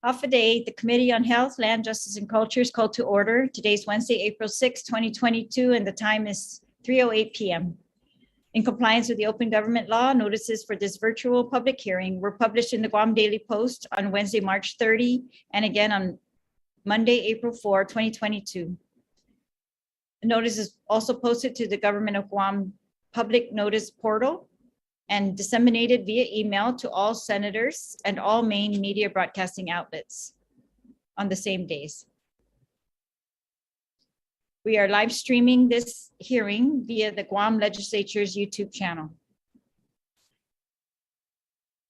Half a day, the Committee on Health, Land, Justice, and Culture is called to order. Today's Wednesday, April 6, 2022, and the time is 3:08 p.m. In compliance with the open government law, notices for this virtual public hearing were published in the Guam Daily Post on Wednesday, March 30, and again on Monday, April 4, 2022. The notice is also posted to the Government of Guam public notice portal and disseminated via email to all senators and all main media broadcasting outlets on the same days. We are live streaming this hearing via the Guam Legislature's YouTube channel.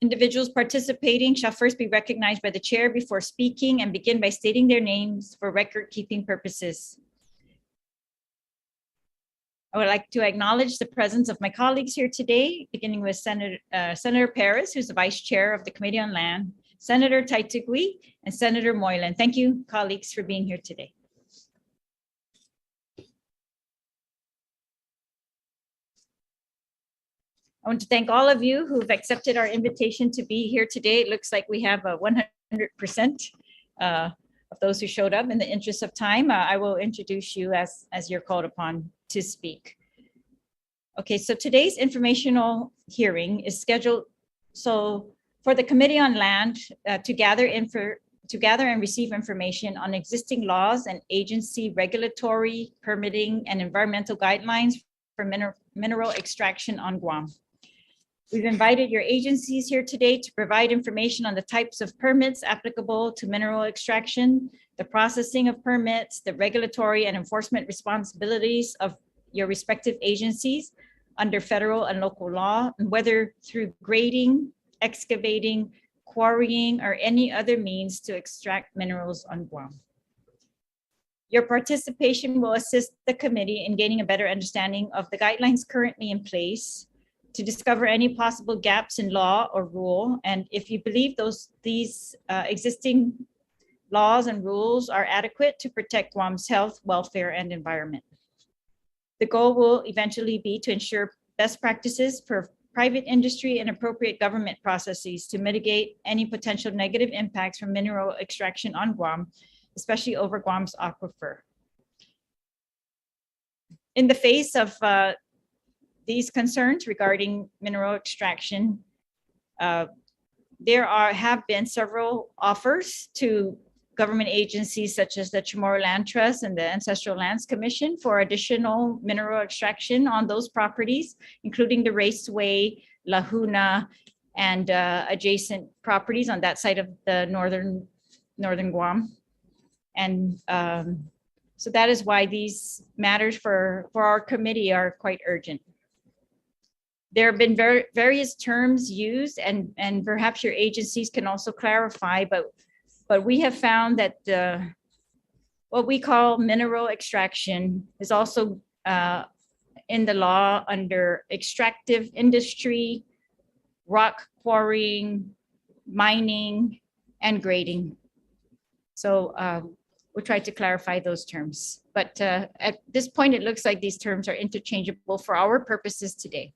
Individuals participating shall first be recognized by the chair before speaking and begin by stating their names for record-keeping purposes. I would like to acknowledge the presence of my colleagues here today, beginning with Senator Perez, who's the Vice Chair of the Committee on Land, Senator Taitukwi, and Senator Moylan. Thank you, colleagues, for being here today. I want to thank all of you who've accepted our invitation to be here today. It looks like we have a 100% of those who showed up. In the interest of time, I will introduce you as you're called upon to speak. Okay, so today's informational hearing is scheduled for the Committee on Land to gather and receive information on existing laws and agency regulatory, permitting, and environmental guidelines for mineral extraction on Guam. We've invited your agencies here today to provide information on the types of permits applicable to mineral extraction, the processing of permits, the regulatory and enforcement responsibilities of your respective agencies under federal and local law, and whether through grading, excavating, quarrying, or any other means to extract minerals on Guam. Your participation will assist the committee in gaining a better understanding of the guidelines currently in place, to discover any possible gaps in law or rule, and if you believe these existing laws and rules are adequate to protect Guam's health, welfare, and environment. The goal will eventually be to ensure best practices for private industry and appropriate government processes to mitigate any potential negative impacts from mineral extraction on Guam, especially over Guam's aquifer. In the face of these concerns regarding mineral extraction, there have been several offers to government agencies such as the Chamorro Land Trust and the Ancestral Lands Commission for additional mineral extraction on those properties, including the Raceway, Lahuna, and adjacent properties on that side of the northern Guam. And so that is why these matters for our committee are quite urgent. There have been various terms used, and perhaps your agencies can also clarify, but we have found that what we call mineral extraction is also in the law under extractive industry, rock quarrying, mining, and grading. So we'll try to clarify those terms. But at this point, it looks like these terms are interchangeable for our purposes today.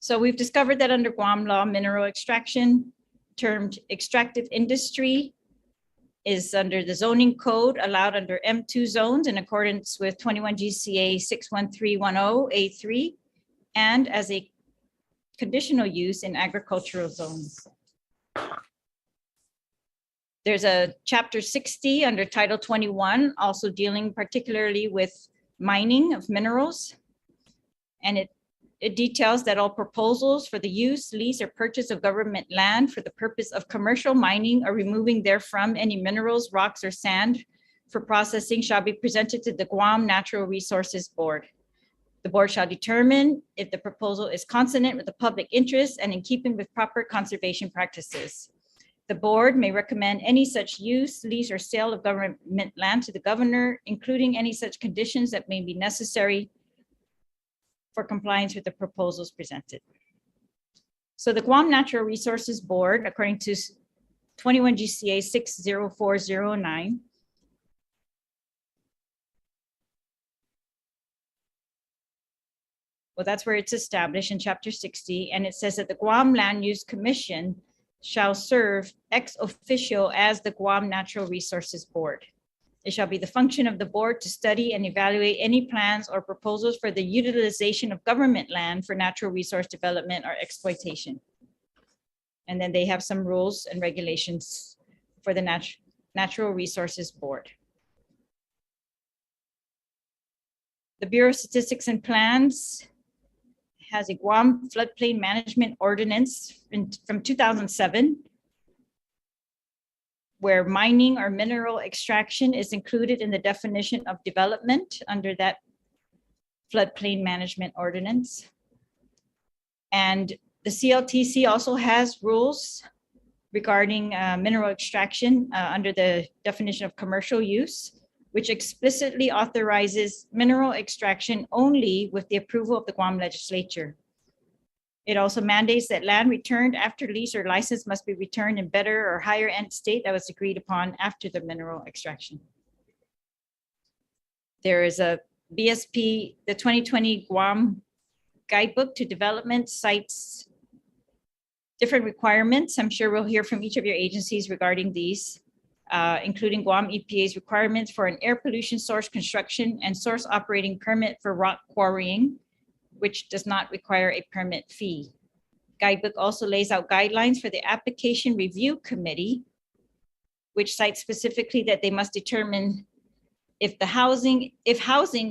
So we've discovered that under Guam law, mineral extraction, termed extractive industry, is under the zoning code allowed under M2 zones in accordance with 21 GCA 61310A3 and as a conditional use in agricultural zones. There's a chapter 60 under title 21, also dealing particularly with mining of minerals. And it details that all proposals for the use, lease, or purchase of government land for the purpose of commercial mining or removing therefrom any minerals, rocks, or sand for processing shall be presented to the Guam Natural Resources Board. The board shall determine if the proposal is consonant with the public interest and in keeping with proper conservation practices. The board may recommend any such use, lease, or sale of government land to the governor, including any such conditions that may be necessary for compliance with the proposals presented. So the Guam Natural Resources Board, according to 21 GCA 60409, well, that's where it's established in chapter 60. And it says that the Guam Land Use Commission shall serve ex officio as the Guam Natural Resources Board. It shall be the function of the board to study and evaluate any plans or proposals for the utilization of government land for natural resource development or exploitation. And then they have some rules and regulations for the Natural Resources Board. The Bureau of Statistics and Plans has a Guam Floodplain Management Ordinance from 2007, where mining or mineral extraction is included in the definition of development under that Floodplain Management Ordinance. And the CLTC also has rules regarding mineral extraction under the definition of commercial use, which explicitly authorizes mineral extraction only with the approval of the Guam legislature. It also mandates that land returned after lease or license must be returned in better or higher end state that was agreed upon after the mineral extraction. There is a BSP, the 2020 Guam Guidebook to Development cites different requirements. I'm sure we'll hear from each of your agencies regarding these, including Guam EPA's requirements for an air pollution source construction and source operating permit for rock quarrying, which does not require a permit fee. Guidebook also lays out guidelines for the Application Review Committee, which cites specifically that they must determine if housing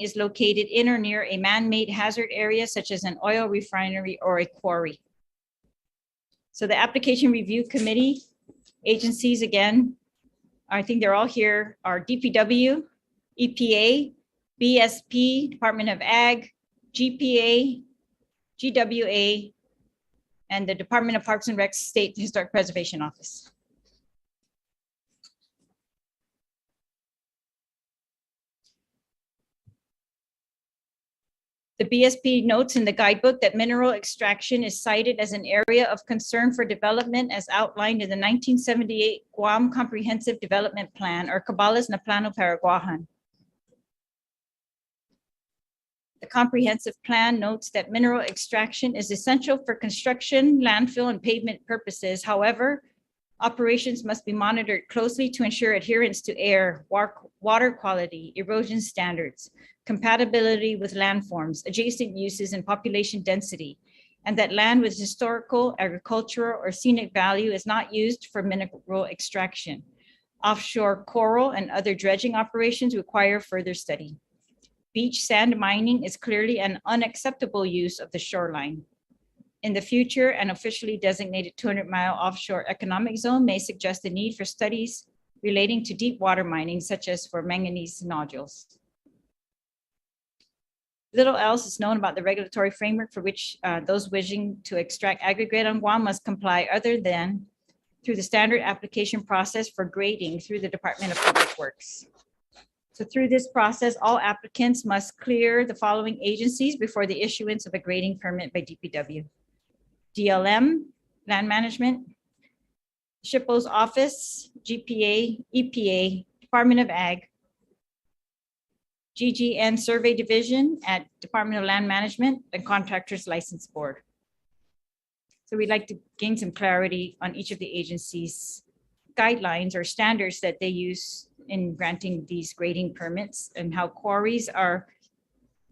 is located in or near a man-made hazard area, such as an oil refinery or a quarry. So the Application Review Committee agencies, again, I think they're all here, are DPW, EPA, BSP, Department of Ag, GPA, GWA, and the Department of Parks and Rec State Historic Preservation Office. The BSP notes in the guidebook that mineral extraction is cited as an area of concern for development as outlined in the 1978 Guam Comprehensive Development Plan, or Cabales na Plano Paraguayan. The comprehensive plan notes that mineral extraction is essential for construction, landfill, and pavement purposes. However, operations must be monitored closely to ensure adherence to air, water quality, erosion standards, compatibility with landforms, adjacent uses, and population density, and that land with historical, agricultural, or scenic value is not used for mineral extraction. Offshore coral and other dredging operations require further study. Beach sand mining is clearly an unacceptable use of the shoreline. In the future, an officially designated 200-mile offshore economic zone may suggest the need for studies relating to deep water mining, such as for manganese nodules. Little else is known about the regulatory framework for which those wishing to extract aggregate on Guam must comply, other than through the standard application process for grading through the Department of Public Works. So through this process, all applicants must clear the following agencies before the issuance of a grading permit by DPW: DLM, Land Management, SHPO's Office, GPA, EPA, Department of Ag, GGN Survey Division at Department of Land Management, and Contractors License Board. So we'd like to gain some clarity on each of the agencies' guidelines or standards that they use in granting these grading permits, and how quarries are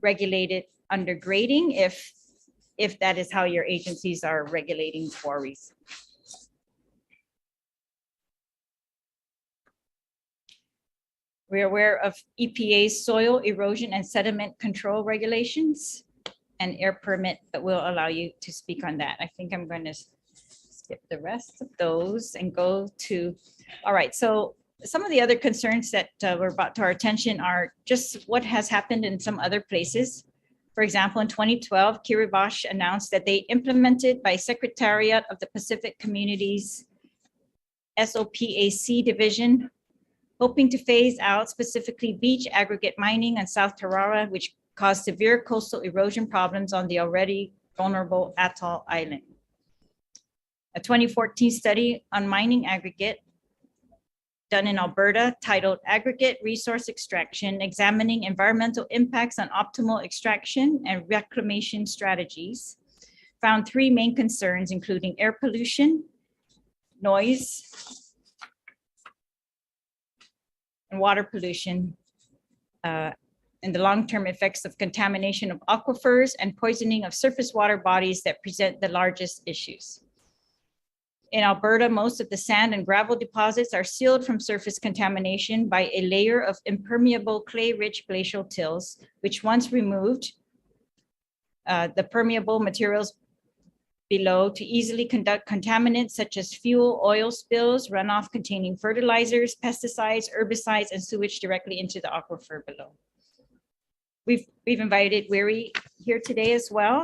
regulated under grading, if that is how your agencies are regulating quarries. We're aware of EPA's soil erosion and sediment control regulations and air permit that will allow you to speak on that. I think I'm going to skip the rest of those and go to, all right, so some of the other concerns that were brought to our attention are just what has happened in some other places. For example, in 2012, Kiribati announced that they implemented by Secretariat of the Pacific Communities SOPAC division, hoping to phase out specifically beach aggregate mining on South Tarawa, which caused severe coastal erosion problems on the already vulnerable Atoll Island. A 2014 study on mining aggregate done in Alberta titled Aggregate Resource Extraction, Examining Environmental Impacts on Optimal Extraction and Reclamation Strategies, found three main concerns, including air pollution, noise, and water pollution, and the long-term effects of contamination of aquifers and poisoning of surface water bodies that present the largest issues. In Alberta, most of the sand and gravel deposits are sealed from surface contamination by a layer of impermeable clay-rich glacial tills, which once removed, the permeable materials below to easily conduct contaminants such as fuel, oil spills, runoff containing fertilizers, pesticides, herbicides, and sewage directly into the aquifer below. We've invited Quarry here today as well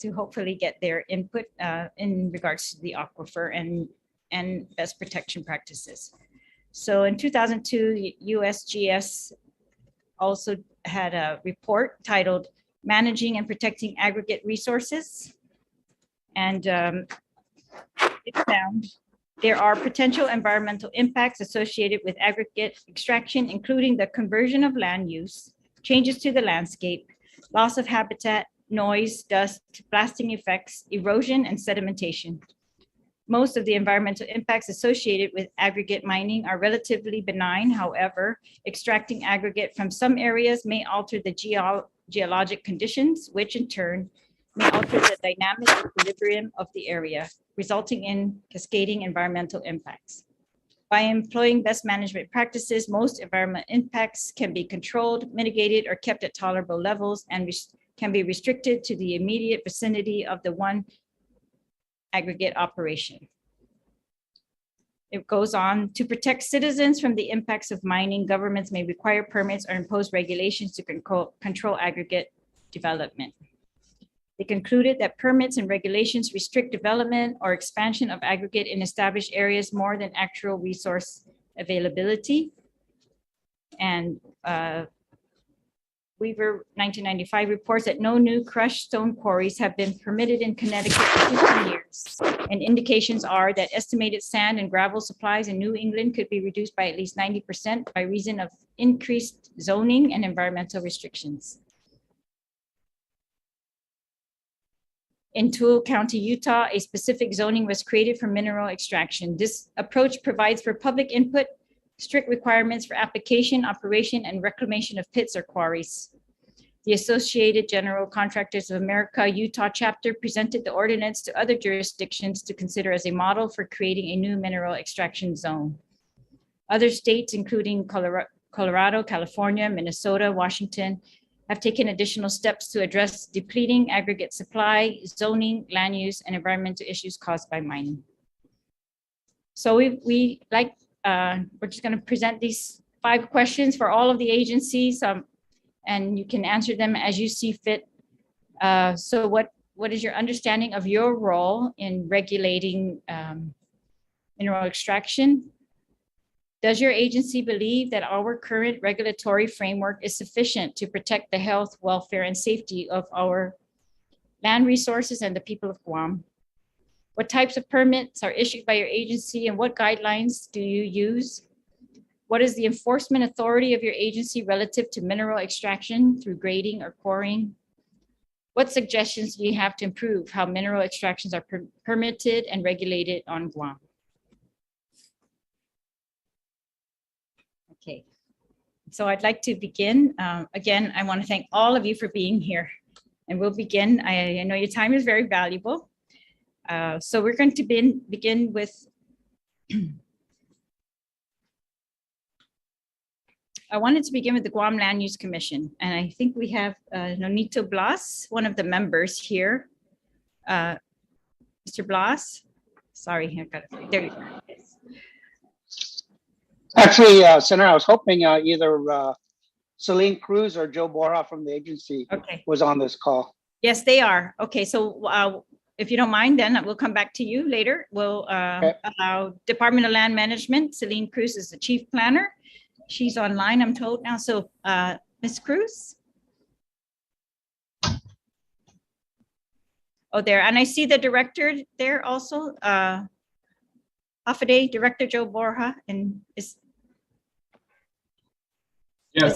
to hopefully get their input in regards to the aquifer and best protection practices. So in 2002, USGS also had a report titled Managing and Protecting Aggregate Resources. And it found there are potential environmental impacts associated with aggregate extraction, including the conversion of land use, changes to the landscape, loss of habitat, noise, dust, blasting effects, erosion, and sedimentation. Most of the environmental impacts associated with aggregate mining are relatively benign. However, extracting aggregate from some areas may alter the geologic conditions, which in turn may alter the dynamic equilibrium of the area, resulting in cascading environmental impacts. By employing best management practices, most environmental impacts can be controlled, mitigated, or kept at tolerable levels and can be restricted to the immediate vicinity of the one aggregate operation. It goes on to protect citizens from the impacts of mining. Governments may require permits or impose regulations to control aggregate development. They concluded that permits and regulations restrict development or expansion of aggregate in established areas more than actual resource availability. And Weaver 1995 reports that no new crushed stone quarries have been permitted in Connecticut for 15 years. And indications are that estimated sand and gravel supplies in New England could be reduced by at least 90% by reason of increased zoning and environmental restrictions. In Toole County, Utah, a specific zoning was created for mineral extraction. This approach provides for public input, strict requirements for application, operation, and reclamation of pits or quarries. The Associated General Contractors of America Utah chapter presented the ordinance to other jurisdictions to consider as a model for creating a new mineral extraction zone. Other states, including Colorado, California, Minnesota, Washington, have taken additional steps to address depleting aggregate supply, zoning, land use, and environmental issues caused by mining. So we're just going to present these 5 questions for all of the agencies, and you can answer them as you see fit. So what is your understanding of your role in regulating mineral extraction? Does your agency believe that our current regulatory framework is sufficient to protect the health, welfare, and safety of our land resources and the people of Guam? What types of permits are issued by your agency and what guidelines do you use? What is the enforcement authority of your agency relative to mineral extraction through grading or quarrying? What suggestions do you have to improve how mineral extractions are permitted and regulated on Guam? Okay, so I'd like to begin. Again, I want to thank all of you for being here. And we'll begin. I know your time is very valuable. So we're going to begin with, I wanted to begin with the Guam Land Use Commission. And I think we have Nonito Blas, one of the members here. Mr. Blas, sorry, there you go. Actually, Senator, I was hoping either Celine Cruz or Joe Borja from the agency was on this call. Yes, they are. Okay, so if you don't mind, then we'll come back to you later. We'll allow Department of Land Management. Celine Cruz is the chief planner. She's online, I'm told now. So Ms. Cruz? Oh, there. And I see the director there also. AFADE Director Joe Borja, and yes,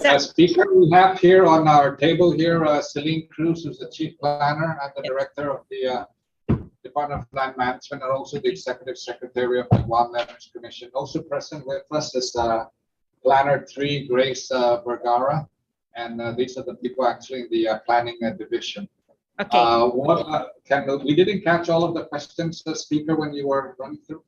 as speaker, we have here on our table here Celine Cruz, who's the chief planner and the director of the Department of Land Management, and also the Executive Secretary of the Guam Land Use Commission. Also present with us is Planner 3, Grace Vergara, and these are the people actually in the planning division. Okay. We didn't catch all of the questions, Speaker, when you were running through.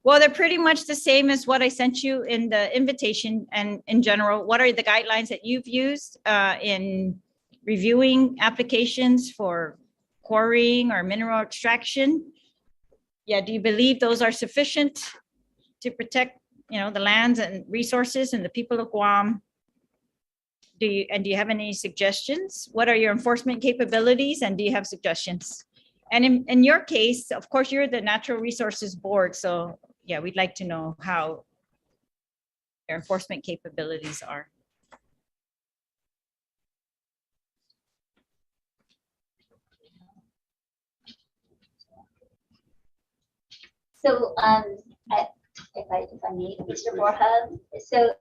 Well, they're pretty much the same as what I sent you in the invitation. And in general, what are the guidelines that you've used in reviewing applications for quarrying or mineral extraction? Yeah, do you believe those are sufficient to protect, the lands and resources and the people of Guam? Do you have any suggestions? What are your enforcement capabilities, and do you have suggestions? And in your case, of course, you're the Natural Resources Board, so yeah, we'd like to know how your enforcement capabilities are. So, if I may, Mr. Borja, so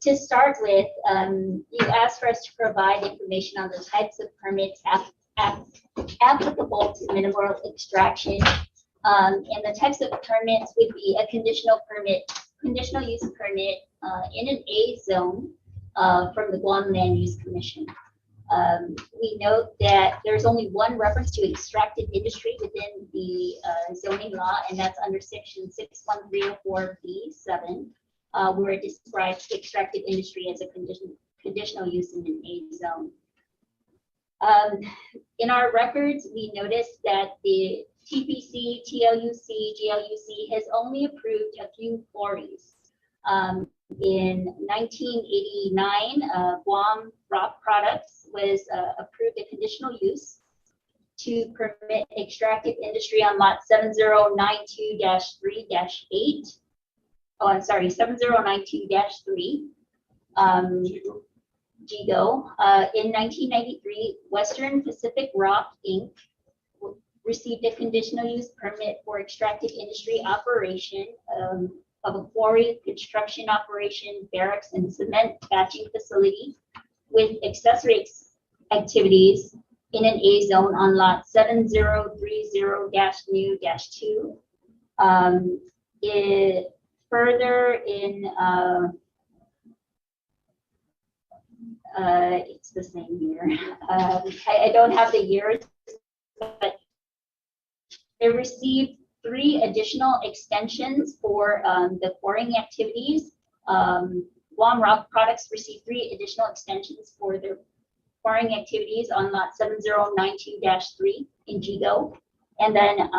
to start with, you asked for us to provide information on the types of permits applicable to mineral extraction. And the types of permits would be a conditional use permit in an A zone from the Guam Land Use Commission. We note that there's only one reference to extracted industry within the zoning law, and that's under section 61304B7, where it describes extracted industry as a conditional use in an A zone. In our records, we noticed that the TPC, TLUC, GLUC has only approved a few quarries. In 1989, Guam Rock Products was approved a conditional use to permit extractive industry on lot 7092-3-8. Oh, I'm sorry, 7092-3. GIGO. In 1993, Western Pacific Rock, Inc. received a conditional use permit for extractive industry operation of a quarry, construction operation, barracks, and cement batching facility with accessory activities in an A zone on lot 7030-new-2. Further in it's the same year. I don't have the years, but they received 3 additional extensions for the quarrying activities. Guam Rock Products received 3 additional extensions for their quarrying activities on lot 7092-3 in GIGO. And then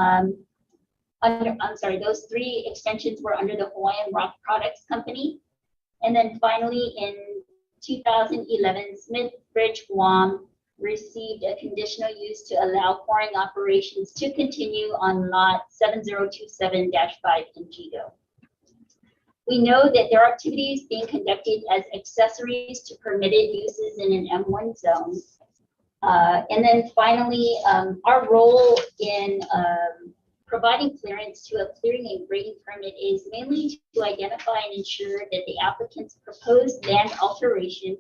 those 3 extensions were under the Hawaiian Rock Products Company. And then finally in 2011, Smith Bridge Guam received a conditional use to allow quarrying operations to continue on lot 7027-5 in GIGO. We know that there are activities being conducted as accessories to permitted uses in an M1 zone. And then finally, our role in providing clearance to a clearing and grading permit is mainly to identify and ensure that the applicant's proposed land alteration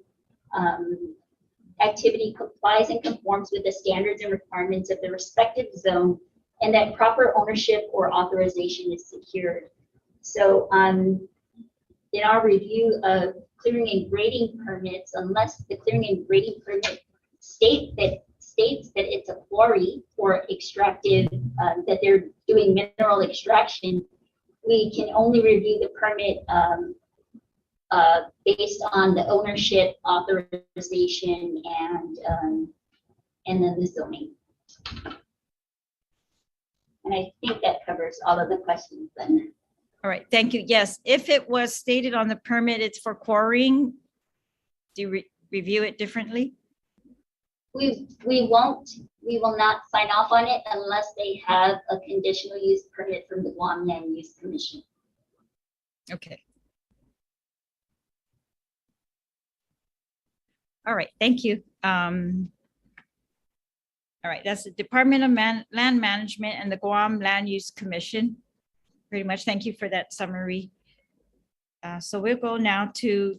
activity complies and conforms with the standards and requirements of the respective zone, and that proper ownership or authorization is secured. So in our review of clearing and grading permits, unless the clearing and grading permit states that it's a quarry or extractive, that they're doing mineral extraction, we can only review the permit based on the ownership, authorization, and then the zoning. And I think that covers all of the questions then. All right, thank you. Yes, if it was stated on the permit it's for quarrying, do you review it differently? We will not sign off on it unless they have a conditional use permit from the Guam Land Use Commission. Okay. All right, thank you. All right, that's the Department of Land Management and the Guam Land Use Commission. Pretty much, thank you for that summary. So we'll go now to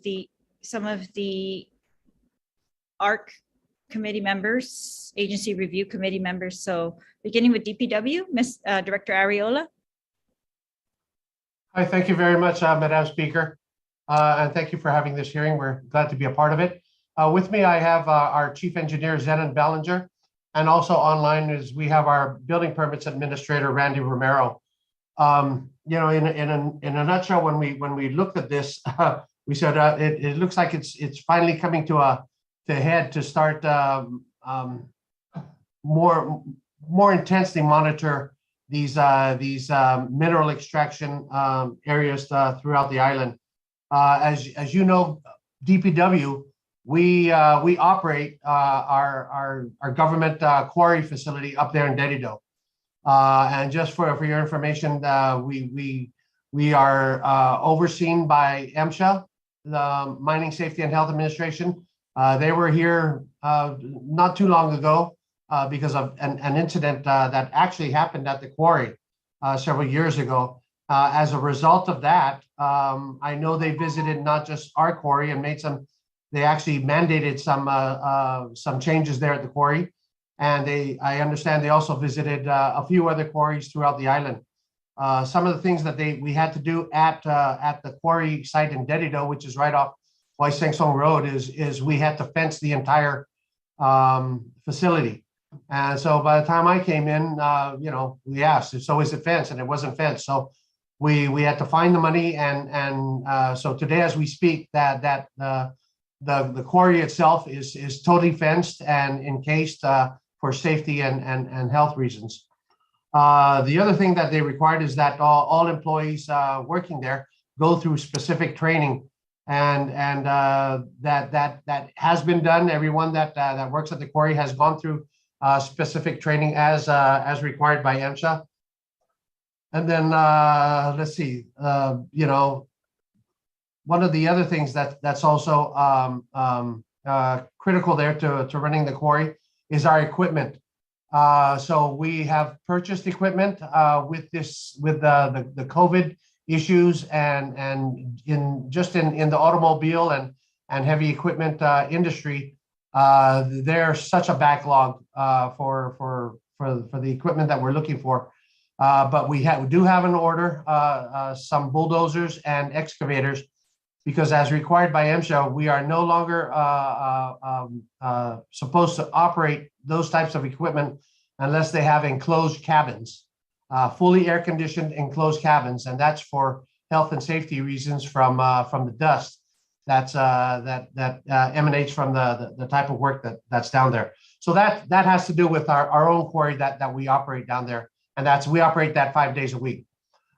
some of the ARC committee members, agency review committee members. So beginning with DPW, Director Ariola. Hi, thank you very much, Madam Speaker. And thank you for having this hearing. We're glad to be a part of it. With me, I have our Chief Engineer, Zenon Ballinger, and also online is we have our Building Permits Administrator, Randy Romero. You know, in a nutshell, when we looked at this, we said it looks like it's finally coming to a head to start more intensely monitor these mineral extraction areas throughout the island. As you know, DPW, we operate our government quarry facility up there in Dedido. And just for your information, we are overseen by MSHA, the Mining Safety and Health Administration. They were here not too long ago because of an incident that actually happened at the quarry several years ago. As a result of that, I know they visited not just our quarry and they actually mandated some changes there at the quarry. And I understand they also visited a few other quarries throughout the island. Some of the things that we had to do at the quarry site in Dedido, which is right off Waisengsong Road, is we had to fence the entire facility. And so by the time I came in, you know, we asked, so is it fenced? And it wasn't fenced. So we had to find the money, and so today, as we speak, that the quarry itself is totally fenced and encased for safety and health reasons. The other thing that they required is that all employees working there go through specific training, and that has been done. Everyone that works at the quarry has gone through specific training as required by MSHA. And then let's see, you know, one of the other things that's also critical there to running the quarry is our equipment. So we have purchased equipment with the COVID issues and in the automobile and heavy equipment industry. There's such a backlog for the equipment that we're looking for. But we do have an order, some bulldozers and excavators, because as required by MSHA, we are no longer supposed to operate those types of equipment unless they have enclosed cabins, fully air-conditioned enclosed cabins, and that's for health and safety reasons from the dust that emanates from the type of work that's down there. So that has to do with our own quarry that we operate down there. And we operate that 5 days a week.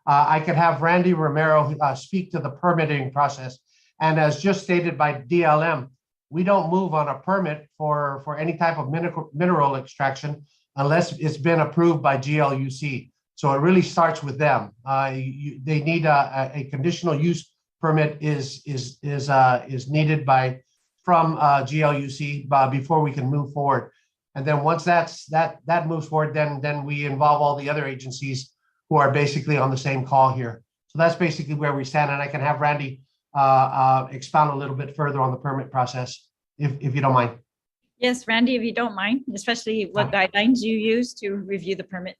I could have Randy Romero speak to the permitting process. And as just stated by DLM, we don't move on a permit for any type of mineral extraction unless it's been approved by GLUC. So it really starts with them. They need a conditional use permit is needed from GLUC before we can move forward. And then once that moves forward, then we involve all the other agencies who are basically on the same call here. So that's basically where we stand. And I can have Randy expound a little bit further on the permit process, if you don't mind. Yes, Randy, if you don't mind, especially what guidelines you use to review the permit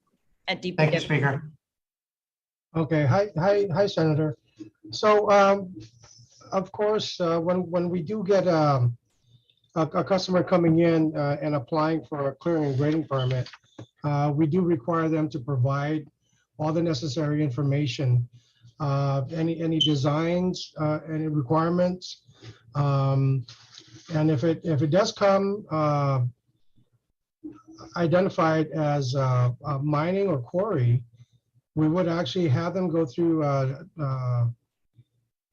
at DPW. Thank you, Speaker. Okay. Hi, Senator. So, of course, when we do get a customer coming in and applying for a clearing and grading permit, we do require them to provide all the necessary information, any designs, any requirements, and if it does come identified as mining or quarry, we would actually have them go through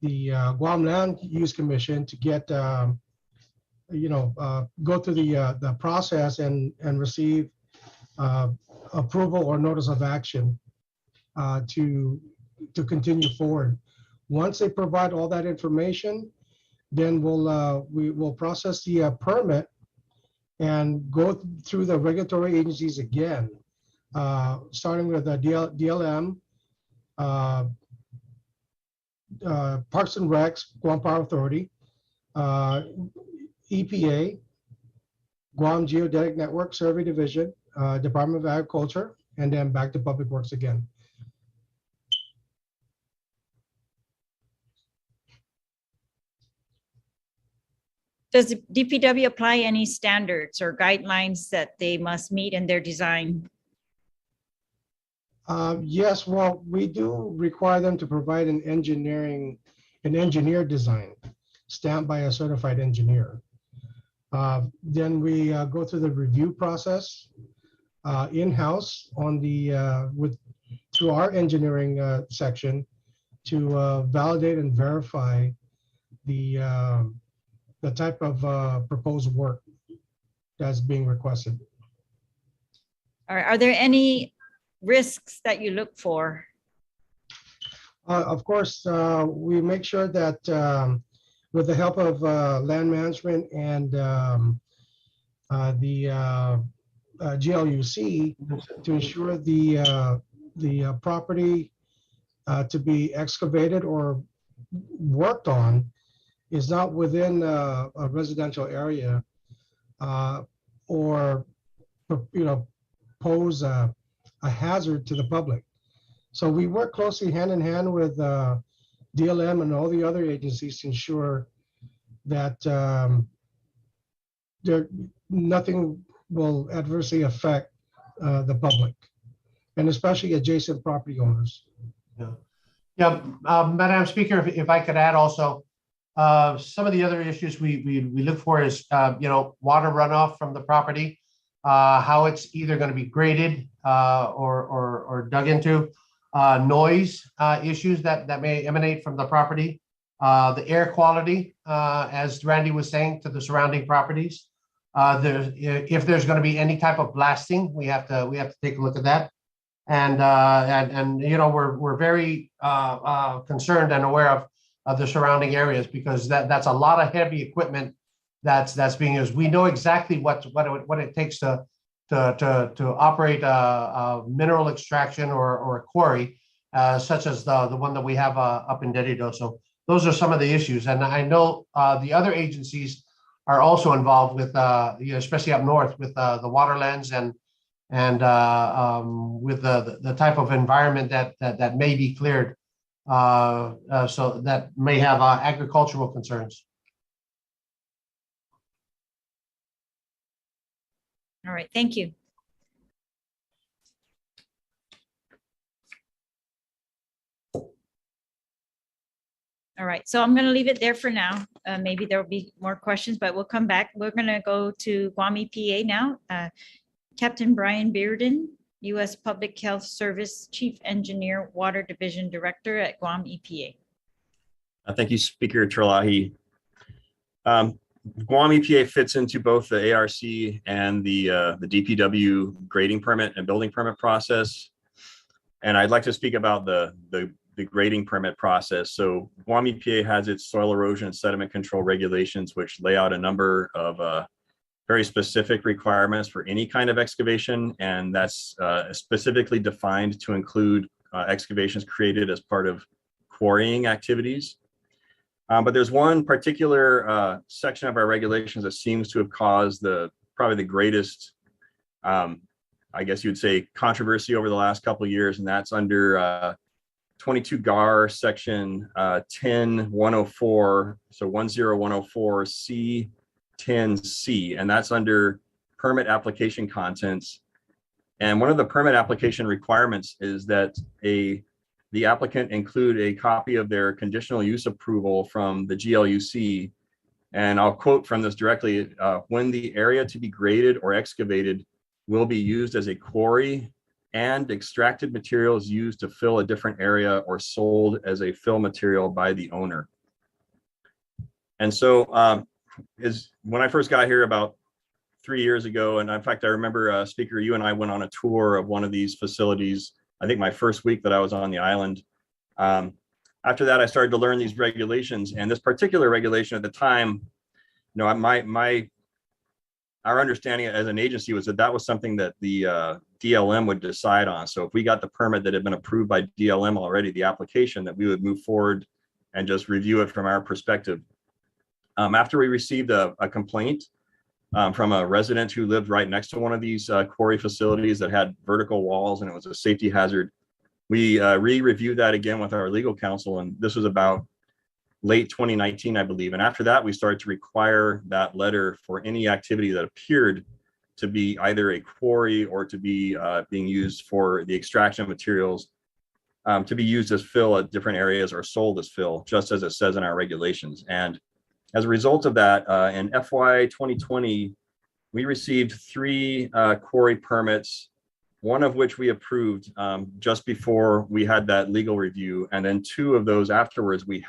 the Guam Land Use Commission to get go through the process and receive approval or notice of action to continue forward. Once they provide all that information, then we will process the permit and go through the regulatory agencies again, starting with the DLM, Parks and Recs, Guam Power Authority, EPA, Guam Geodetic Network Survey Division, Department of Agriculture, and then back to Public Works again. Does the DPW apply any standards or guidelines that they must meet in their design? Yes, well, we do require them to provide an engineer design stamped by a certified engineer. Then we go through the review process in-house on the through our engineering section to validate and verify the type of proposed work that's being requested. All right. Are there any risks that you look for? Of course, we make sure that with the help of land management and the GLUC to ensure the property to be excavated or worked on is not within a residential area or pose a hazard to the public. So we work closely hand in hand with DLM and all the other agencies to ensure that nothing will adversely affect the public, and especially adjacent property owners. Yeah, Madam Speaker, if I could add also, some of the other issues we look for is, water runoff from the property, how it's either going to be graded or dug into, noise issues that may emanate from the property, the air quality, as Randy was saying, to the surrounding properties. If there's going to be any type of blasting, we have to take a look at that. And we're very concerned and aware of the surrounding areas, because that's a lot of heavy equipment that's being used. We know exactly what it takes to operate a mineral extraction or a quarry, such as the one that we have up in Dedido. So those are some of the issues, and I know the other agencies are also involved with, especially up north, with the waterlands and with the type of environment that may be cleared, so that may have agricultural concerns. All right, thank you. All right, so I'm going to leave it there for now. Maybe there will be more questions, but we'll come back. We're going to go to Guam EPA now. Captain Brian Bearden, U.S. Public Health Service Chief Engineer, Water Division Director at Guam EPA. Thank you, Speaker Terlaje. Guam EPA fits into both the ARC and the DPW grading permit and building permit process. And I'd like to speak about the grading permit process. So Guam EPA has its soil erosion and sediment control regulations, which lay out a number of very specific requirements for any kind of excavation. And that's specifically defined to include excavations created as part of quarrying activities. But there's one particular section of our regulations that seems to have caused probably the greatest, I guess you'd say, controversy over the last couple of years, and that's under 22 GAR section 10104, so 10104 C10C, and that's under permit application contents. And one of the permit application requirements is that the applicant include a copy of their conditional use approval from the GLUC. And I'll quote from this directly: when the area to be graded or excavated will be used as a quarry and extracted materials used to fill a different area or sold as a fill material by the owner. And so when I first got here about 3 years ago, and in fact, I remember, Speaker, you and I went on a tour of one of these facilities, I think my first week that I was on the island. After that, I started to learn these regulations, and this particular regulation at the time, our understanding as an agency was that was something that the DLM would decide on. So if we got the permit that had been approved by DLM already, the application, that we would move forward and just review it from our perspective. After we received a complaint from a resident who lived right next to one of these quarry facilities that had vertical walls, and it was a safety hazard. We re-reviewed that again with our legal counsel, and this was about late 2019, I believe. And after that, we started to require that letter for any activity that appeared to be either a quarry or to be being used for the extraction of materials, to be used as fill at different areas or sold as fill, just as it says in our regulations. And as a result of that, in FY 2020, we received 3 quarry permits, one of which we approved just before we had that legal review. And then 2 of those afterwards, we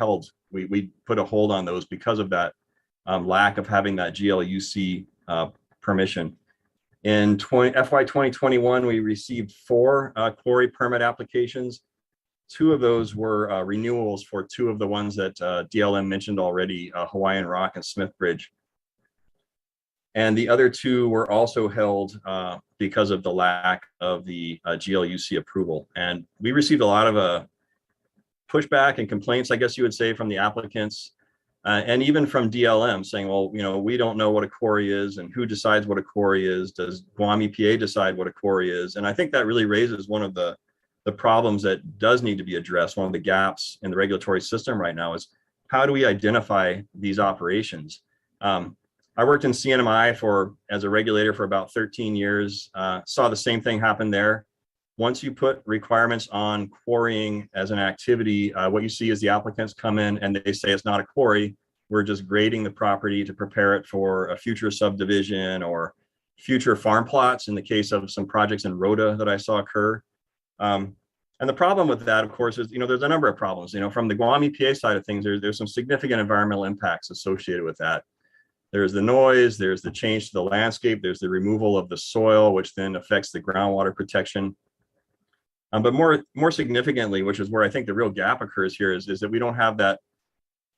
put a hold on those because of that lack of having that GLUC permission. In FY 2021, we received 4 quarry permit applications. 2 of those were renewals for 2 of the ones that DLM mentioned already, Hawaiian Rock and Smith Bridge. And the other 2 were also held because of the lack of the GLUC approval. And we received a lot of pushback and complaints, I guess you would say, from the applicants. And even from DLM saying, well, we don't know what a quarry is, and who decides what a quarry is? Does Guam EPA decide what a quarry is? And I think that really raises one of the problems that does need to be addressed. One of the gaps in the regulatory system right now is, how do we identify these operations? I worked in CNMI as a regulator for about 13 years, saw the same thing happen there. Once you put requirements on quarrying as an activity, what you see is the applicants come in and they say it's not a quarry. We're just grading the property to prepare it for a future subdivision or future farm plots, in the case of some projects in Rhoda that I saw occur. And the problem with that, of course, is, there's a number of problems. From the Guam EPA side of things, there's some significant environmental impacts associated with that. There's the noise, there's the change to the landscape, there's the removal of the soil, which then affects the groundwater protection. But more significantly, which is where I think the real gap occurs here, is that we don't have that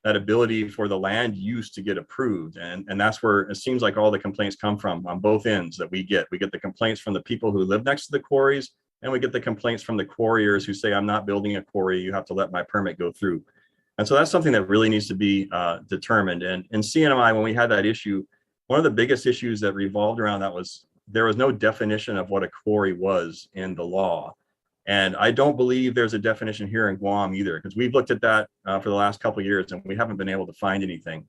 ability for the land use to get approved. And that's where it seems like all the complaints come from on both ends that we get. We get the complaints from the people who live next to the quarries, and we get the complaints from the quarriers who say, I'm not building a quarry, you have to let my permit go through. And so that's something that really needs to be determined. And in CNMI, when we had that issue, one of the biggest issues that revolved around that was there was no definition of what a quarry was in the law. And I don't believe there's a definition here in Guam either, because we've looked at that for the last couple of years and we haven't been able to find anything.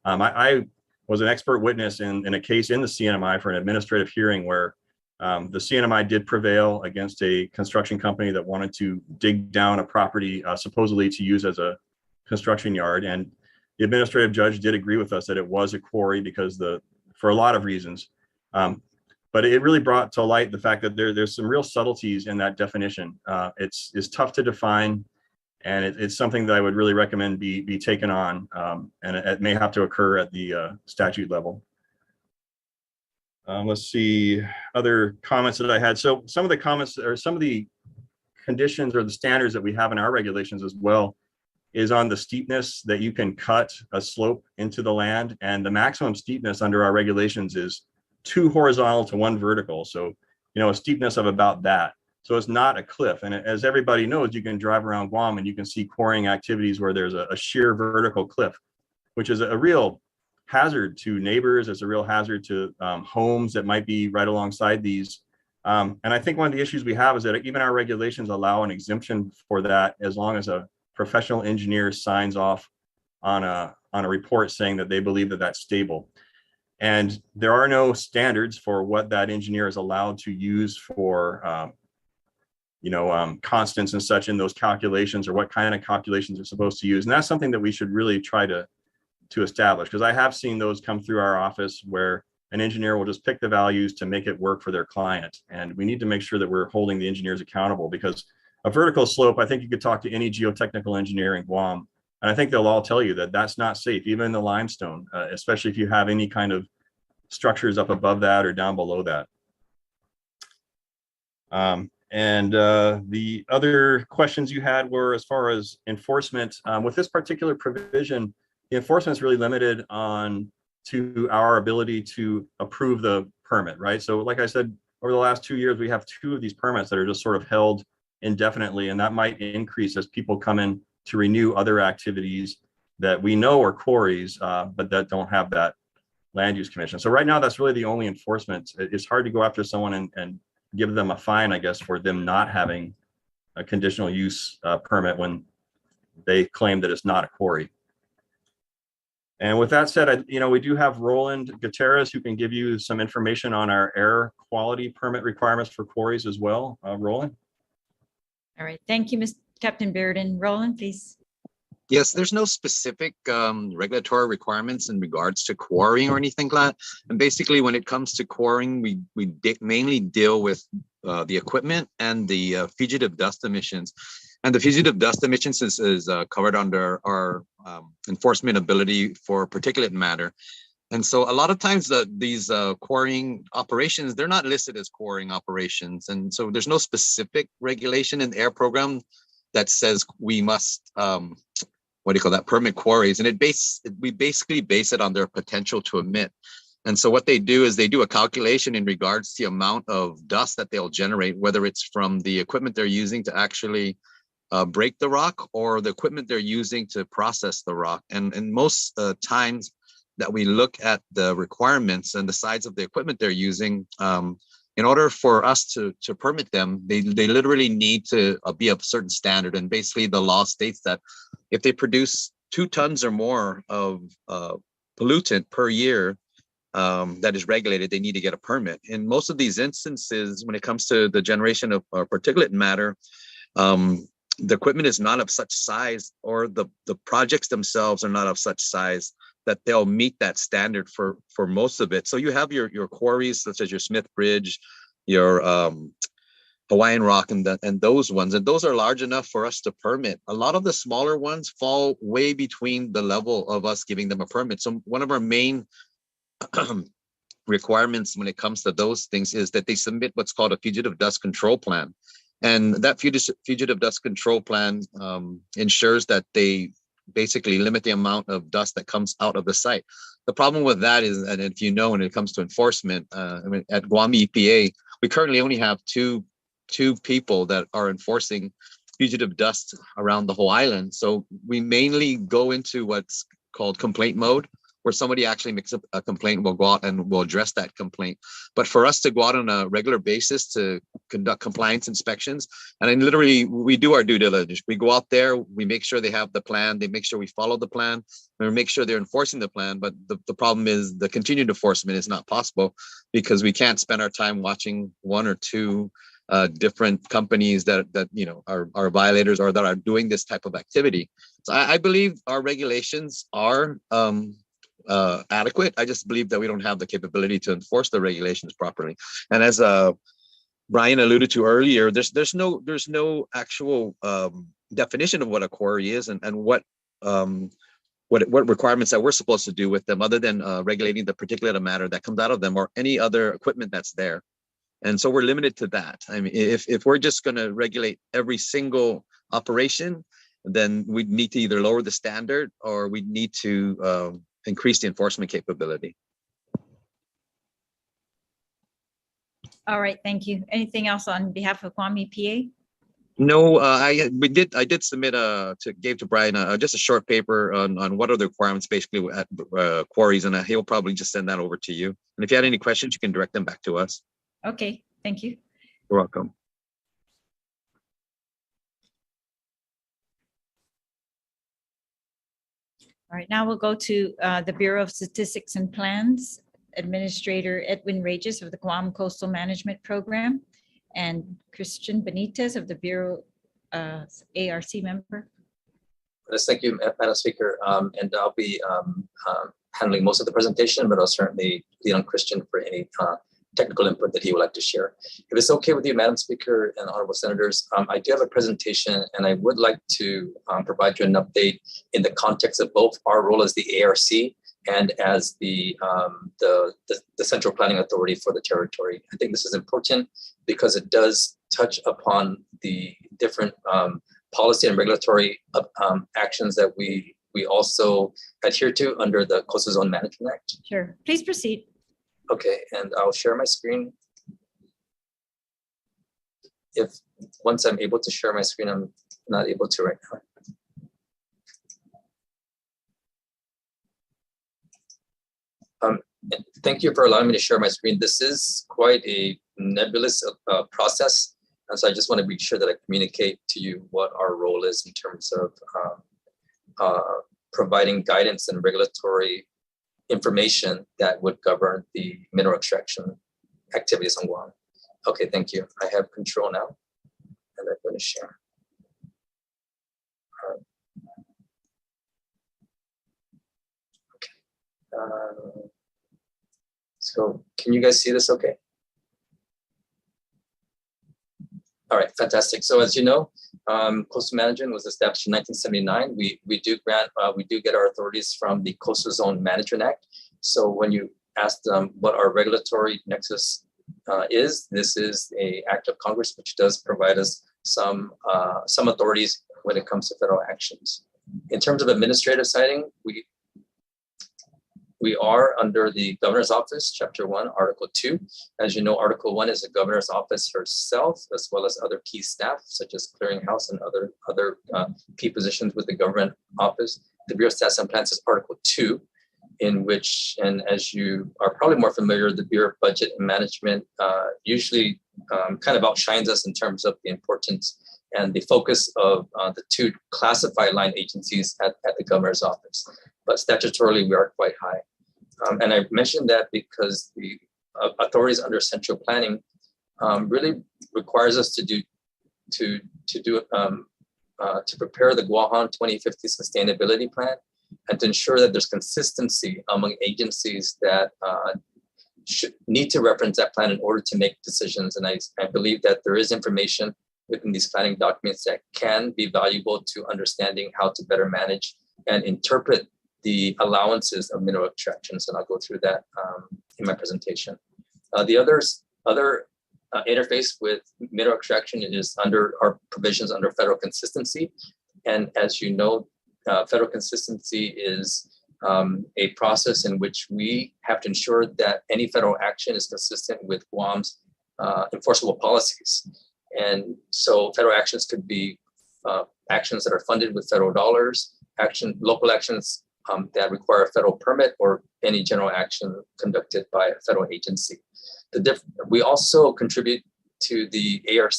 I was an expert witness in a case in the CNMI for an administrative hearing where the CNMI did prevail against a construction company that wanted to dig down a property supposedly to use as a construction yard. And the administrative judge did agree with us that it was a quarry because for a lot of reasons. But it really brought to light the fact that there's some real subtleties in that definition. It's tough to define, and it's something that I would really recommend be taken on, and it may have to occur at the statute level. Let's see, other comments that I had. So some of the comments, or some of the conditions or the standards that we have in our regulations as well, is on the steepness that you can cut a slope into the land. And the maximum steepness under our regulations is 2 horizontal to 1 vertical. So, a steepness of about that. So it's not a cliff. And as everybody knows, you can drive around Guam and you can see quarrying activities where there's a sheer vertical cliff, which is a real hazard to neighbors. It's a real hazard to homes that might be right alongside these. And I think one of the issues we have is that even our regulations allow an exemption for that as long as a professional engineer signs off on a report saying that they believe that that's stable. And there are no standards for what that engineer is allowed to use for, constants and such in those calculations, or what kind of calculations they're supposed to use. And that's something that we should really try to establish, because I have seen those come through our office where an engineer will just pick the values to make it work for their client. And we need to make sure that we're holding the engineers accountable, because a vertical slope, I think you could talk to any geotechnical engineer in Guam, and I think they'll all tell you that that's not safe, even in the limestone, especially if you have any kind of structures up above that or down below that. The other questions you had were as far as enforcement. With this particular provision, the enforcement is really limited to our ability to approve the permit, right? So like I said, over the last 2 years, we have 2 of these permits that are just sort of held indefinitely, and that might increase as people come in to renew other activities that we know are quarries, but that don't have that Land Use Commission. So right now, that's really the only enforcement. It's hard to go after someone and give them a fine, I guess, for them not having a conditional use permit when they claim that it's not a quarry. And with that said, we do have Roland Gutierrez who can give you some information on our air quality permit requirements for quarries as well. Roland? All right. Thank you, Captain Bearden. Roland, please. Yes, there's no specific regulatory requirements in regards to quarrying or anything like that. And basically, when it comes to quarrying, we mainly deal with the equipment and the fugitive dust emissions. And the fugitive dust emissions is covered under our enforcement ability for particulate matter. And so a lot of times these quarrying operations, they're not listed as quarrying operations. And so there's no specific regulation in the air program that says we must permit quarries, and we basically base it on their potential to emit. And so what they do is they do a calculation in regards to the amount of dust that they'll generate, whether it's from the equipment they're using to actually break the rock or the equipment they're using to process the rock. And most times that we look at the requirements and the size of the equipment they're using, in order for us to permit them, they literally need to be of a certain standard. And basically the law states that if they produce 2 tons or more of pollutant per year that is regulated, they need to get a permit. In most of these instances, when it comes to the generation of particulate matter, the equipment is not of such size, or the projects themselves are not of such size that they'll meet that standard for most of it. So you have your quarries, such as your Smith Bridge, your Hawaiian Rock, and those ones, and those are large enough for us to permit. A lot of the smaller ones fall way between the level of us giving them a permit. So one of our main requirements when it comes to those things is that they submit what's called a fugitive dust control plan. And that fugitive dust control plan ensures that they basically limit the amount of dust that comes out of the site. The problem with that is, and if you know, when it comes to enforcement, at Guam EPA, we currently only have two people that are enforcing fugitive dust around the whole island. So we mainly go into what's called complaint mode, where somebody actually makes up a complaint, we'll go out and we'll address that complaint. But for us to go out on a regular basis to conduct compliance inspections, and then literally we do our due diligence. We go out there, we make sure they have the plan, they make sure we follow the plan, and we make sure they're enforcing the plan. But the problem is the continued enforcement is not possible, because we can't spend our time watching 1 or 2 different companies that are violators or that are doing this type of activity. So I believe our regulations are adequate. I just believe that we don't have the capability to enforce the regulations properly. And as Brian alluded to earlier, there's no actual definition of what a quarry is and what requirements that we're supposed to do with them, other than regulating the particulate matter that comes out of them or any other equipment that's there. And so we're limited to that. I mean, if we're just going to regulate every single operation, then we'd need to either lower the standard or we'd need to increase the enforcement capability. All right, thank you. Anything else on behalf of Guam EPA? No, I did submit gave to Brian just a short paper on what are the requirements basically at quarries, and he'll probably just send that over to you. And if you had any questions, you can direct them back to us. Okay, thank you. You're welcome. All right, now we'll go to the Bureau of Statistics and Plans, Administrator Edwin Regis of the Guam Coastal Management Program, and Christian Benitez of the Bureau ARC member. Yes, thank you, Madam Speaker. And I'll be handling most of the presentation, but I'll certainly lean on Christian for any technical input that he would like to share. If it's okay with you, Madam Speaker and honorable senators, I do have a presentation, and I would like to provide you an update in the context of both our role as the ARC and as the Central Planning Authority for the territory. I think this is important because it does touch upon the different policy and regulatory actions that we also adhere to under the Coastal Zone Management Act. Sure, please proceed. Okay, and I'll share my screen. If once I'm able to share my screen, I'm not able to right now. thank you for allowing me to share my screen. This is quite a nebulous process. And so I just want to be sure that I communicate to you what our role is in terms of providing guidance and regulatory information that would govern the mineral extraction activities on Guam. Okay, thank you. I have control now, and I'm going to share. Okay. So can you guys see this okay? All right, fantastic. So as you know, coastal management was established in 1979. We do get our authorities from the Coastal Zone Management Act. So when you asked what our regulatory nexus is, this is an act of Congress which does provide us some authorities when it comes to federal actions. In terms of administrative siding, we are under the Governor's Office, Chapter 1, Article 2. As you know, Article 1 is the Governor's Office herself, as well as other key staff, such as clearinghouse and other key positions with the Government Office. The Bureau of Stats and Plans is Article 2, in which, and as you are probably more familiar, the Bureau of Budget and Management usually kind of outshines us in terms of the importance and the focus of the two classified line agencies at the Governor's Office. But statutorily, we are quite high. And I mentioned that because the authorities under central planning really requires us to prepare the Guam 2050 sustainability plan and to ensure that there's consistency among agencies that should need to reference that plan in order to make decisions. And I believe that there is information within these planning documents that can be valuable to understanding how to better manage and interpret the allowances of mineral extractions, and I'll go through that in my presentation. The other interface with mineral extraction is under our provisions under federal consistency. And as you know, federal consistency is a process in which we have to ensure that any federal action is consistent with Guam's enforceable policies. And so federal actions could be actions that are funded with federal dollars, local actions that require a federal permit, or any general action conducted by a federal agency. We also contribute to the ARC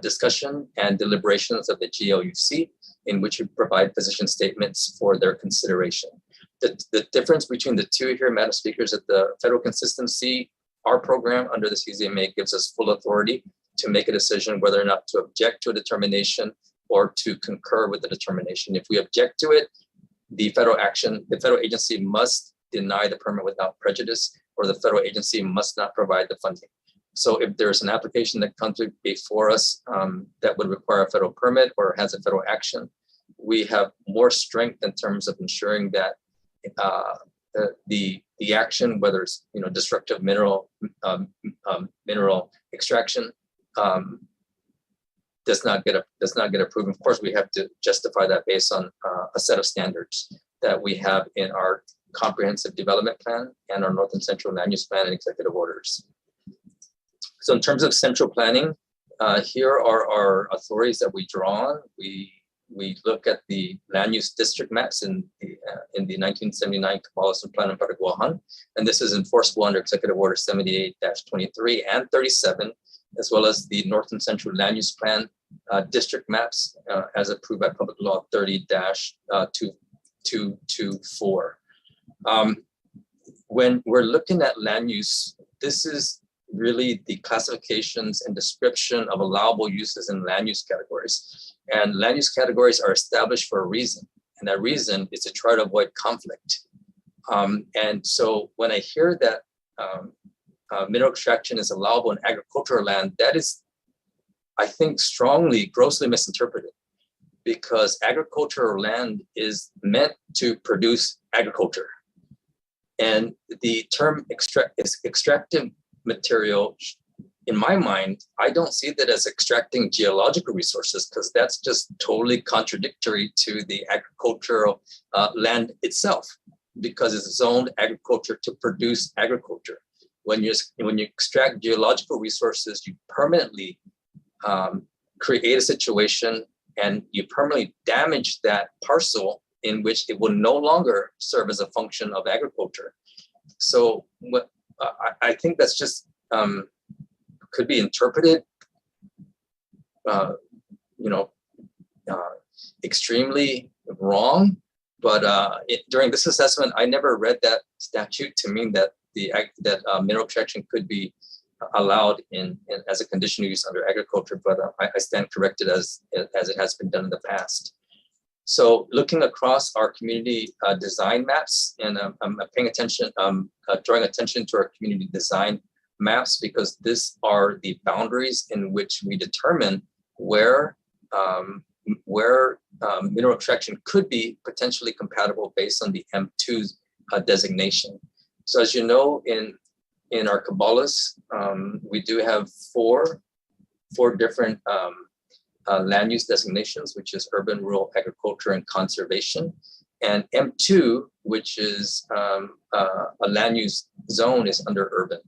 discussion and deliberations of the GLUC, in which we provide position statements for their consideration. The difference between the two here, Madam Speaker, is that the federal consistency, our program under the CZMA gives us full authority to make a decision whether or not to object to a determination or to concur with the determination. If we object to it, the federal agency must deny the permit without prejudice, or the federal agency must not provide the funding. So if there's an application that comes before us that would require a federal permit or has a federal action, we have more strength in terms of ensuring that the action, whether it's destructive mineral extraction, does not get approved. Of course, we have to justify that based on a set of standards that we have in our comprehensive development plan and our North and Central Land Use Plan and executive orders. So in terms of central planning, here are our authorities that we draw on. We look at the land use district maps in the 1979 Cabalison Plan of Guam, and this is enforceable under Executive Order 78-23 and 37, as well as the North and Central Land Use Plan district maps as approved by Public Law 30-224. When we're looking at land use, this is really the classifications and description of allowable uses in land use categories. And land use categories are established for a reason, and that reason is to try to avoid conflict. And so when I hear that mineral extraction is allowable in agricultural land, that is, I think, grossly misinterpreted, because agricultural land is meant to produce agriculture. And the term extractive material, in my mind, I don't see that as extracting geological resources, because that's just totally contradictory to the agricultural land itself, because it's zoned agriculture to produce agriculture. When you extract geological resources, you permanently create a situation and you permanently damage that parcel in which it will no longer serve as a function of agriculture. So what I think that's just could be interpreted, you know, extremely wrong. But during this assessment, I never read that statute to mean that mineral extraction could be allowed in as a conditional use under agriculture. But I stand corrected as it has been done in the past. So looking across our community design maps, and I'm paying attention, drawing attention to our community design maps, because these are the boundaries in which we determine where mineral extraction could be potentially compatible based on the M2 designation. So as you know, in our Cabales, we do have four different land use designations, which is urban, rural, agriculture, and conservation. And M2, which is a land use zone, is under urban.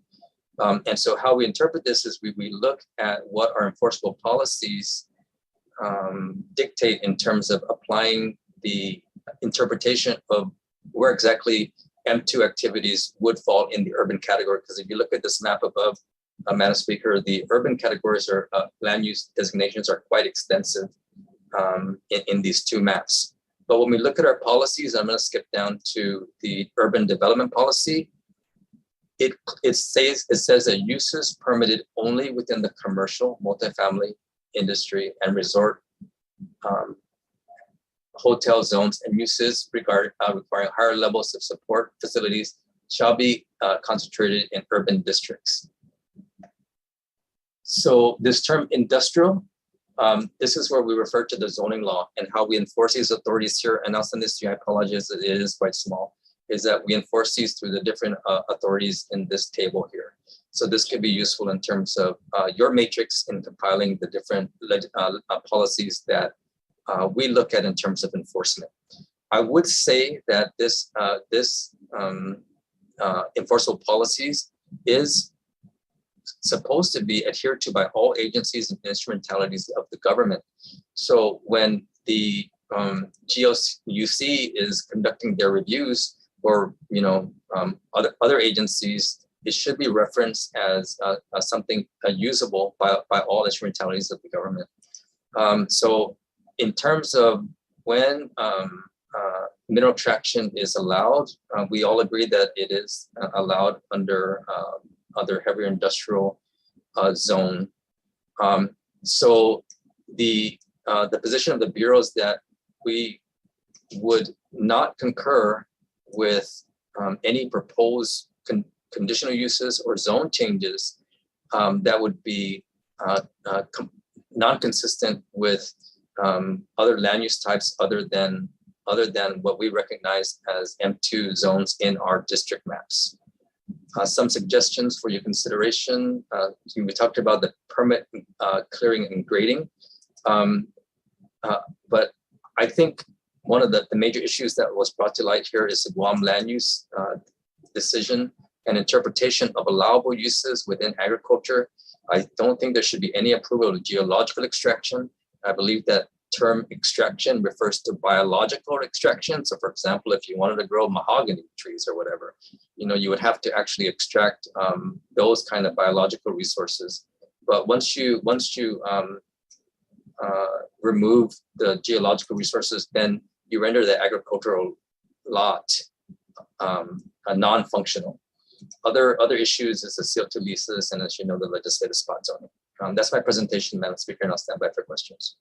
And so how we interpret this is we look at what our enforceable policies dictate in terms of applying the interpretation of where exactly M2 activities would fall in the urban category. Because if you look at this map above, Madam Speaker, the urban categories or land use designations are quite extensive in these two maps. But when we look at our policies, I'm going to skip down to the urban development policy. It says that uses permitted only within the commercial, multifamily, industry, and resort hotel zones, and uses requiring higher levels of support facilities shall be concentrated in urban districts. So this term industrial, this is where we refer to the zoning law and how we enforce these authorities here. And I'll send this to you, I apologize, it is quite small, is that we enforce these through the different authorities in this table here. So this could be useful in terms of your matrix in compiling the different policies that we look at in terms of enforcement. I would say that this enforceable policies is supposed to be adhered to by all agencies and instrumentalities of the government. So when the GOUC is conducting their reviews, or other agencies, it should be referenced as something usable by all instrumentalities of the government. So in terms of when mineral extraction is allowed, we all agree that it is allowed under heavier industrial zone. So the position of the Bureau is that we would not concur with any proposed conditional uses or zone changes that would be non-consistent with other land use types other than what we recognize as M2 zones in our district maps. Some suggestions for your consideration. We talked about the permit clearing and grading, but I think one of the major issues that was brought to light here is the Guam land use decision and interpretation of allowable uses within agriculture. I don't think there should be any approval of geological extraction. I believe that term extraction refers to biological extraction. So for example, if you wanted to grow mahogany trees or whatever, you would have to actually extract those kind of biological resources. But once you remove the geological resources, then you render the agricultural lot non-functional. Other issues is the CO2 leases, and as you know, the legislative spot zoning. That's my presentation, Madam Speaker, and I'll stand by for questions.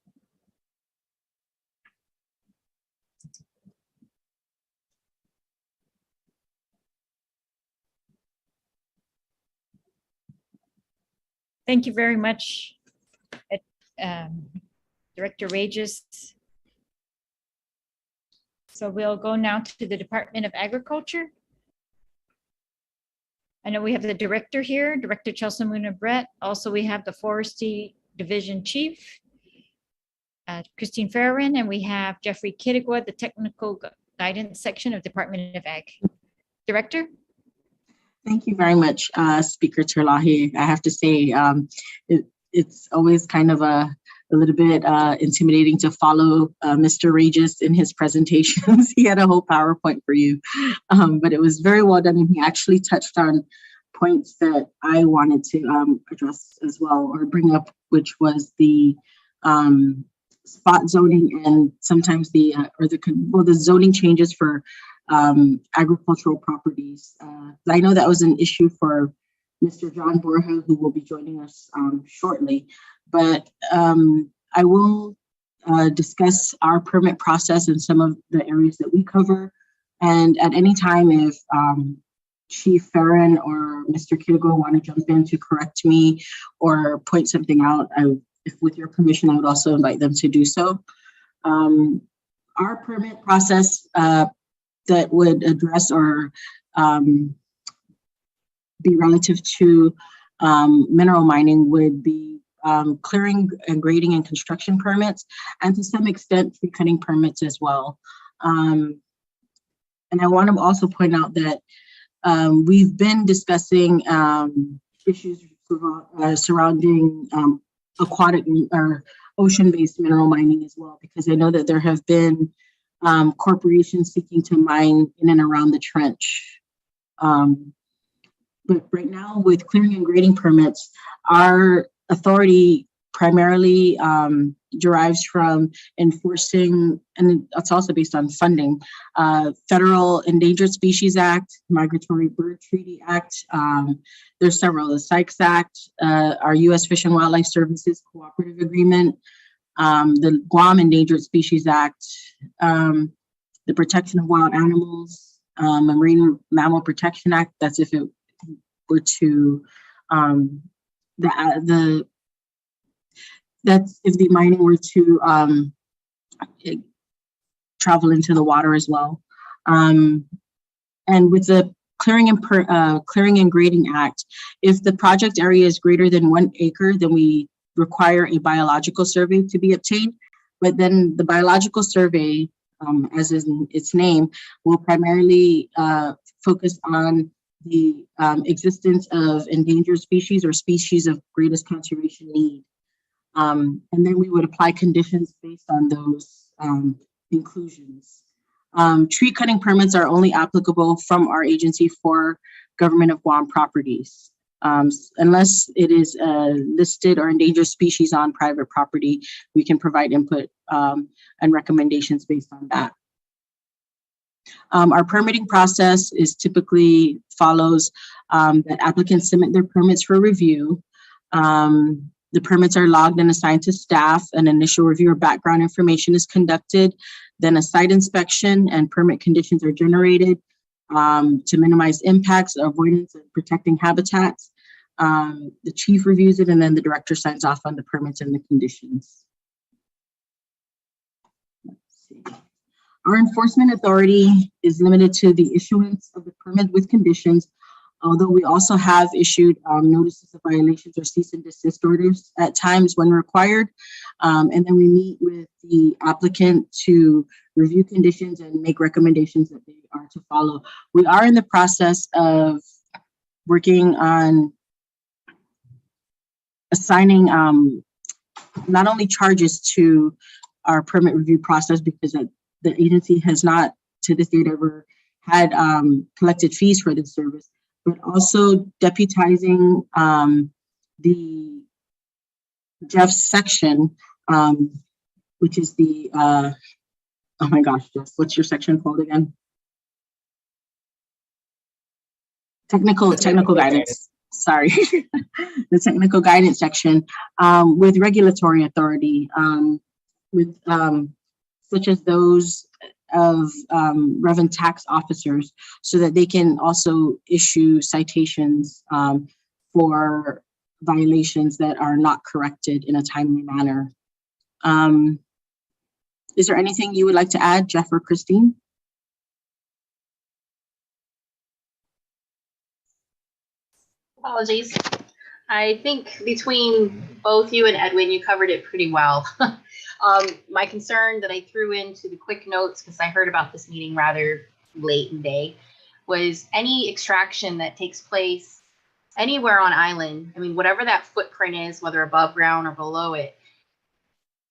Thank you very much, Director Regis. So we'll go now to the Department of Agriculture. I know we have the director here, Director Chelsamuna Brett. Also, we have the Forestry Division Chief, Christine Farron, and we have Jeffrey Kittigwa, the Technical Guidance Section of Department of Ag. Director? Thank you very much, Speaker Terlaje. I have to say, it's always kind of a a little bit intimidating to follow Mr. Regis in his presentations. He had a whole PowerPoint for you, but it was very well done. And he actually touched on points that I wanted to address as well, or bring up, which was the spot zoning and sometimes the zoning changes for agricultural properties. I know that was an issue for Mr. John Borja, who will be joining us shortly, but I will discuss our permit process and some of the areas that we cover. And at any time, if Chief Farron or Mr. Kirgo want to jump in to correct me or point something out, if with your permission, I would also invite them to do so. Our permit process that would address or be relative to mineral mining would be clearing and grading and construction permits, and to some extent tree cutting permits as well. And I want to also point out that we've been discussing issues surrounding aquatic or ocean-based mineral mining as well, because I know that there have been corporations seeking to mine in and around the trench. But right now, with clearing and grading permits, our authority primarily derives from enforcing, and it's also based on funding, Federal Endangered Species Act, Migratory Bird Treaty Act. There's several, the Sykes Act, our U.S. Fish and Wildlife Services Cooperative Agreement, the Guam Endangered Species Act, the Protection of Wild Animals, Marine Mammal Protection Act. That's if it were to that's if the mining were to travel into the water as well. And with the Clearing and Grading Act, if the project area is greater than 1 acre, then we require a biological survey to be obtained. But then the biological survey, as is its name, will primarily focus on the existence of endangered species or species of greatest conservation need. And then we would apply conditions based on those inclusions. Tree cutting permits are only applicable from our agency for Government of Guam properties. Unless it is a listed or endangered species on private property, we can provide input and recommendations based on that. Our permitting process is typically follows that applicants submit their permits for review. The permits are logged and assigned to staff. An initial review or background information is conducted. Then a site inspection and permit conditions are generated to minimize impacts, avoidance, and protecting habitats. The chief reviews it, and then the director signs off on the permits and the conditions. Let's see. Our enforcement authority is limited to the issuance of the permit with conditions, although we also have issued notices of violations or cease and desist orders at times when required. And then we meet with the applicant to review conditions and make recommendations that they are to follow. We are in the process of working on assigning not only charges to our permit review process, because the agency has not to this date ever had collected fees for this service, but also deputizing the Jeff section, which is the, oh my gosh, Jeff, what's your section called again? Technical guidance. Sorry, the technical guidance section with regulatory authority, with such as those of relevant tax officers, so that they can also issue citations for violations that are not corrected in a timely manner. Is there anything you would like to add, Jeff or Christine? Apologies. I think between both you and Edwin, you covered it pretty well. My concern that I threw into the quick notes, because I heard about this meeting rather late in the day, was any extraction that takes place anywhere on island. I mean, whatever that footprint is, whether above ground or below it,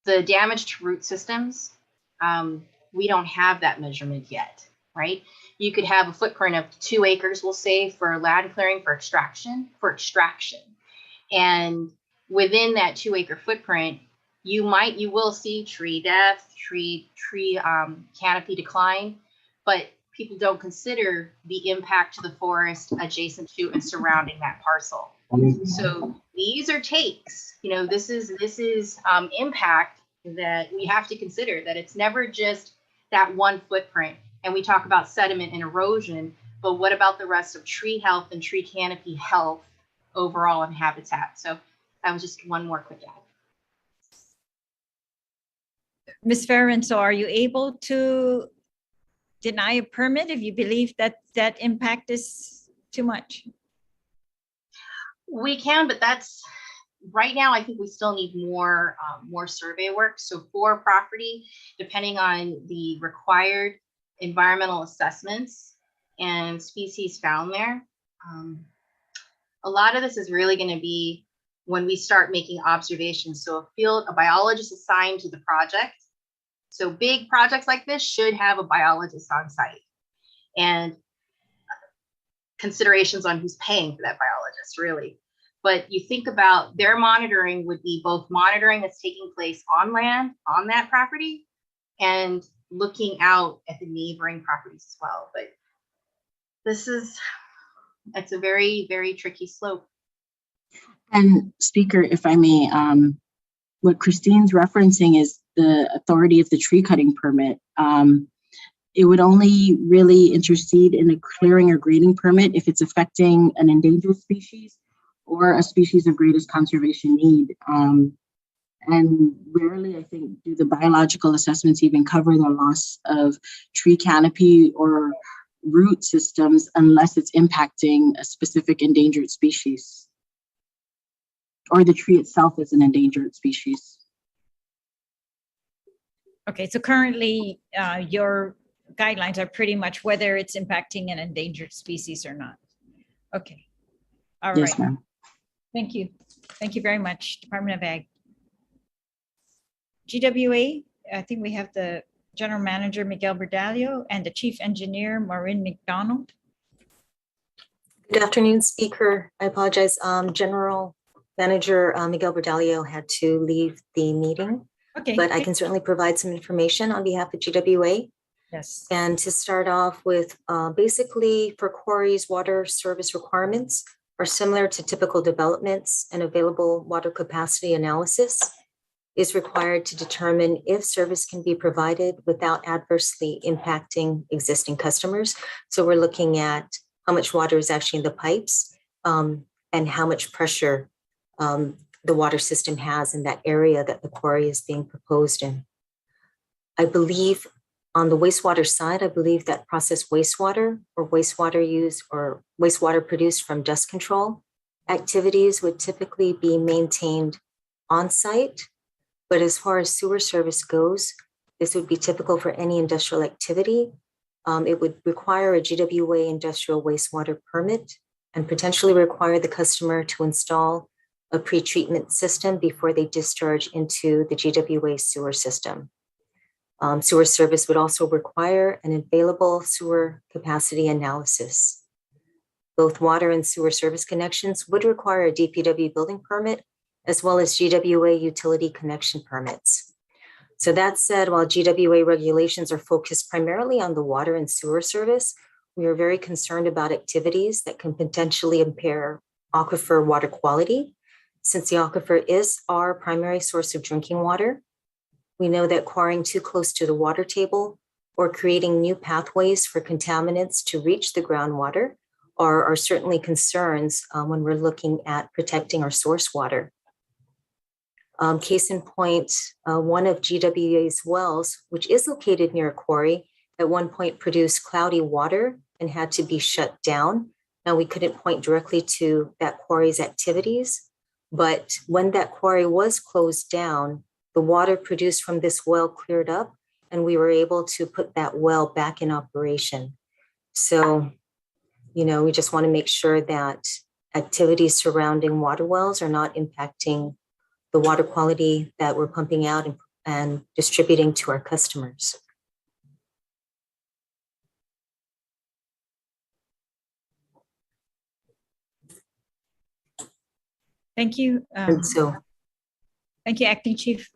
The damage to root systems, we don't have that measurement yet, right? You could have a footprint of 2 acres, we'll say, for land clearing for extraction. And within that 2-acre footprint, you will see tree death, tree canopy decline, but people don't consider the impact to the forest adjacent to and surrounding that parcel. So these are takes, you know, this is impact that we have to consider, that it's never just that one footprint. And we talk about sediment and erosion, but what about the rest of tree health and tree canopy health overall in habitat? So that was just one more quick add. Ms. Farron, so are you able to deny a permit if you believe that that impact is too much? We can, but that's right now. I think we still need more survey work. So for property, depending on the required environmental assessments and species found there, a lot of this is really going to be when we start making observations. So a biologist assigned to the project. So big projects like this should have a biologist on site, and considerations on who's paying for that biologist, really. But you think about their monitoring would be both monitoring that's taking place on land, on that property, and looking out at the neighboring properties as well. But it's a very, very tricky slope. And Speaker, if I may, what Christine's referencing is the authority of the tree cutting permit. It would only really intercede in a clearing or grading permit if it's affecting an endangered species or a species of greatest conservation need. And rarely, I think, do the biological assessments even cover the loss of tree canopy or root systems unless it's impacting a specific endangered species, or the tree itself is an endangered species. Okay, so currently your guidelines are pretty much whether it's impacting an endangered species or not. Okay, all Yes, right. ma'am. Thank you. Thank you very much, Department of Ag. GWA, I think we have the General Manager, Miguel Berdalio, and the Chief Engineer, Maureen McDonald. Good afternoon, Speaker. I apologize. General Manager Miguel Berdalio had to leave the meeting, okay, but I can certainly provide some information on behalf of GWA. Yes. And to start off with, basically for Quarries, water service requirements are similar to typical developments, and available water capacity analysis is required to determine if service can be provided without adversely impacting existing customers. So we're looking at how much water is actually in the pipes and how much pressure the water system has in that area that the quarry is being proposed in. I believe on the wastewater side, I believe that processed wastewater or wastewater use or wastewater produced from dust control activities would typically be maintained on site. But as far as sewer service goes, this would be typical for any industrial activity. It would require a GWA industrial wastewater permit and potentially require the customer to install a pretreatment system before they discharge into the GWA sewer system. Sewer service would also require an available sewer capacity analysis. Both water and sewer service connections would require a DPW building permit, as well as GWA utility connection permits. So that said, while GWA regulations are focused primarily on the water and sewer service, we are very concerned about activities that can potentially impair aquifer water quality. Since the aquifer is our primary source of drinking water, we know that quarrying too close to the water table or creating new pathways for contaminants to reach the groundwater are certainly concerns when we're looking at protecting our source water. Case in point, one of GWA's wells, which is located near a quarry, at one point produced cloudy water and had to be shut down. Now, we couldn't point directly to that quarry's activities, but when that quarry was closed down, the water produced from this well cleared up, and we were able to put that well back in operation. So, you know, we just want to make sure that activities surrounding water wells are not impacting the water quality that we're pumping out and and distributing to our customers. Thank you. And so, Thank you, Acting Chief.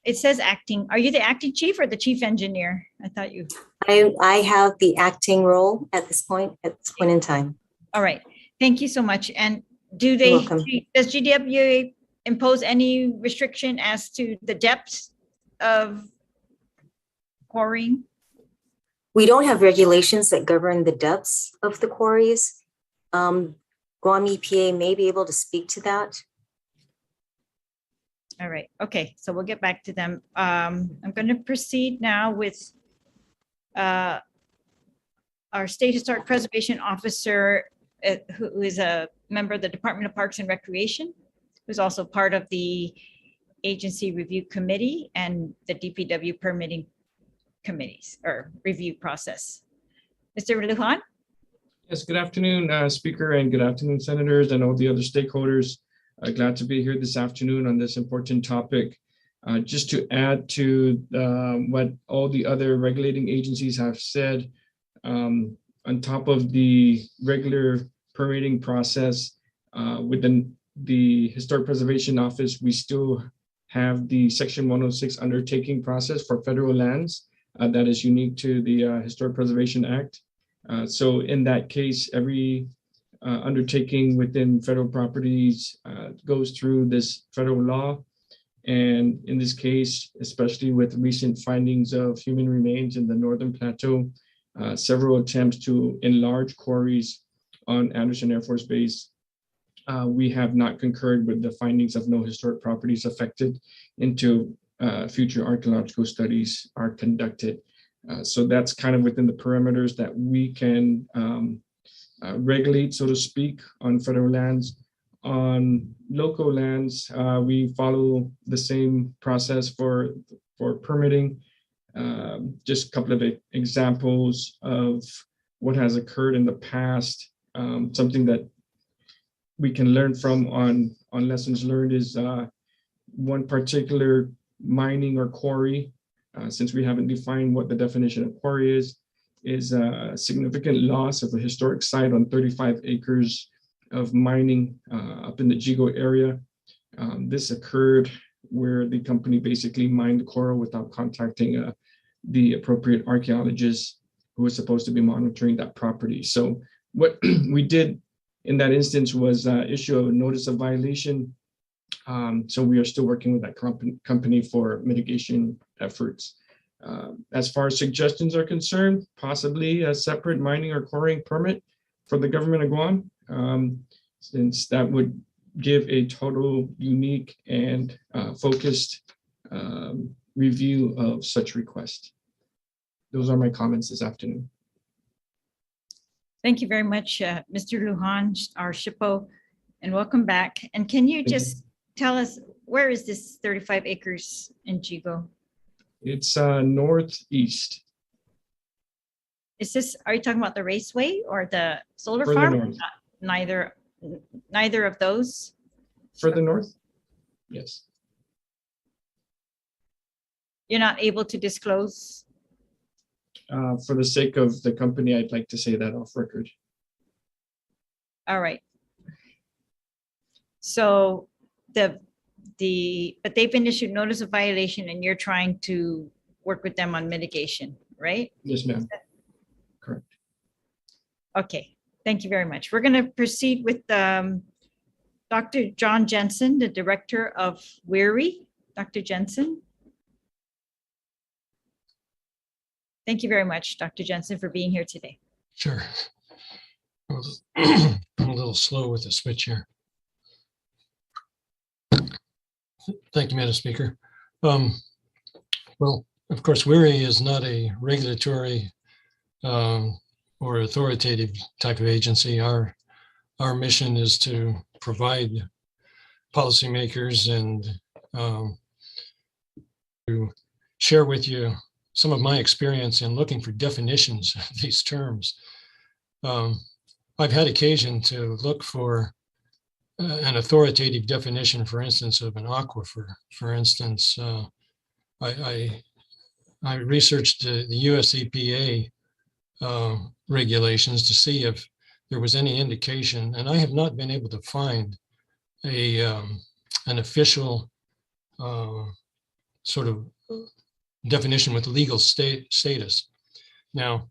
It says acting. Are you the acting chief or the chief engineer? I thought you. I have the acting role at this point in time. All right. Thank you so much. And does GWA impose any restriction as to the depth of quarrying? We don't have regulations that govern the depths of the quarries. Guam EPA may be able to speak to that. All right. Okay. So we'll get back to them. I'm going to proceed now with our State Historic Preservation Officer, who is a member of the Department of Parks and Recreation, who's also part of the Agency Review Committee and the DPW permitting committees or review process. Mr. Lujan? Yes, good afternoon, Speaker, and good afternoon, Senators, and all the other stakeholders. Glad to be here this afternoon on this important topic. Just to add to what all the other regulating agencies have said, on top of the regular permitting process within the Historic Preservation Office, we still have the Section 106 undertaking process for federal lands that is unique to the Historic Preservation Act. So in that case, every undertaking within federal properties goes through this federal law. And in this case, especially with recent findings of human remains in the Northern Plateau, several attempts to enlarge quarries on Andersen Air Force Base, we have not concurred with the findings of no historic properties affected until future archaeological studies are conducted. So that's kind of within the perimeters that we can regulate, so to speak, on federal lands. On local lands, we follow the same process for permitting. Just a couple of examples of what has occurred in the past. Something that we can learn from on lessons learned is one particular mining or quarry, since we haven't defined what the definition of quarry is a significant loss of a historic site on 35 acres of mining up in the Jigo area. This occurred where the company basically mined the coral without contacting the appropriate archaeologist who was supposed to be monitoring that property. So what we did in that instance was issue a notice of violation. So we are still working with that company for mitigation efforts. As far as suggestions are concerned, possibly a separate mining or quarrying permit for the government of Guam, since that would give a total, unique, and focused review of such request. Those are my comments this afternoon. Thank you very much, Mr. Lujan, our SHPO, and welcome back. And can you just tell us, where is this 35 acres in Jigo? It's northeast. Is this, are you talking about the raceway or the solar Further farm? north. Neither of those? Further north? Yes. You're not able to disclose? For the sake of the company, I'd like to say that off record. All right. So but they've been issued notice of violation and you're trying to work with them on mitigation, right? Yes, ma'am. Correct. Okay, thank you very much. We're going to proceed with Dr. John Jensen, the Director of Quarry. Dr. Jensen. Thank you very much, Dr. Jensen, for being here today. Sure. I'm a little slow with the switch here. Thank you, Madam Speaker. Well, of course, Quarry is not a regulatory or authoritative type of agency. Our mission is to provide policymakers and to share with you some of my experience in looking for definitions of these terms. I've had occasion to look for an authoritative definition, for instance, of an aquifer. For instance, I researched the US EPA regulations to see if there was any indication, and I have not been able to find an official sort of definition with legal status. Now,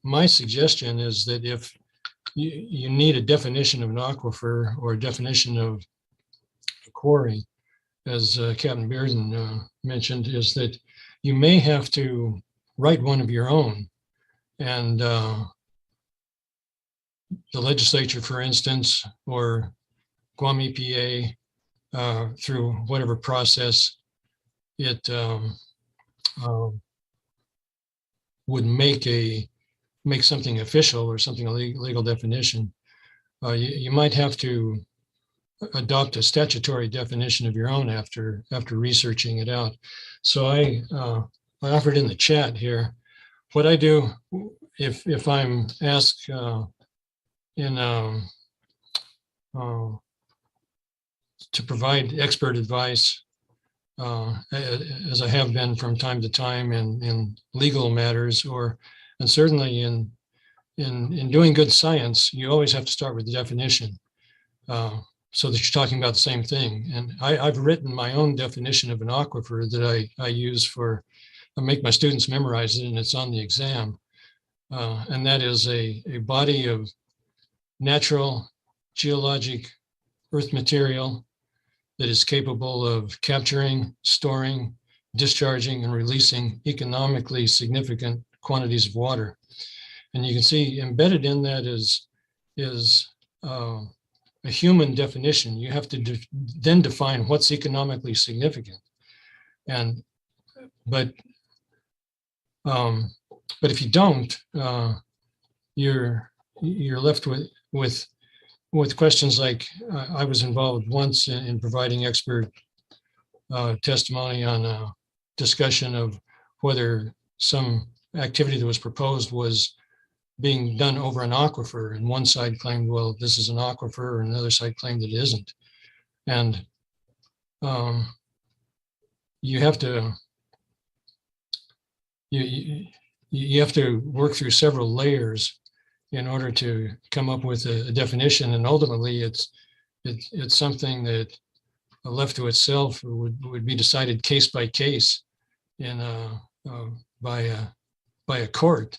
my suggestion is that if you need a definition of an aquifer or a definition of a quarry, as Captain Bearden mentioned, is that you may have to write one of your own. And the legislature, for instance, or Guam EPA, through whatever process it would make something official or something a legal definition, you might have to adopt a statutory definition of your own after researching it out. So I offered in the chat here what I do if I'm asked to provide expert advice, as I have been from time to time in legal matters, and certainly in doing good science, you always have to start with the definition, so that you're talking about the same thing. And I've written my own definition of an aquifer that I use I make my students memorize it, and it's on the exam. And that is a body of natural geologic earth material that is capable of capturing, storing, discharging, and releasing economically significant quantities of water. And you can see embedded in that is a human definition. You have to then define what's economically significant. But if you don't, you're left with questions like, I was involved once in providing expert testimony on a discussion of whether some activity that was proposed was being done over an aquifer, and one side claimed, well, this is an aquifer, and another side claimed it isn't. And you have to work through several layers in order to come up with a definition, and ultimately it's something that left to itself would be decided case by case by a court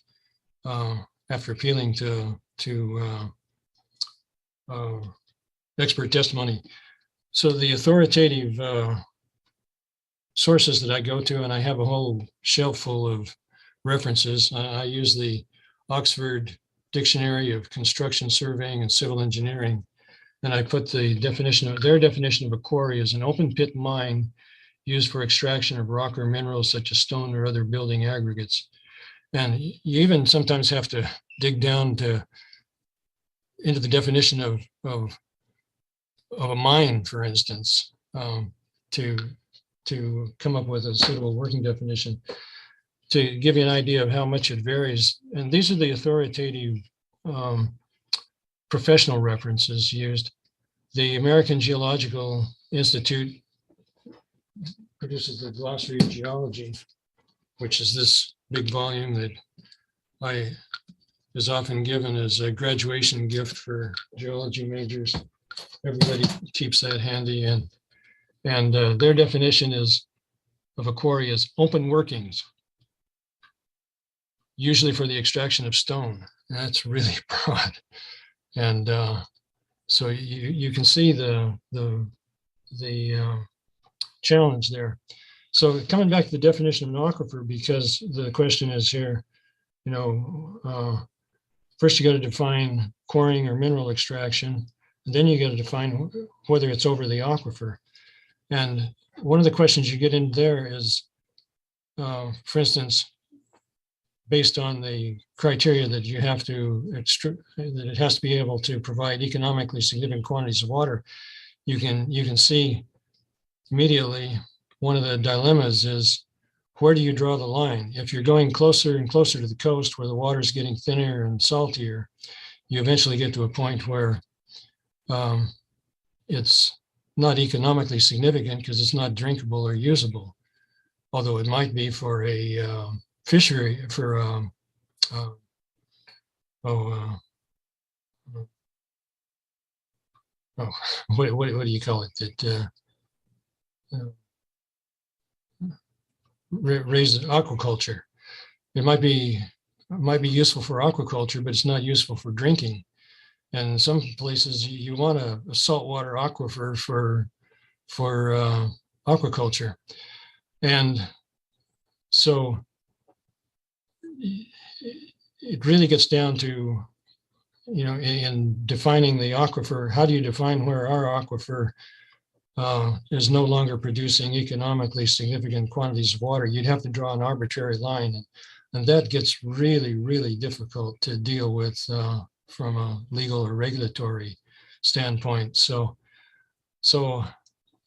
after appealing to expert testimony. So the authoritative sources that I go to, and I have a whole shelf full of references. I use the Oxford Dictionary of Construction, Surveying, and Civil Engineering, and I put their definition of a quarry as an open pit mine used for extraction of rock or minerals such as stone or other building aggregates. And you even sometimes have to dig down into the definition of a mine, for instance, to come up with a suitable working definition, to give you an idea of how much it varies. And these are the authoritative professional references used. The American Geological Institute produces the Glossary of Geology, which is this big volume that is often given as a graduation gift for geology majors. Everybody keeps that handy. And their definition of a quarry is open workings, usually for the extraction of stone. And that's really broad. And so you can see the challenge there. So coming back to the definition of an aquifer, because the question is here, first you got to define quarrying or mineral extraction, and then you got to define whether it's over the aquifer. And one of the questions you get in there is, for instance, based on the criteria that you have to that it has to be able to provide economically significant quantities of water, you can see immediately one of the dilemmas is, where do you draw the line? If you're going closer and closer to the coast where the water is getting thinner and saltier, you eventually get to a point where it's not economically significant because it's not drinkable or usable, although it might be for a fishery, for what do you call it, that raises aquaculture. It might be useful for aquaculture, but it's not useful for drinking. And in some places you want a saltwater aquifer for aquaculture. And so it really gets down to, in defining the aquifer, how do you define where our aquifer is no longer producing economically significant quantities of water? You'd have to draw an arbitrary line. And that gets really, really difficult to deal with from a legal or regulatory standpoint. So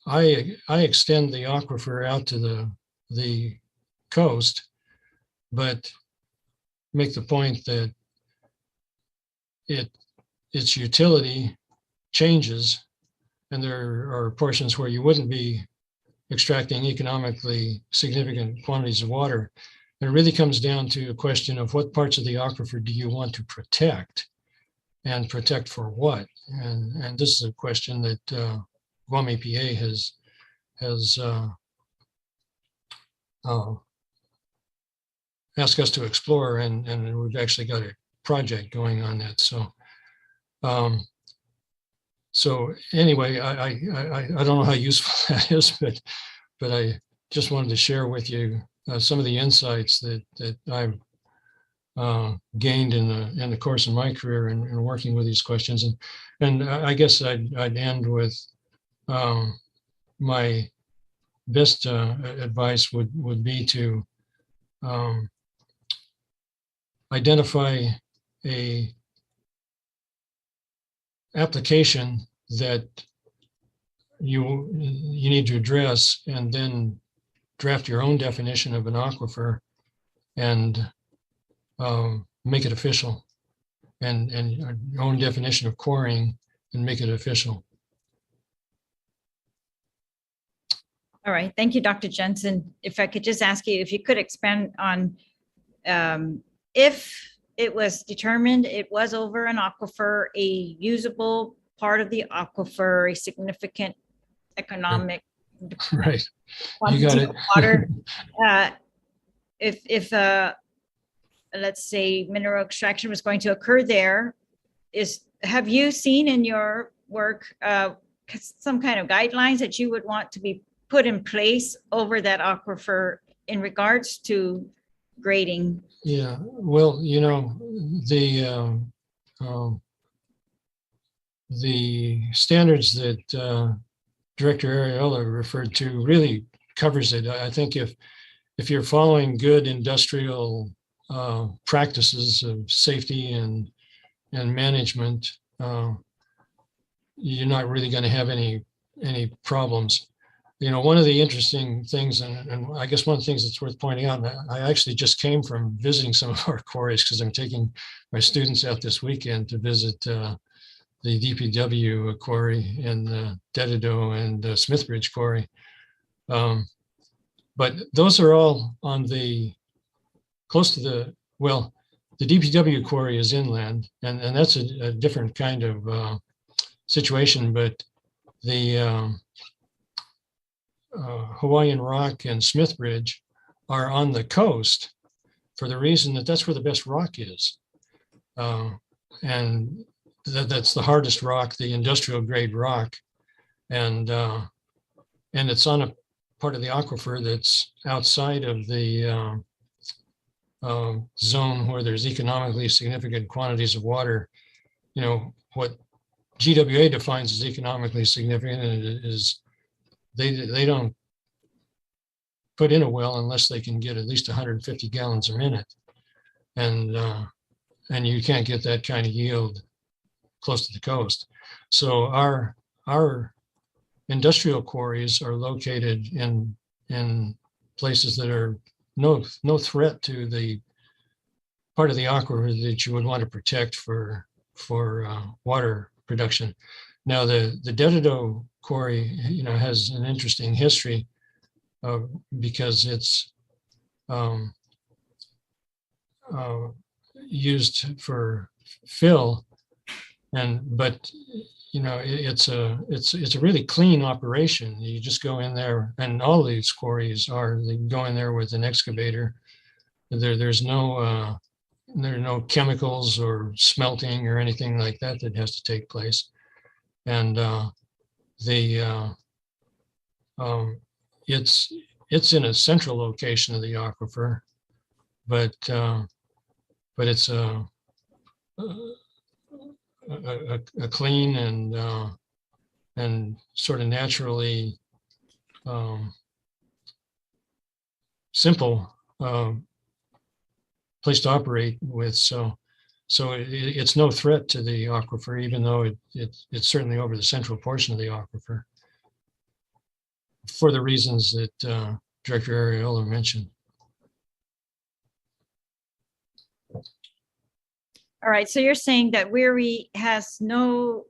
I extend the aquifer out to the coast, but make the point that its utility changes, and there are portions where you wouldn't be extracting economically significant quantities of water. It really comes down to a question of what parts of the aquifer do you want to protect, and protect for what? And this is a question that Guam EPA has asked us to explore, and we've actually got a project going on that. So anyway, I don't know how useful that is, but I just wanted to share with you some of the insights that I've gained in the course of my career in working with these questions. And I guess I'd end with my best advice would be to identify a application that you need to address, and then draft your own definition of an aquifer and make it official, and your own definition of quarrying and make it official. All right, thank you, Dr. Jensen. If I could just ask you if you could expand on if it was determined it was over an aquifer, a usable part of the aquifer, a significant economic right, you got it. Water. If let's say mineral extraction was going to occur there, have you seen in your work some kind of guidelines that you would want to be put in place over that aquifer in regards to grading? Yeah, well, the standards that Director Ariola referred to really covers it. I think if you're following good industrial practices of safety and management, you're not really going to have any problems. One of the interesting things, and I guess one of the things that's worth pointing out, I actually just came from visiting some of our quarries because I'm taking my students out this weekend to visit the DPW quarry in Dedido and Smithbridge quarry. But those are all on close to the DPW quarry is inland, and that's a different kind of situation, but the Hawaiian Rock and Smithbridge are on the coast for the reason that that's where the best rock is. And that's the hardest rock, the industrial grade rock. And it's on a part of the aquifer that's outside of the zone where there's economically significant quantities of water. What GWA defines as economically significant is they don't put in a well unless they can get at least 150 gallons a minute, and you can't get that kind of yield close to the coast. So our industrial quarries are located in places that are no threat to the part of the aquifer that you would want to protect for water production. Now, the Dededo quarry, has an interesting history because it's used for fill, but it's a really clean operation. You just go in there, and all these quarries they go in there with an excavator. There's no chemicals or smelting or anything like that has to take place. And it's in a central location of the aquifer, but it's a clean and sort of naturally simple place to operate with. So it's no threat to the aquifer, even though it's certainly over the central portion of the aquifer, for the reasons that Director Arreola mentioned. All right, so you're saying that Weary has no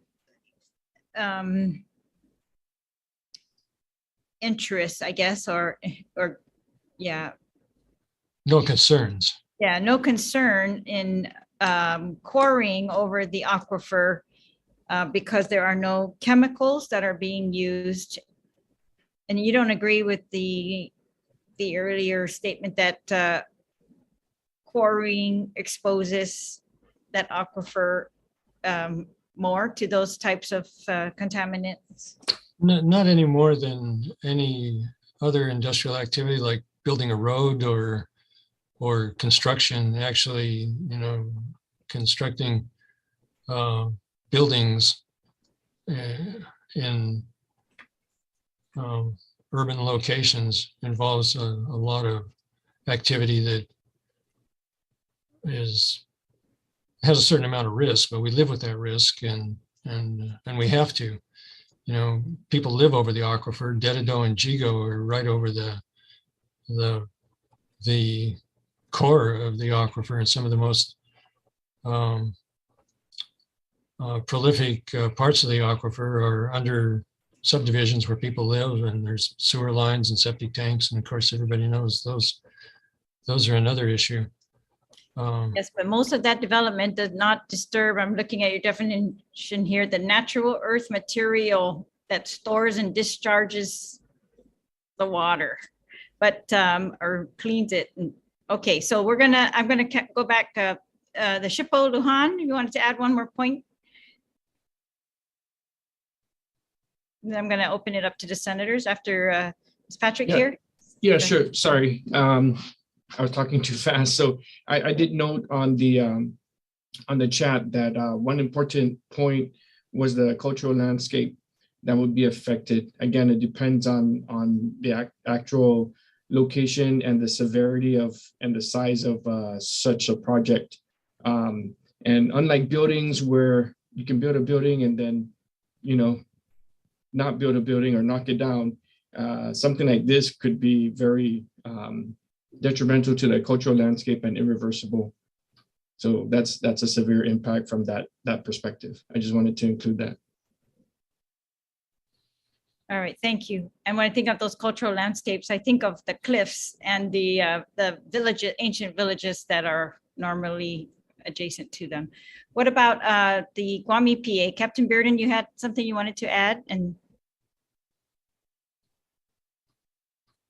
interest, I guess, or yeah. No concerns. Yeah, no concern in quarrying over the aquifer because there are no chemicals that are being used. And you don't agree with the earlier statement that quarrying exposes that aquifer more to those types of contaminants? Not any more than any other industrial activity, like building a road or construction. Actually, constructing buildings in urban locations involves a lot of activity that has a certain amount of risk, but we live with that risk, and we have to. People live over the aquifer. Dededo and Jigo are right over the core of the aquifer, and some of the most prolific parts of the aquifer are under subdivisions where people live, and there's sewer lines and septic tanks, and of course everybody knows those are another issue. Yes, but most of that development does not disturb, I'm looking at your definition here, the natural earth material that stores and discharges the water, but or cleans it. Okay, so I'm gonna go back. The Shippo Lujan, you wanted to add one more point? Then I'm gonna open it up to the senators after is Patrick here? Yeah, sure. Sorry. I was talking too fast. So I did note on the chat that one important point was the cultural landscape that would be affected. Again, it depends on the actual location and the severity and the size of such a project. And unlike buildings where you can build a building and then, not build a building or knock it down, something like this could be very detrimental to the cultural landscape and irreversible. So that's a severe impact from that perspective. I just wanted to include that. All right, thank you. And when I think of those cultural landscapes, I think of the cliffs and the villages, ancient villages that are normally adjacent to them. What about the Guam EPA? Captain Bearden, you had something you wanted to add? And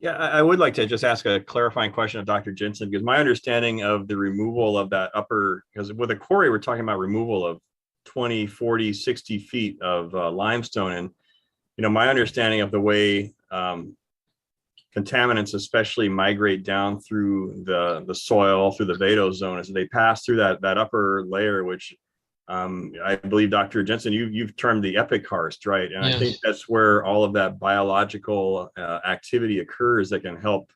yeah, I would like to just ask a clarifying question of Dr. Jensen, because my understanding of the removal of that because with a quarry, we're talking about removal of 20, 40, 60 feet of limestone. And, my understanding of the way contaminants especially migrate down through the soil, through the vadose zone, is they pass through that upper layer, which I believe, Dr. Jensen, you've termed the epikarst, right? And yes. I think that's where all of that biological activity occurs that can help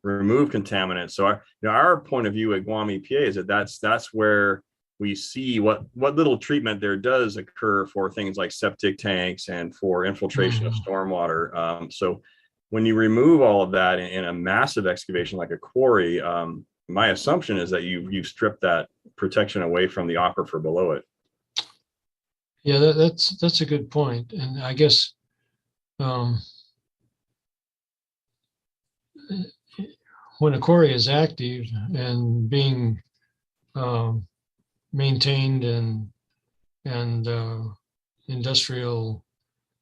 remove contaminants. So our point of view at Guam EPA is that that's where we see what little treatment there does occur for things like septic tanks and for infiltration of stormwater. So when you remove all of that in a massive excavation like a quarry, my assumption is that you've stripped that protection away from the aquifer below it. Yeah, that's a good point. And I guess when a quarry is active and being maintained and industrial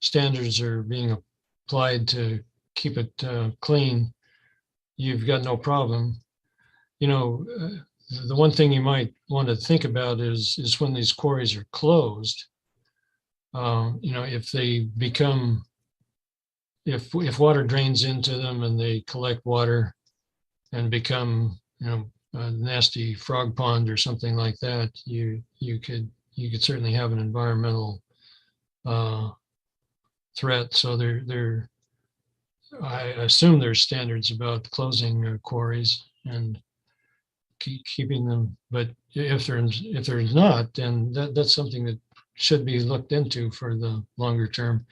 standards are being applied to keep it clean, you've got no problem. You know, the one thing you might want to think about is when these quarries are closed. You know, if they become, if water drains into them and they collect water and become, you know, a nasty frog pond or something like that, you could certainly have an environmental threat. So I assume there's standards about closing quarries and keeping them. But if there's not, then that's something that should be looked into for the longer term.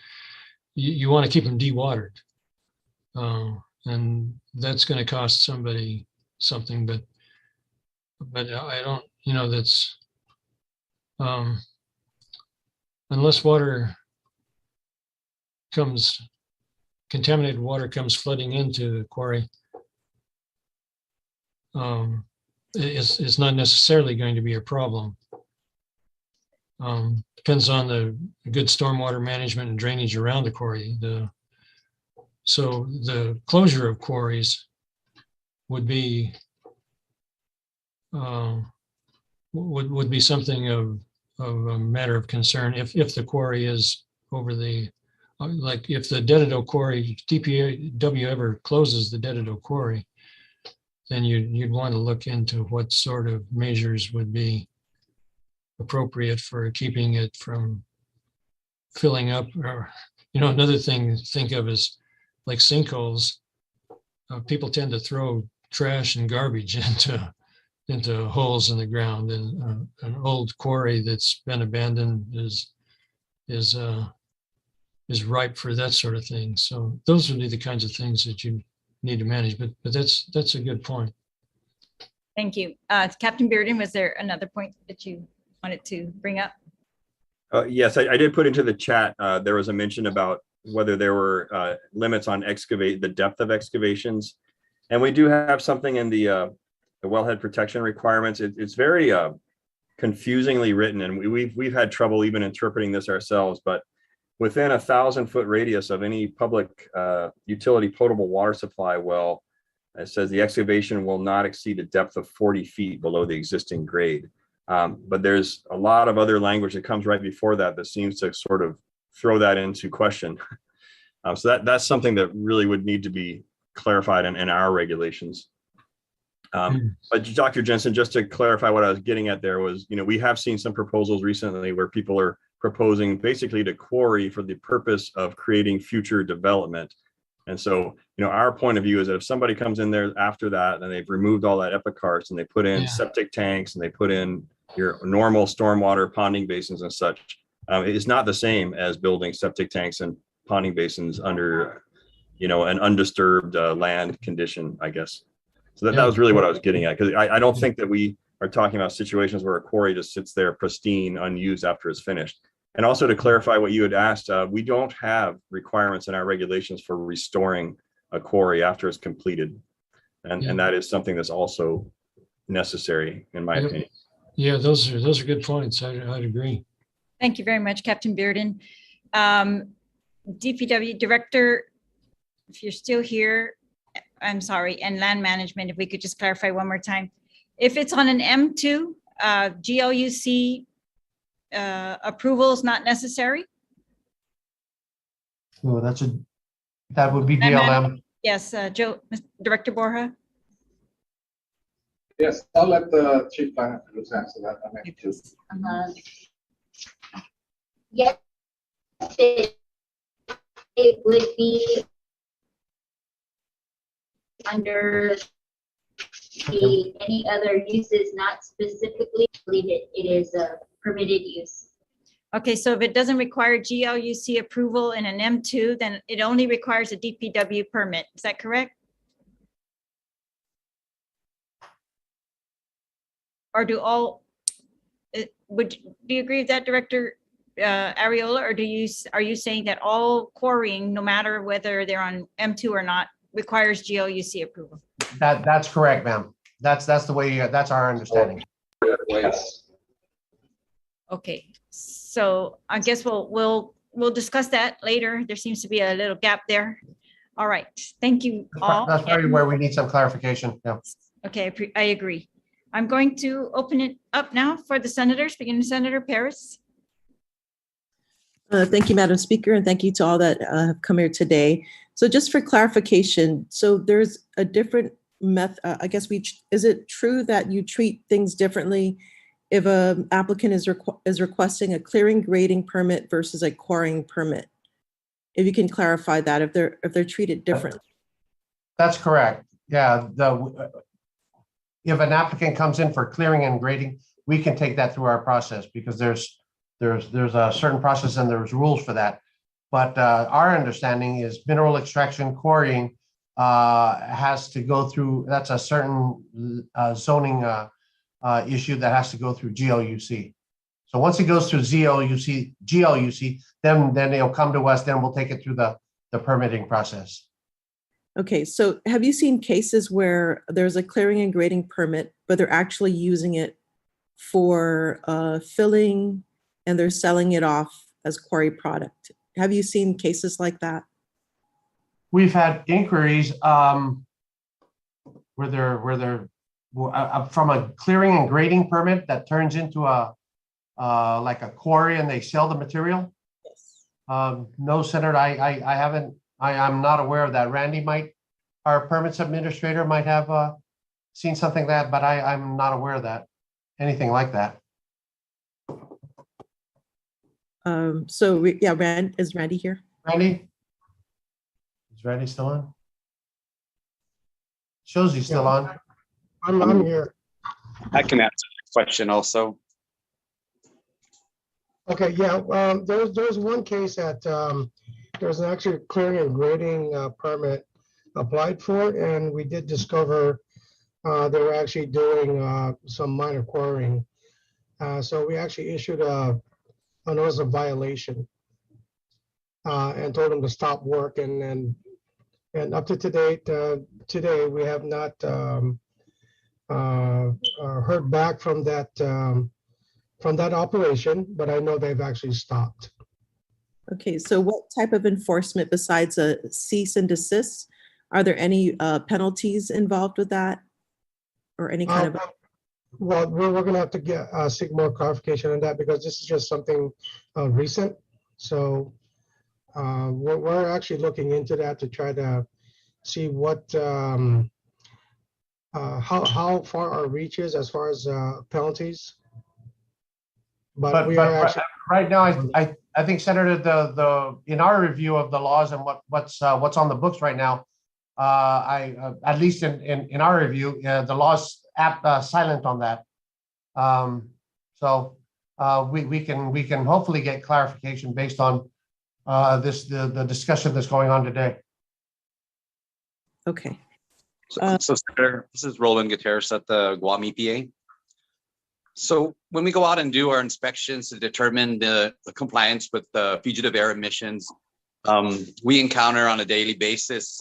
You want to keep them dewatered, and that's going to cost somebody something. But I don't, you know, that's unless contaminated water comes flooding into the quarry, it's not necessarily going to be a problem. Depends on the good stormwater management and drainage around the quarry. So the closure of quarries would be something of a matter of concern if the quarry is over the, like if the Dededo quarry, DPW ever closes the Dededo quarry, then you'd want to look into what sort of measures would be appropriate for keeping it from filling up. Or, you know, another thing to think of is like sinkholes. People tend to throw trash and garbage into holes in the ground, and an old quarry that's been abandoned is ripe for that sort of thing. So those would be the kinds of things that you need to manage. But that's a good point. Thank you. Captain Bearden, was there another point that you wanted to bring up? Yes, I did put into the chat. There was a mention about whether there were limits on the depth of excavations. And we do have something in the wellhead protection requirements. It's very confusingly written, and we've had trouble even interpreting this ourselves. But within 1,000-foot radius of any public utility potable water supply well, it says the excavation will not exceed a depth of 40 feet below the existing grade. But there's a lot of other language that comes right before that seems to sort of throw that into question. So that's something that really would need to be clarified in our regulations. But Dr. Jensen, just to clarify what I was getting at there was, you know, we have seen some proposals recently where people are proposing basically to quarry for the purpose of creating future development. And so, you know, our point of view is that if somebody comes in there after that and they've removed all that epicarts and they put in septic tanks and they put in your normal stormwater ponding basins and such, it's not the same as building septic tanks and ponding basins under, you know, an undisturbed land condition, I guess. So that was really what I was getting at, because I don't think that we are talking about situations where a quarry just sits there pristine, unused after it's finished. And also to clarify what you had asked, we don't have requirements in our regulations for restoring a quarry after it's completed. And that is something that's also necessary, in my opinion. Yeah, those are good points. I'd agree. Thank you very much, Captain Bearden. DPW Director, if you're still here, I'm sorry, and Land Management, if we could just clarify one more time. If it's on an M2, GLUC approval is not necessary? So that would be DLM. Yes, Director Borja? Yes, I'll let the Chief Planner answer that. Yes, it would be under any other uses, not specifically, it is a permitted use. Okay, so if it doesn't require GLUC approval in an M2, then it only requires a DPW permit. Is that correct? Or do you agree with that, Director Ariola, or are you saying that all quarrying, no matter whether they're on M2 or not, requires GLUC approval? That's correct, ma'am. That's the way, that's our understanding. Okay, so I guess we'll discuss that later. There seems to be a little gap there. All right, thank you all. That's probably where we need some clarification. Yeah. Okay, I agree. I'm going to open it up now for the senators, beginning with Senator Paris. Thank you, Madam Speaker, and thank you to all that have come here today. So just for clarification, so there's a different method, I guess is it true that you treat things differently if an applicant is requesting a clearing grading permit versus a quarrying permit? If you can clarify that, if they're treated differently. That's correct. Yeah, if an applicant comes in for clearing and grading, we can take that through our process because there's a certain process and there's rules for that. But our understanding is mineral extraction quarrying has to go through, that's a certain zoning issue that has to go through GLUC. So once it goes through GLUC, then it'll come to us, then we'll take it through the permitting process. Okay, so have you seen cases where there's a clearing and grading permit, but they're actually using it for filling and they're selling it off as quarry product? Have you seen cases like that? We've had inquiries where they're from a clearing and grading permit that turns into like a quarry and they sell the material. Yes. No, Senator, I'm not aware of that. Randy our permits administrator might have seen something like that, but I'm not aware of that, anything like that. Yeah, is Randy here? Randy? Is Randy still on? Shows he's still on. I'm here. I can answer the question also. Okay, yeah, there's one case that there's an actually clearing and grading permit applied for, and we did discover they were actually doing some minor quarrying. So we actually issued a notice of violation and told them to stop work. And up to today, we have not heard back from that operation, but I know they've actually stopped. Okay, so what type of enforcement besides a cease and desist? Are there any penalties involved with that, or any kind of? Well, we're going to have to seek more clarification on that because this is just something recent. So we're actually looking into that to try to see what how far our reach is as far as penalties. But right now, I think, Senator, in our review of the laws and what's on the books right now, at least in our review, the law's silent on that. So we can hopefully get clarification based on the discussion that's going on today. Okay. So Senator, this is Roland Gutierrez at the Guam EPA. So when we go out and do our inspections to determine the compliance with the fugitive air emissions, we encounter on a daily basis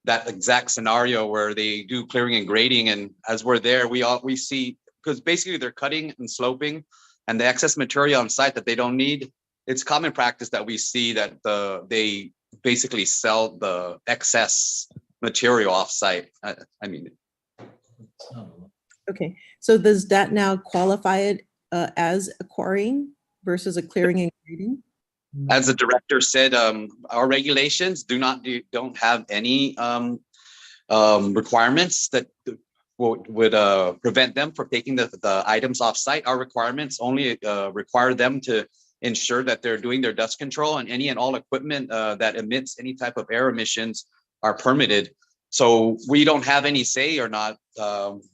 that exact scenario where they do clearing and grading, and as we're there, we see, because basically they're cutting and sloping, and the excess material on site that they don't need. It's common practice that we see that they basically sell the excess material off site. I mean. Okay, so does that now qualify it as a quarrying versus a clearing and grading? As the director said, our regulations don't have any requirements that would prevent them from taking the items off site. Our requirements only require them to ensure that they're doing their dust control, and any and all equipment that emits any type of air emissions are permitted. So we don't have any say or not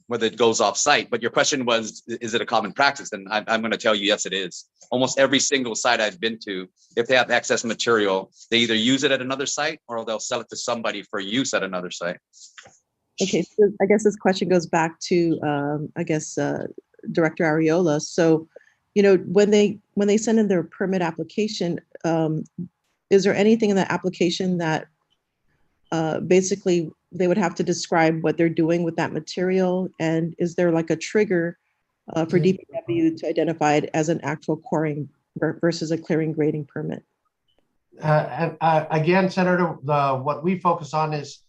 whether it goes off site. But your question was, is it a common practice? And I'm going to tell you, yes, it is. Almost every single site I've been to, if they have excess material, they either use it at another site or they'll sell it to somebody for use at another site. Okay, so I guess this question goes back to, Director Ariola. So when they send in their permit application, is there anything in that application that basically they would have to describe what they're doing with that material? And is there like a trigger for DPW to identify it as an actual quarrying versus a clearing grading permit? Again, Senator, what we focus on is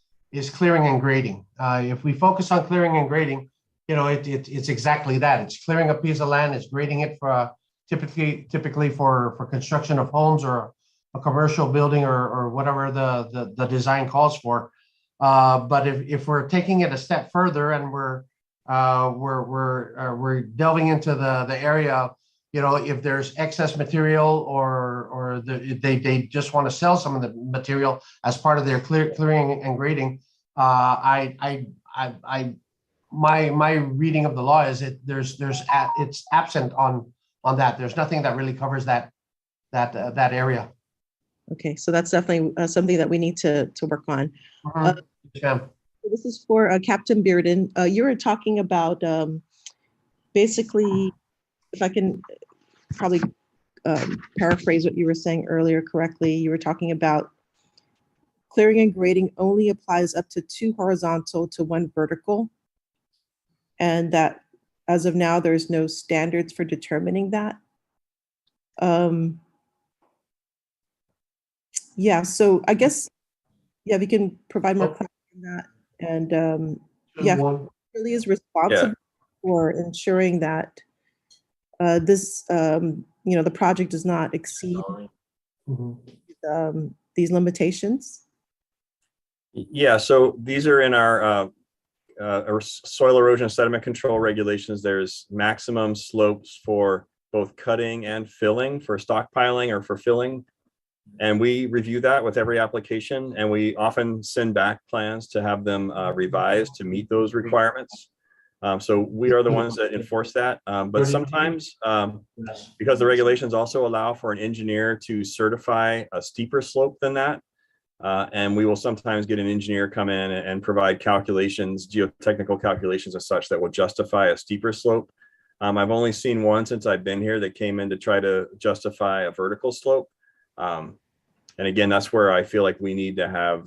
clearing and grading. If we focus on clearing and grading, it's exactly that. It's clearing a piece of land, it's grading it for typically for construction of homes or a commercial building or whatever the design calls for. But if we're taking it a step further and we're delving into the area, if there's excess material or they just want to sell some of the material as part of their clearing and grading, my reading of the law is it's absent on that. There's nothing that really covers that area. Okay, so that's definitely something that we need to work on. This is for Captain Bearden. You were talking about basically, if I can probably paraphrase what you were saying earlier correctly, you were talking about clearing and grading only applies up to 2 horizontal to 1 vertical, and that as of now, there's no standards for determining that. Yeah, so I guess, yeah, we can provide more clarity on that. And really is responsible for ensuring that this, the project does not exceed these limitations. Yeah, so these are in our soil erosion and sediment control regulations. There's maximum slopes for both cutting and filling, for stockpiling or for filling. And we review that with every application, and we often send back plans to have them revised to meet those requirements. So we are the ones that enforce that. But sometimes, because the regulations also allow for an engineer to certify a steeper slope than that, and we will sometimes get an engineer come in and provide calculations, geotechnical calculations as such that will justify a steeper slope. I've only seen one since I've been here that came in to try to justify a vertical slope. And again, that's where I feel like we need to have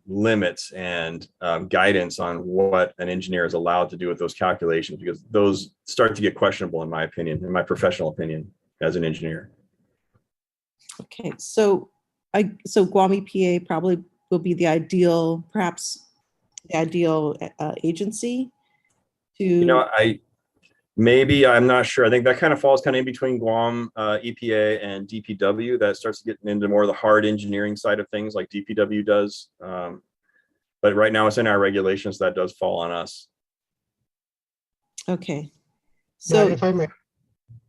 limits and guidance on what an engineer is allowed to do with those calculations, because those start to get questionable, in my opinion, in my professional opinion, as an engineer. Okay, so Guam EPA probably will be the ideal, perhaps the ideal agency to. I'm not sure. I think that kind of falls kind of in between Guam EPA and DPW. That starts getting into more of the hard engineering side of things like DPW does. But right now it's in our regulations, that does fall on us. Okay. So if I may,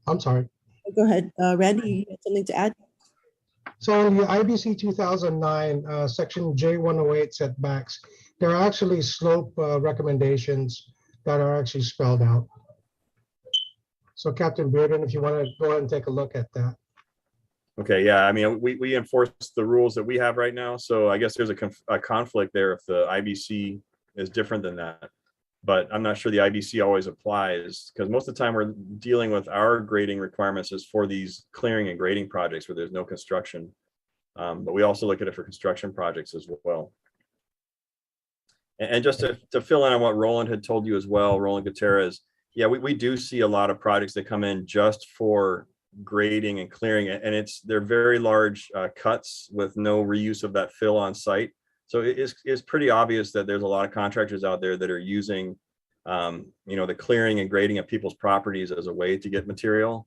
I'm sorry. Go ahead. Randy, you had something to add? So in the IBC 2009, section J108 setbacks, there are actually slope recommendations that are actually spelled out. So Captain Bearden, if you want to go ahead and take a look at that. Okay, yeah, I mean, we enforce the rules that we have right now. So I guess there's a conflict there if the IBC is different than that. But I'm not sure the IBC always applies, because most of the time we're dealing with our grading requirements is for these clearing and grading projects where there's no construction. But we also look at it for construction projects as well. And just to fill in on what Roland had told you as well, Roland Gutierrez, yeah, we do see a lot of projects that come in just for grading and clearing, and they're very large cuts with no reuse of that fill on site. So it's pretty obvious that there's a lot of contractors out there that are using, the clearing and grading of people's properties as a way to get material.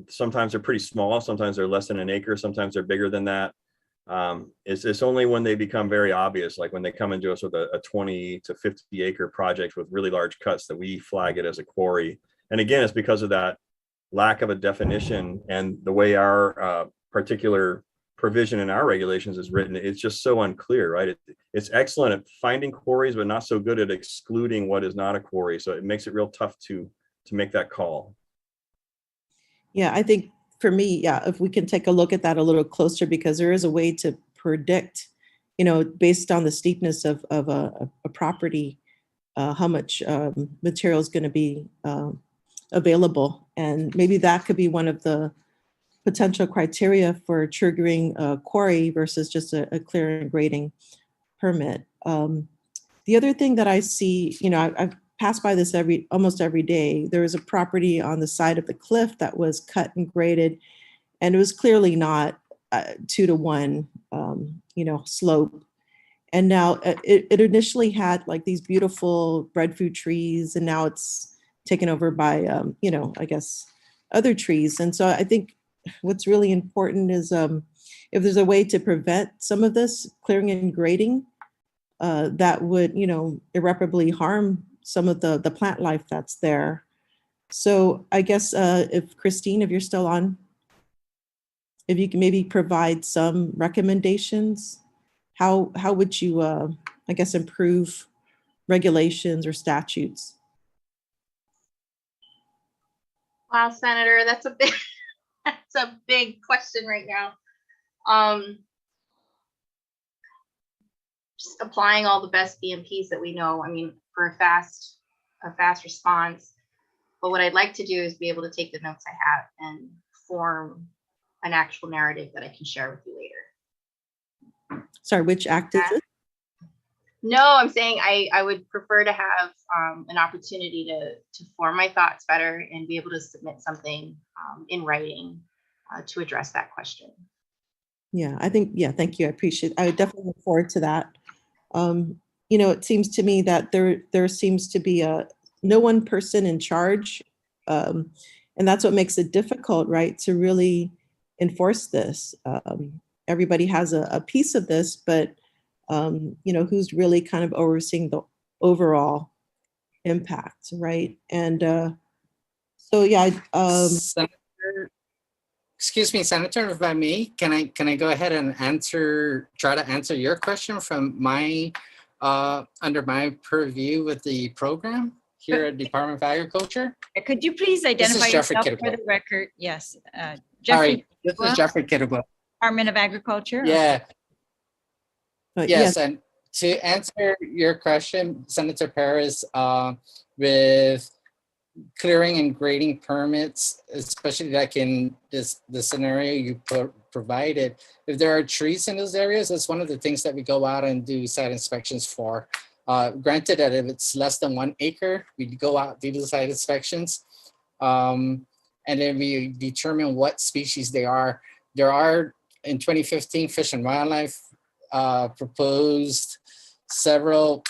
Sometimes they're pretty small, sometimes they're less than an acre, sometimes they're bigger than that. It's only when they become very obvious, like when they come into us with a 20 to 50 acre project with really large cuts, that we flag it as a quarry. And again, it's because of that lack of a definition and the way our particular provision in our regulations is written. It's just so unclear, right? It's excellent at finding quarries, but not so good at excluding what is not a quarry. So it makes it real tough to make that call. Yeah, I think for me, yeah, if we can take a look at that a little closer, because there is a way to predict, based on the steepness of a property, how much material is going to be available. And maybe that could be one of the potential criteria for triggering a quarry versus just a clear and grading permit. The other thing that I see, I've passed by this almost every day. There was a property on the side of the cliff that was cut and graded, and it was clearly not 2-to-1, slope. And now it initially had like these beautiful breadfruit trees, and now it's taken over by, I guess, other trees. And so I think what's really important is if there's a way to prevent some of this clearing and grading, that would, irreparably harm some of the plant life that's there. So I guess if Christine, if you're still on, if you can maybe provide some recommendations, how would you, I guess, improve regulations or statutes? Wow, Senator, that's a big question right now. Just applying all the best BMPs that we know. I mean, for a fast response. But what I'd like to do is be able to take the notes I have and form an actual narrative that I can share with you later. Sorry, which act is it? No, I'm saying I would prefer to have an opportunity to form my thoughts better and be able to submit something in writing to address that question. Yeah, thank you. I appreciate it. I would definitely look forward to that. It seems to me that there seems to be no one person in charge. And that's what makes it difficult, right, to really enforce this. Everybody has a piece of this, but who's really kind of overseeing the overall impact, right? And so, yeah. Senator, excuse me, Senator, if I may, can I go ahead and try to answer your question from my under my purview with the program here at Department of Agriculture? Could you please identify yourself for the record? Yes, Jeffrey. This is Jeffrey Kittlewell. Department of Agriculture. Yeah. Okay. Yes, and to answer your question, Senator Perez, with clearing and grading permits, especially like in the scenario you provided, if there are trees in those areas, that's one of the things that we go out and do site inspections for. Granted that if it's less than 1 acre, we go out, do the site inspections, and then we determine what species they are. There are, in 2015, Fish and Wildlife proposed several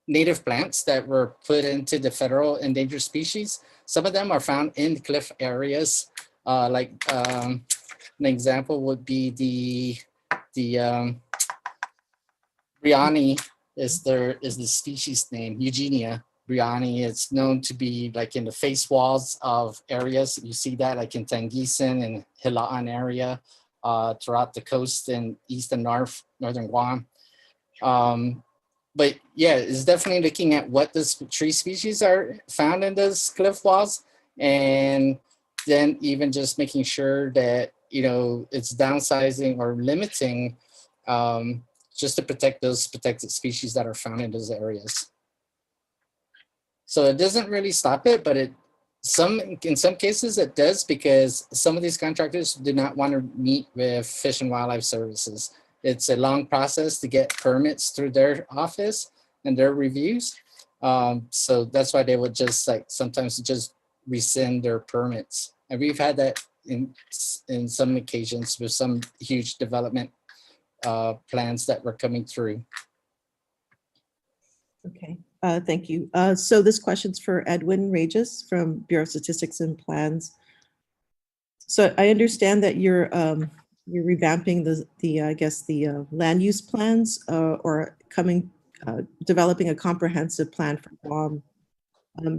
native plants that were put into the federal endangered species. Some of them are found in cliff areas. An example would be the Briani is the species name, Eugenia Briani. It's known to be like in the face walls of areas. You see that like in Tangisan and Hilaan area, throughout the coast in east and northern Guam. But yeah, it's definitely looking at what those tree species are found in those cliff walls, and then even just making sure that, it's downsizing or limiting just to protect those protected species that are found in those areas. So it doesn't really stop it, but in some cases it does, because some of these contractors do not want to meet with Fish and Wildlife Services. It's a long process to get permits through their office and their reviews. So that's why they would just sometimes just rescind their permits. And we've had that in some occasions with some huge development plans that were coming through. Okay, thank you. So this question's for Edwin Regis from Bureau of Statistics and Plans. So I understand that you're revamping the land use plans, or developing a comprehensive plan for Guam.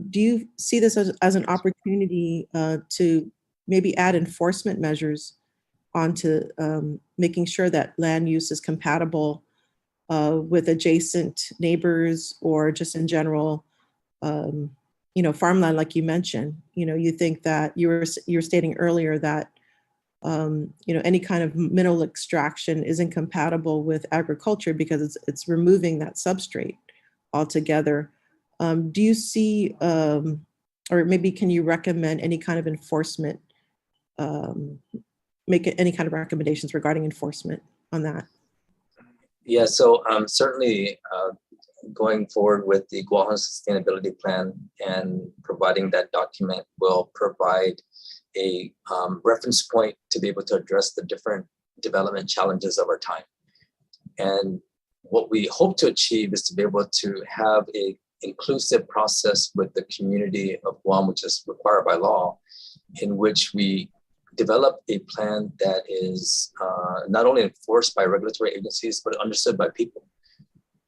Do you see this as an opportunity to maybe add enforcement measures onto making sure that land use is compatible with adjacent neighbors, or just in general, farmland, like you mentioned? You think that you were stating earlier that any kind of mineral extraction is incompatible with agriculture because it's removing that substrate altogether. Do you see, or maybe can you recommend any kind of enforcement, make any kind of recommendations regarding enforcement on that? Yeah, so certainly going forward with the Guam Sustainability Plan and providing that document will provide a reference point to be able to address the different development challenges of our time. And what we hope to achieve is to be able to have a inclusive process with the community of Guam, which is required by law, in which we develop a plan that is not only enforced by regulatory agencies, but understood by people.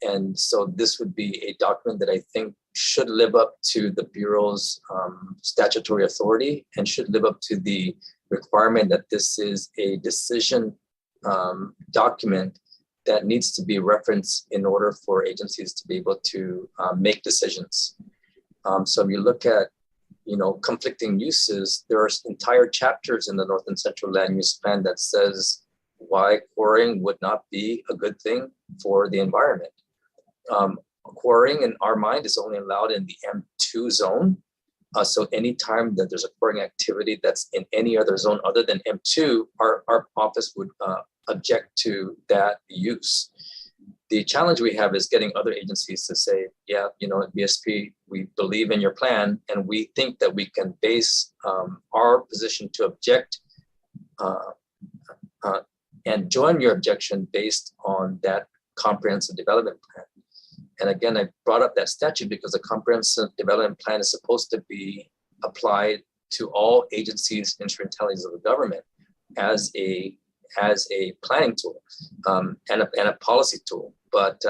And so this would be a document that I think should live up to the Bureau's statutory authority and should live up to the requirement that this is a decision document that needs to be referenced in order for agencies to be able to make decisions. So if you look at, conflicting uses, there are entire chapters in the North and Central Land Use Plan that says why quarrying would not be a good thing for the environment. Quarrying in our mind is only allowed in the M2 zone. So anytime that there's a quarrying activity that's in any other zone other than M2, our office would object to that use. The challenge we have is getting other agencies to say, yeah, at BSP, we believe in your plan, and we think that we can base our position to object and join your objection based on that comprehensive development plan. And again, I brought up that statute because the comprehensive development plan is supposed to be applied to all agencies, instrumentalities of the government as a planning tool and a policy tool. But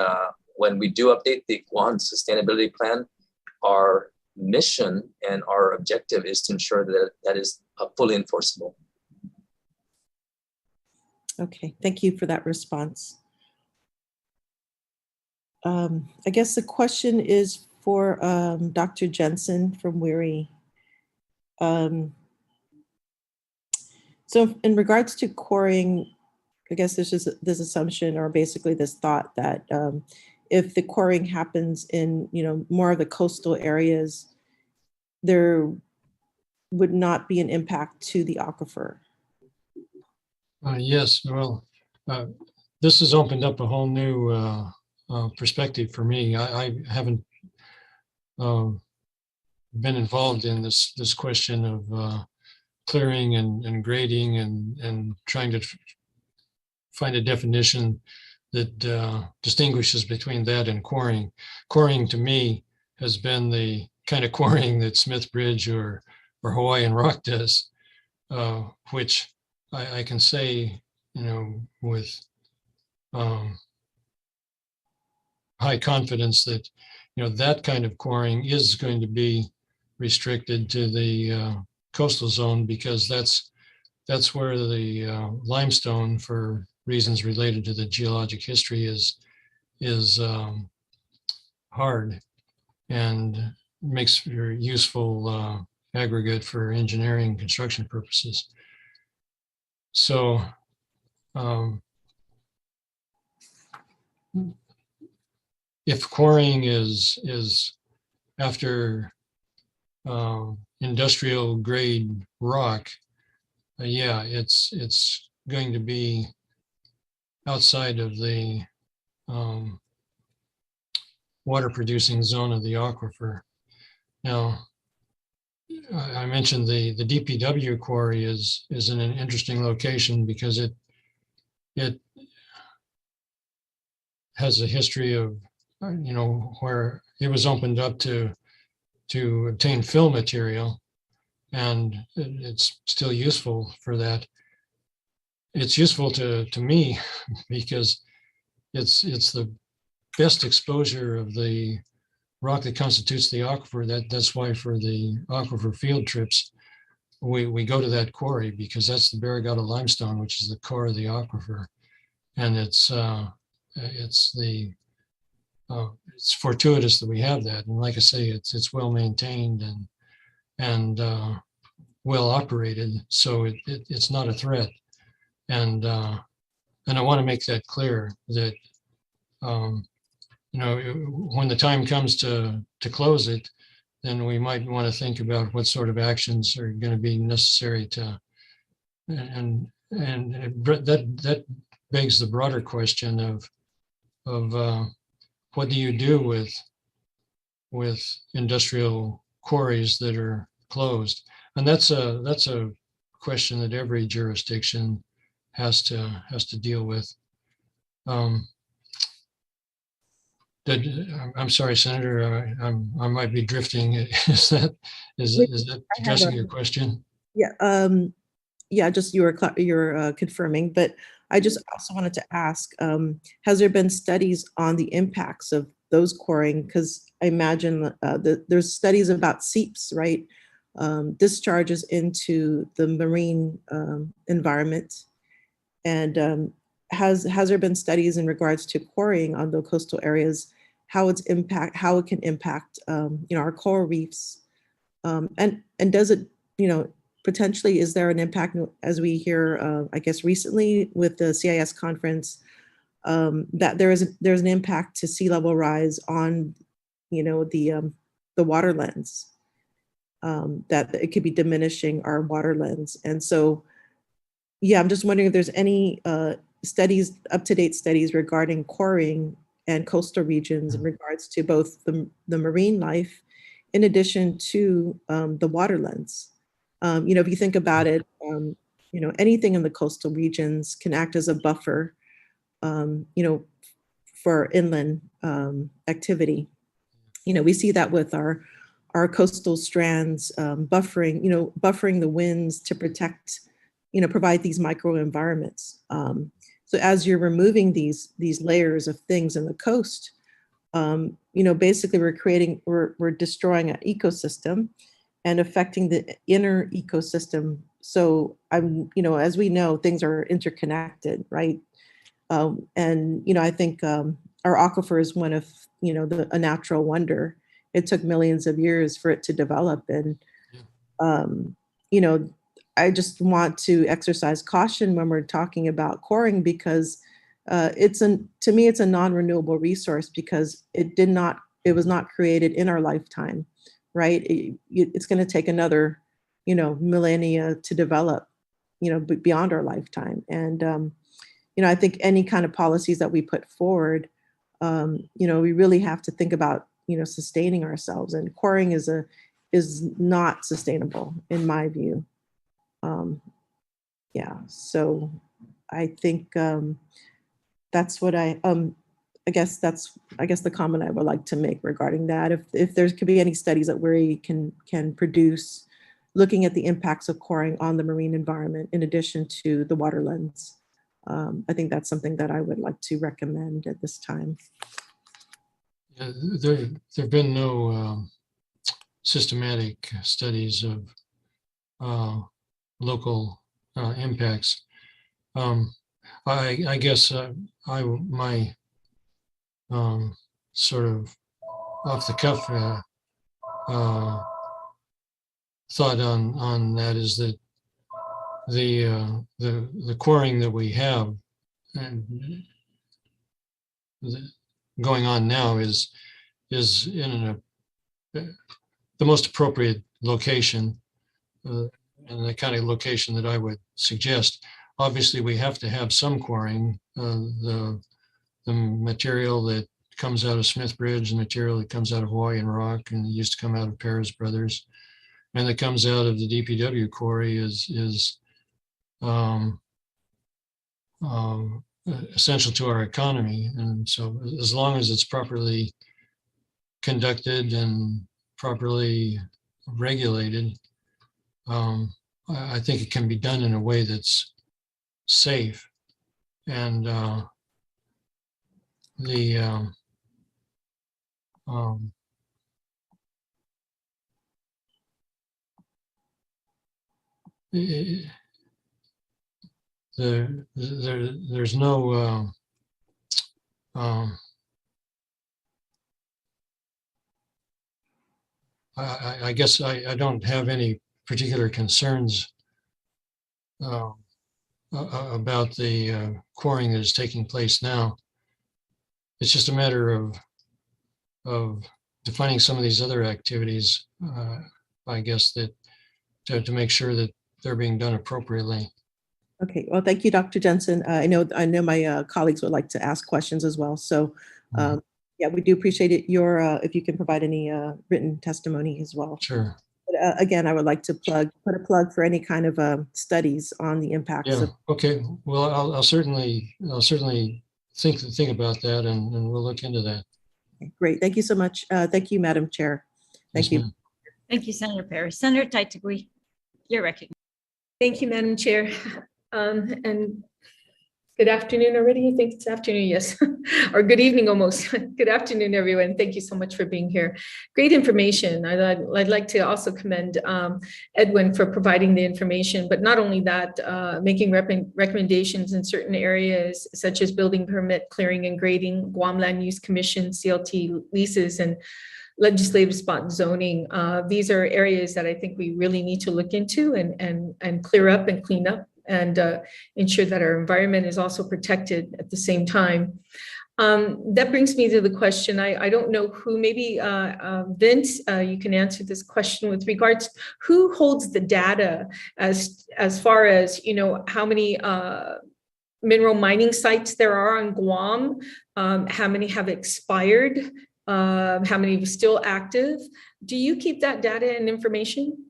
when we do update the Guam Sustainability Plan, our mission and our objective is to ensure that that is fully enforceable. Okay, thank you for that response. I guess the question is for Dr. Jensen from WERI. So in regards to quarrying, I guess there's just this assumption or basically this thought that if the quarrying happens in, more of the coastal areas, there would not be an impact to the aquifer. Yes, well, this has opened up a whole new perspective for me. I haven't been involved in this question of clearing and grading and trying to find a definition that distinguishes between that and quarrying. Quarrying to me has been the kind of quarrying that Smith Bridge or Hawaiian Rock does, which I can say, with high confidence that, that kind of quarrying is going to be restricted to the coastal zone because that's where the limestone, for reasons related to the geologic history, is hard and makes for useful aggregate for engineering construction purposes. So if quarrying is after industrial grade rock, yeah, it's going to be outside of the water producing zone of the aquifer. Now, I mentioned the DPW quarry is in an interesting location because it has a history of, where it was opened up to obtain fill material, and it's still useful for that. It's useful to me because it's the best exposure of the rock that constitutes the aquifer. That's why for the aquifer field trips, we go to that quarry because that's the Barrigada limestone, which is the core of the aquifer, and it's fortuitous that we have that. And like I say, it's well maintained and well operated, so it's not a threat. And I want to make that clear that when the time comes to close it, then we might want to think about what sort of actions are going to be necessary to, and that begs the broader question of what do you do with industrial quarries that are closed? And that's a question that every jurisdiction has to deal with. I'm sorry, Senator, I might be drifting. Is that addressing your question? Yeah, yeah, just you're confirming, but I just also wanted to ask, has there been studies on the impacts of those quarrying? Because I imagine there's studies about seeps, right? Discharges into the marine environment. And has there been studies in regards to quarrying on the coastal areas, how it can impact our coral reefs? And does it, potentially, is there an impact, as we hear, I guess recently with the CIS conference, that there's an impact to sea level rise on, the water lens, that it could be diminishing our water lens. And so, yeah, I'm just wondering if there's any studies, up-to-date studies regarding quarrying and coastal regions in regards to both the marine life, in addition to the water lens. If you think about it, anything in the coastal regions can act as a buffer, for inland activity. We see that with our coastal strands, buffering the winds to protect, provide these microenvironments. So as you're removing these layers of things in the coast, basically we're destroying an ecosystem and affecting the inner ecosystem. So as we know, things are interconnected, right? And I think our aquifer is one of a natural wonder. It took millions of years for it to develop, and I just want to exercise caution when we're talking about quarrying, because to me it's a non-renewable resource, because it was not created in our lifetime, right? It's going to take another millennia to develop beyond our lifetime. And I think any kind of policies that we put forward, we really have to think about sustaining ourselves, and quarrying is not sustainable in my view. Yeah, so I think that's what I guess the comment I would like to make regarding that. If there could be any studies that we can produce looking at the impacts of quarrying on the marine environment in addition to the water lens, I think that's something that I would like to recommend at this time. Yeah, there have been no systematic studies of local impacts. I guess my sort of off the cuff thought on that is that the quarrying that we have going on now is in the most appropriate location, and the kind of location that I would suggest. Obviously, we have to have some quarrying. The material that comes out of Smith Bridge, the material that comes out of Hawaiian Rock, and it used to come out of Perez Brothers, and that comes out of the DPW quarry is essential to our economy. And so as long as it's properly conducted and properly regulated, I think it can be done in a way that's safe. And there's no I guess I don't have any particular concerns about the quarrying that is taking place now. It's just a matter of of defining some of these other activities, I guess that to make sure that they're being done appropriately. Okay, well, thank you, Dr. Jensen. I know my colleagues would like to ask questions as well. So yeah, we do appreciate it. If you can provide any written testimony as well. Sure. But again, I would like to put a plug for any kind of studies on the impacts Yeah. of. Okay. Well, I'll certainly think about that, and we'll look into that. Okay, great. Thank you so much. Thank you, Madam Chair. Thank you. Thank you, Senator Perez. Senator Taitegui, you're recognized. Thank you, Madam Chair. And good afternoon already. I think it's afternoon, yes, or good evening almost. Good afternoon, everyone. Thank you so much for being here. Great information. I'd like to also commend Edwin for providing the information, but not only that, making recommendations in certain areas such as building permit, clearing and grading, Guam Land Use Commission, CLT leases, and legislative spot zoning. These are areas that I think we really need to look into and clear up and clean up, and ensure that our environment is also protected at the same time. That brings me to the question. I don't know who, maybe Vince, you can answer this question with regards, who holds the data as far as, how many mineral mining sites there are on Guam, how many have expired, how many are still active? Do you keep that data and information?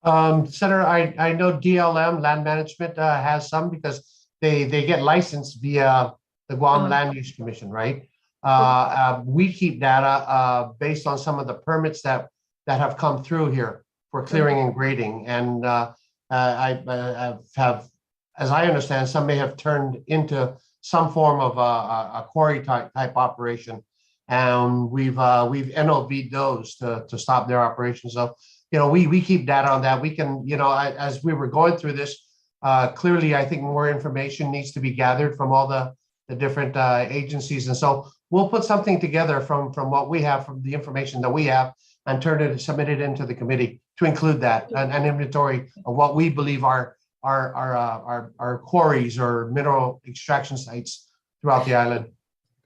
Senator, I know DLM, Land Management, has some because they get licensed via the Guam Land Use Commission, right? We keep data based on some of the permits that have come through here for clearing and grading. And I have, as I understand, some may have turned into some form of a quarry type operation. And we've NOV'd those to stop their operations. So, we keep data on that. We can, as we were going through this, clearly, I think more information needs to be gathered from all the different agencies. And so we'll put something together from what we have, from the information that we have, and submit it into the committee to include that, an inventory of what we believe are quarries or mineral extraction sites throughout the island.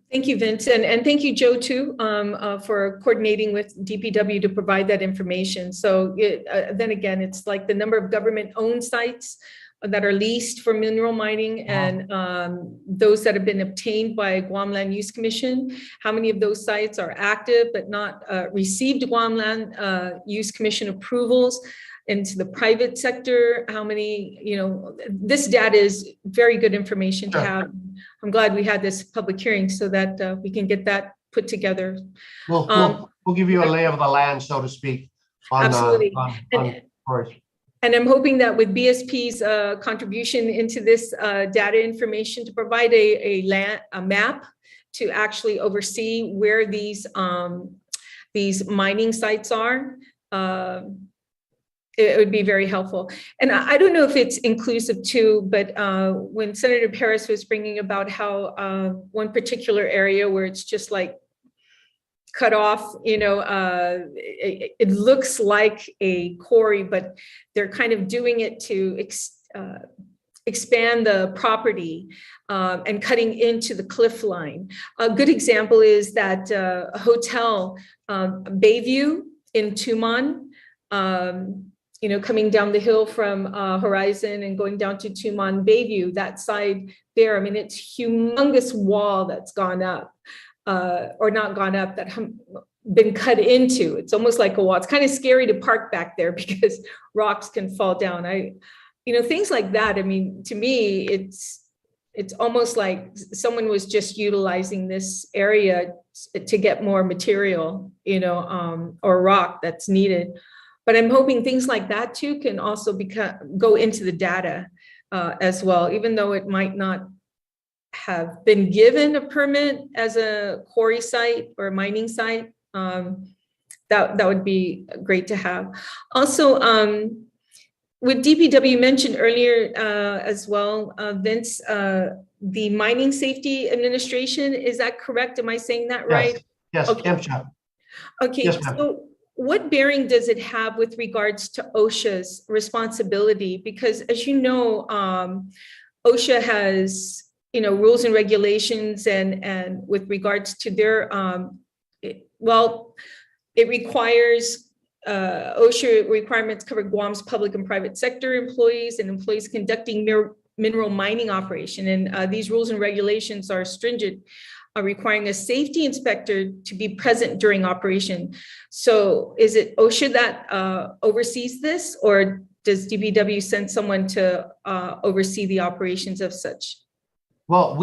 Thank you, Vince. And thank you, Joe, too, for coordinating with DPW to provide that information. So then again, it's like the number of government-owned sites that are leased for mineral mining, and those that have been obtained by Guam Land Use Commission. How many of those sites are active but not received Guam Land Use Commission approvals? Into the private sector, how many, this data is very good information to have. I'm glad we had this public hearing so that we can get that put together. We'll give you a lay of the land, so to speak. Absolutely. Quarries. And I'm hoping that with BSP's contribution into this data information to provide a map to actually oversee where these mining sites are, it would be very helpful. And I don't know if it's inclusive too, but when Senator Perez was bringing about how one particular area where it's just like cut off, it looks like a quarry, but they're kind of doing it to expand the property and cutting into the cliff line. A good example is that hotel, Bayview in Tumon, coming down the hill from Horizon and going down to Tumon Bayview, that side there, it's humongous wall that's gone up, or not gone up, that been cut into. It's almost like a wall. It's kind of scary to park back there because rocks can fall down. Things like that. To me, it's almost like someone was just utilizing this area to get more material, or rock that's needed. But I'm hoping things like that too can also go into the data as well, even though it might not have been given a permit as a quarry site or a mining site. That would be great to have. Also, with DPW mentioned earlier as well, Vince, the Mining Safety Administration, is that correct? Am I saying that right? Yes, okay. MSHA. Okay, yes, so what bearing does it have with regards to OSHA's responsibility? Because as you know, OSHA has rules and regulations, and with regards to their well, it requires OSHA requirements cover Guam's public and private sector employees and employees conducting mineral mining operation. And these rules and regulations are stringent, requiring a safety inspector to be present during operation. So is it OSHA that oversees this, or does DPW send someone to oversee the operations of such? Well,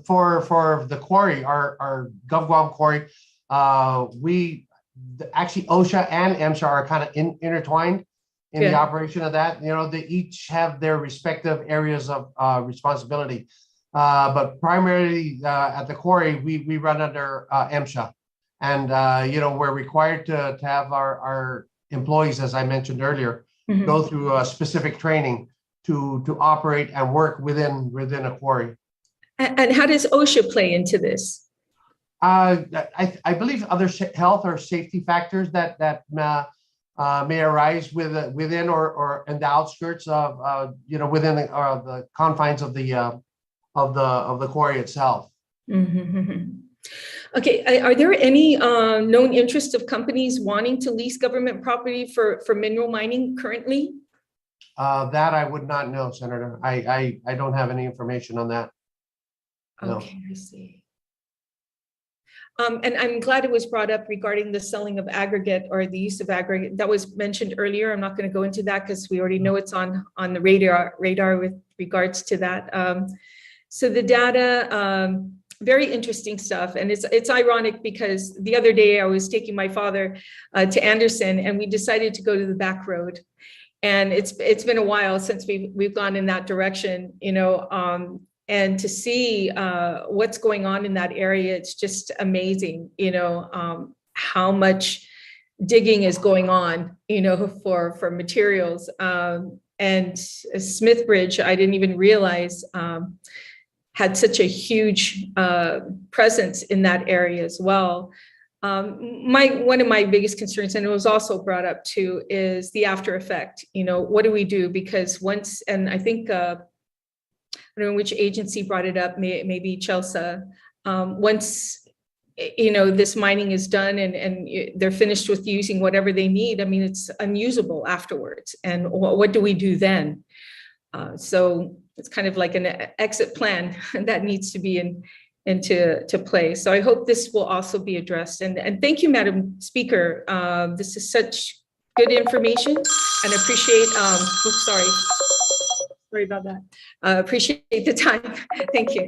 for the quarry, our GovGuam quarry, actually OSHA and MSHA are kind of intertwined in the operation of that. You know, they each have their respective areas of responsibility. But primarily at the quarry, we run under MSHA. And, you know, we're required to have our employees, as I mentioned earlier, go through a specific training to operate and work within a quarry. And how does OSHA play into this? I believe other health or safety factors that may arise within or in the outskirts of you know, within the confines of the quarry itself. Okay, are there any known interests of companies wanting to lease government property for mineral mining currently? That I would not know, Senator. I don't have any information on that. No. Okay, I see. And I'm glad it was brought up regarding the selling of aggregate or the use of aggregate. That was mentioned earlier. I'm not going to go into that because we already know it's on the radar with regards to that. So the data, very interesting stuff. And it's ironic because the other day I was taking my father to Anderson and we decided to go to the back road. And it's been a while since we've gone in that direction, you know, and to see what's going on in that area, it's just amazing, you know, how much digging is going on, you know, for materials. And Smithbridge, I didn't even realize had such a huge presence in that area as well. One of my biggest concerns, and it was also brought up too, is the after effect. You know, what do we do? Because once, and I think, I don't know which agency brought it up, maybe Chelsea. Once, you know, this mining is done and they're finished with using whatever they need, I mean, it's unusable afterwards. And what do we do then? So it's kind of like an exit plan that needs to be into play. So I hope this will also be addressed. And thank you, Madam Speaker. This is such good information and appreciate, oops, sorry about that. Appreciate the time. Thank you.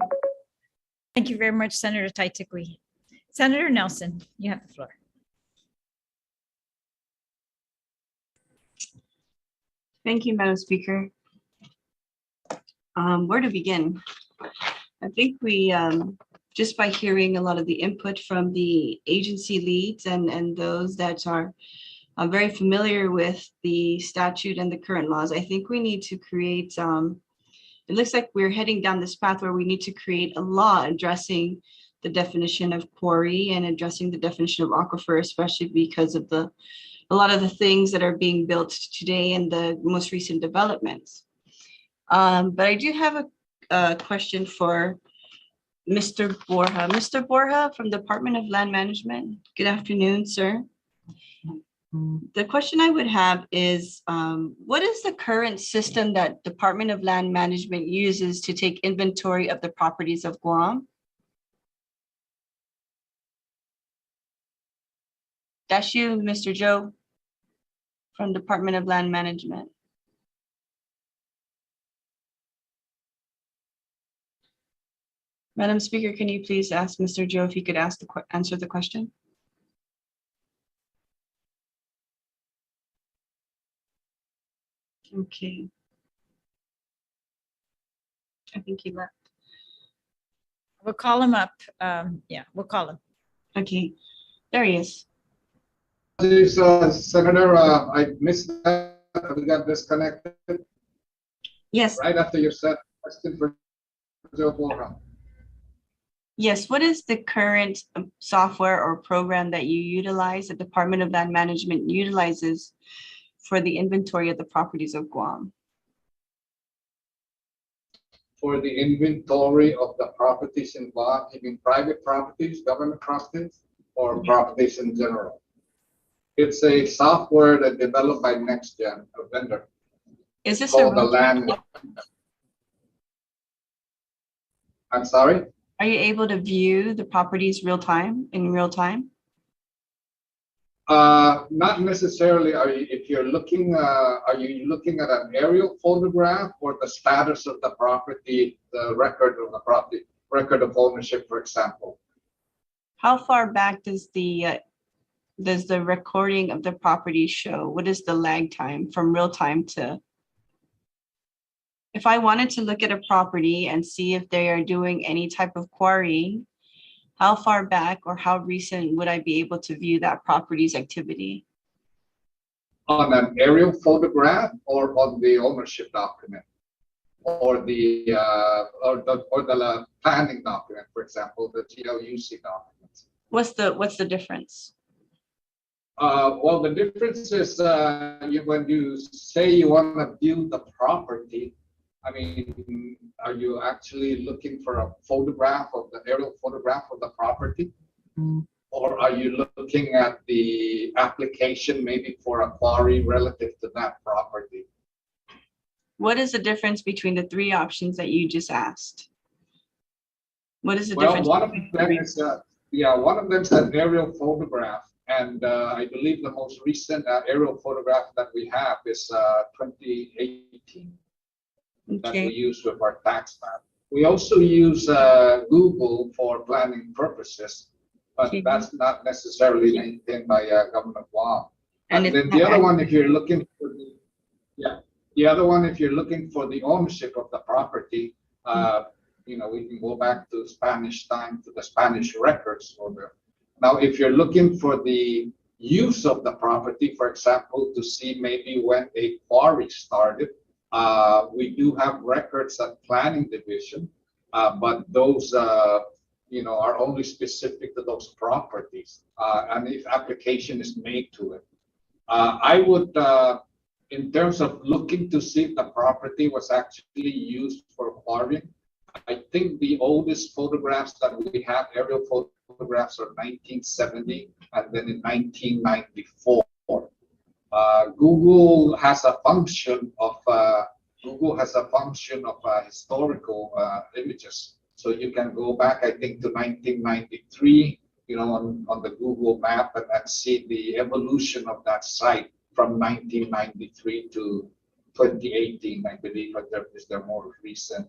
Thank you very much, Senator Taitekwi. Senator Nelson, you have the floor. Thank you, Madam Speaker. Where to begin? I think we, just by hearing a lot of the input from the agency leads and those that are very familiar with the statute and the current laws, I think we need to create, it looks like we're heading down this path where we need to create a law addressing the definition of quarry and addressing the definition of aquifer, especially because of a lot of the things that are being built today and the most recent developments. But I do have a question for Mr. Borja. Mr. Borja from Department of Land Management. Good afternoon, sir. The question I would have is, what is the current system that Department of Land Management uses to take inventory of the properties of Guam? That's you, Mr. Joe, from Department of Land Management. Madam Speaker, can you please ask Mr. Joe if he could answer the question? Okay. I think he left. We'll call him up. Yeah, we'll call him. Okay, there he is. Senator, I missed that. We got disconnected. Yes. Right after you said question for Joe Borja. Yes, what is the current software or program that you utilize, the Department of Land Management utilizes for the inventory of the properties of Guam? For the inventory of the properties in Guam, you mean private properties, government properties? or properties in general. It's a software that developed by NextGen, a vendor. Is this called the land? I'm sorry? Are you able to view the properties in real time? Not necessarily. If you're looking, are you looking at an aerial photograph or the status of the property, the record of the property, record of ownership, for example? How far back does the recording of the property show? What is the lag time from real time to? If I wanted to look at a property and see if they are doing any type of quarrying, how far back or how recent would I be able to view that property's activity? On an aerial photograph or on the ownership document, or the planning document, for example, the TLUC document. What's the difference? Well, the difference is when you say you want to view the property, I mean, are you actually looking for a photograph of the aerial photograph of the property? Or are you looking at the application maybe for a quarry relative to that property? What is the difference between the three options that you just asked? What is the Well, difference? one of them is one of them is an aerial photograph, and I believe the most recent aerial photograph that we have is 2018 that we use with our tax map. We also use Google for planning purposes, but that's not necessarily maintained by Government Guam. And then the other one, if you're looking for the other one, if you're looking for the ownership of the property, we can go back to Spanish time, to the Spanish records. Now, if you're looking for the use of the property, for example, to see maybe when a quarry started, we do have records at Planning Division, but those are only specific to those properties, and if application is made to it. I would, in terms of looking to see if the property was actually used for quarrying, I think the oldest photographs that we have, aerial photographs, are 1970 and then in 1994. Google has a function of historical images. So you can go back, I think, to 1993, on the Google map and see the evolution of that site from 1993 to 2018, I believe, but there is the more recent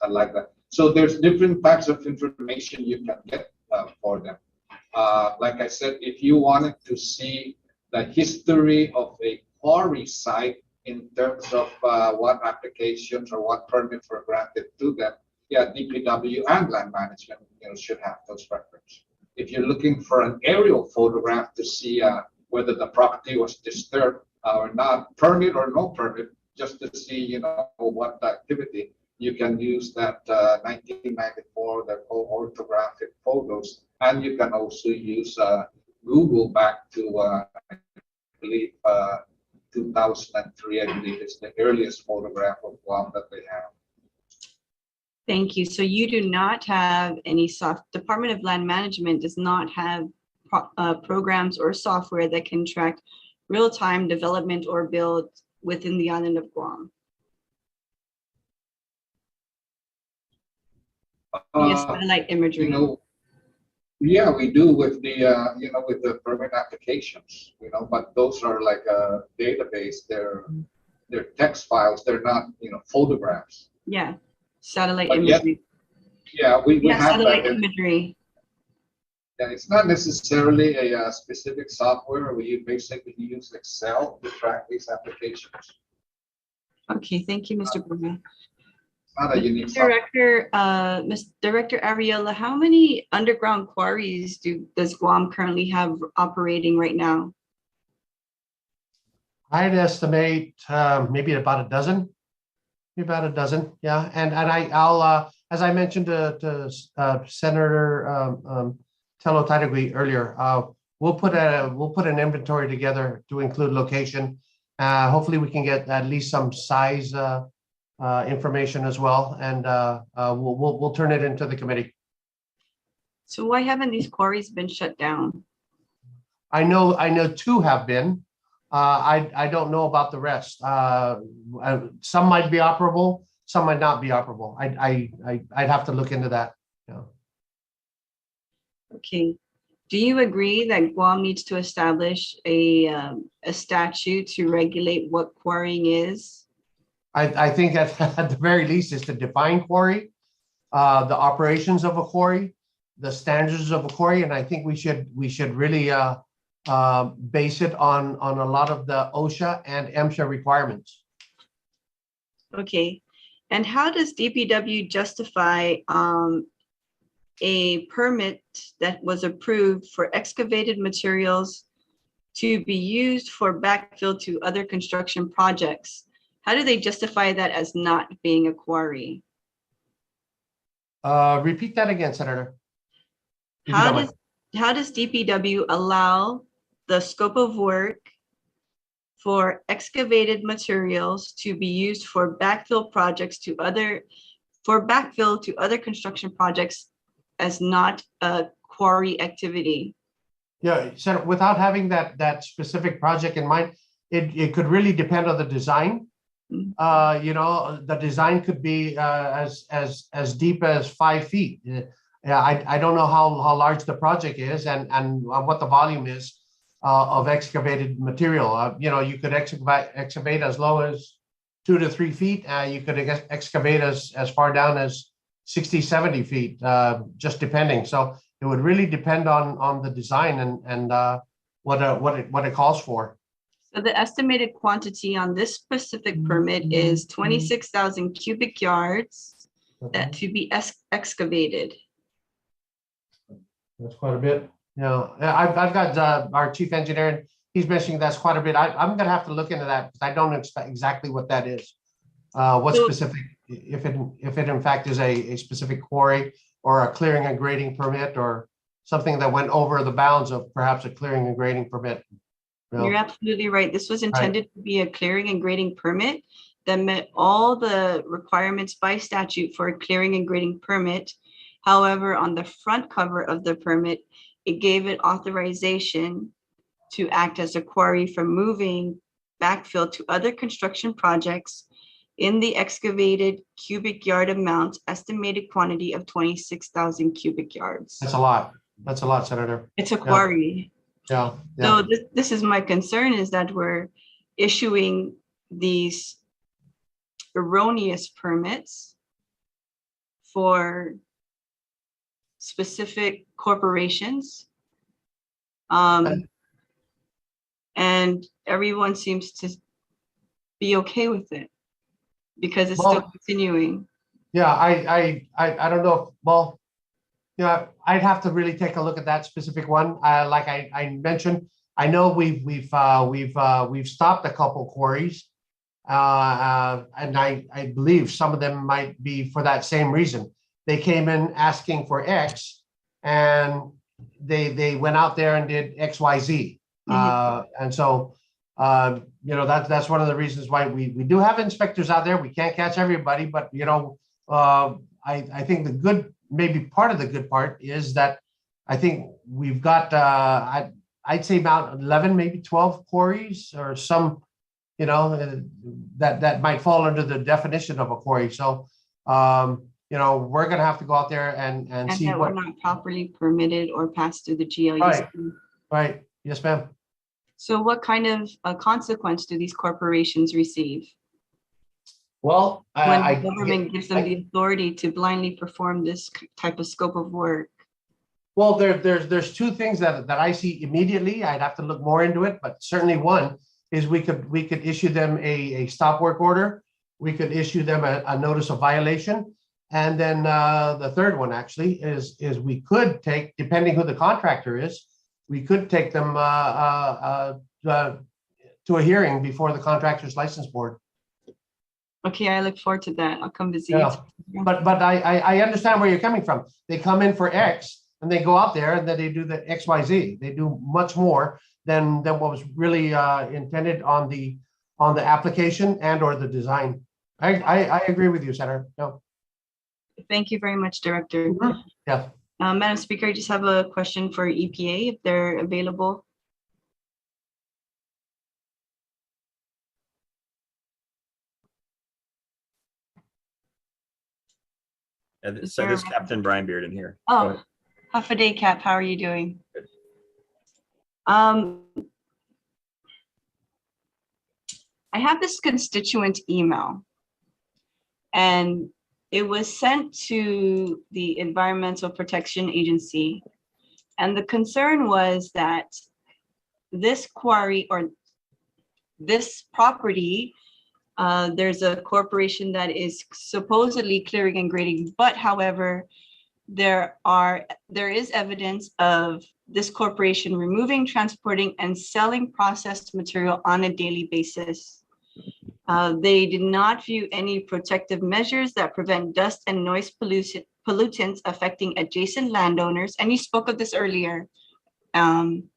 like that. So there's different types of information you can get for them. Like I said, if you wanted to see the history of a quarry site in terms of what applications or what permits were granted to them, DPW and land management should have those records. If you're looking for an aerial photograph to see whether the property was disturbed or not, permit or no permit, just to see what the activity, you can use that 1994, the orthographic photos, and you can also use Google back to I believe 2003, I believe is the earliest photograph of Guam that they have. Thank you. So you do not have any Department of Land Management does not have programs or software that can track real-time development or build within the island of Guam. Satellite imagery. Yeah, we do with the with the permit applications, but those are like a database. They're text files. They're not photographs. Yeah, satellite imagery. We have satellite imagery. Yeah, it's not necessarily a specific software. We basically use Excel to track these applications. Okay, thank you, Mr. Burma. Not a unique Director, Director Ariola, how many underground quarries does Guam currently have operating right now? I'd estimate maybe about a dozen. Yeah. And I'll as I mentioned to Senator Terlaje earlier, we'll put an inventory together to include location. Hopefully we can get at least some size information as well, and we'll turn it into the committee. So why haven't these quarries been shut down? I know 2 have been. I don't know about the rest. Some might be operable, some might not be operable. I'd have to look into that. Yeah. Okay. Do you agree that Guam needs to establish a statute to regulate what quarrying is? I think at the very least is to define quarry, the operations of a quarry, the standards of a quarry, and I think we should really base it on a lot of the OSHA and MSHA requirements. Okay. And how does DPW justify a permit that was approved for excavated materials to be used for backfill to other construction projects? How do they justify that as not being a quarry? Repeat that again, Senator. How does DPW allow the scope of work for excavated materials to be used for backfill to other construction projects as not a quarry activity? Yeah, so without having that specific project in mind, it could really depend on the design. You know, the design could be as deep as 5 feet. Yeah, I don't know how large the project is and what the volume is of excavated material. You know, you could excavate as low as 2 to 3 feet. You could excavate as far down as 60, 70 feet, just depending. So it would really depend on the design and what it calls for. So the estimated quantity on this specific permit is 26,000 cubic yards that to be excavated. That's quite a bit. You know, I've got our chief engineer, and he's mentioning that's quite a bit. I'm going to have to look into that because I don't expect exactly what that is. What specific, if it in fact is a specific quarry or a clearing and grading permit or something that went over the bounds of perhaps a clearing and grading permit. You know? You're absolutely right. This was intended to be a clearing and grading permit that met all the requirements by statute for a clearing and grading permit. However, on the front cover of the permit, it gave it authorization to act as a quarry for moving backfill to other construction projects in the excavated cubic yard amount, estimated quantity of 26,000 cubic yards. That's a lot. That's a lot, Senator. It's a quarry. Yeah. So this is my concern, is that we're issuing these erroneous permits for specific corporations. And everyone seems to be okay with it because it's still continuing. Yeah, I don't know. Well, yeah, I'd have to really take a look at that specific one. Like I mentioned, I know we've stopped a couple quarries, and I believe some of them might be for that same reason. They came in asking for X, and they went out there and did X, Y, Z. And so, you know, that's one of the reasons why we do have inspectors out there. We can't catch everybody, but you know, I think the good, maybe part of the good part is that I think we've got I'd say about 11, maybe 12 quarries or some, you know, that might fall under the definition of a quarry. So, you know, we're going to have to go out there and see that what were not properly permitted or passed through the GLUC. Right. Right. Yes, ma'am. So what kind of consequence do these corporations receive? Well, when the government gives them the authority to blindly perform this type of scope of work? Well, there's 2 things that I see immediately. I'd have to look more into it, but certainly one is we could issue them a stop work order. We could issue them a notice of violation. And then the third one actually is we could take, depending who the contractor is, we could take them to a hearing before the contractor's license board. Okay, I look forward to that. I'll come visit Yeah. you. But I understand where you're coming from. They come in for X and they go out there and then they do the XYZ. They do much more than what was really intended on the application and or the design. I agree with you, Senator. No. Thank you very much, Director. Yeah. Madam Speaker, I just have a question for EPA if they're available. So this Captain Brian Beard in here. Oh, half a day, Cap. How are you doing? I have this constituent email, and it was sent to the Environmental Protection Agency. And the concern was that this quarry or this property, there's a corporation that is supposedly clearing and grading, but however, there is evidence of this corporation removing, transporting, and selling processed material on a daily basis. They did not view any protective measures that prevent dust and noise pollutants affecting adjacent landowners. And you spoke of this earlier. And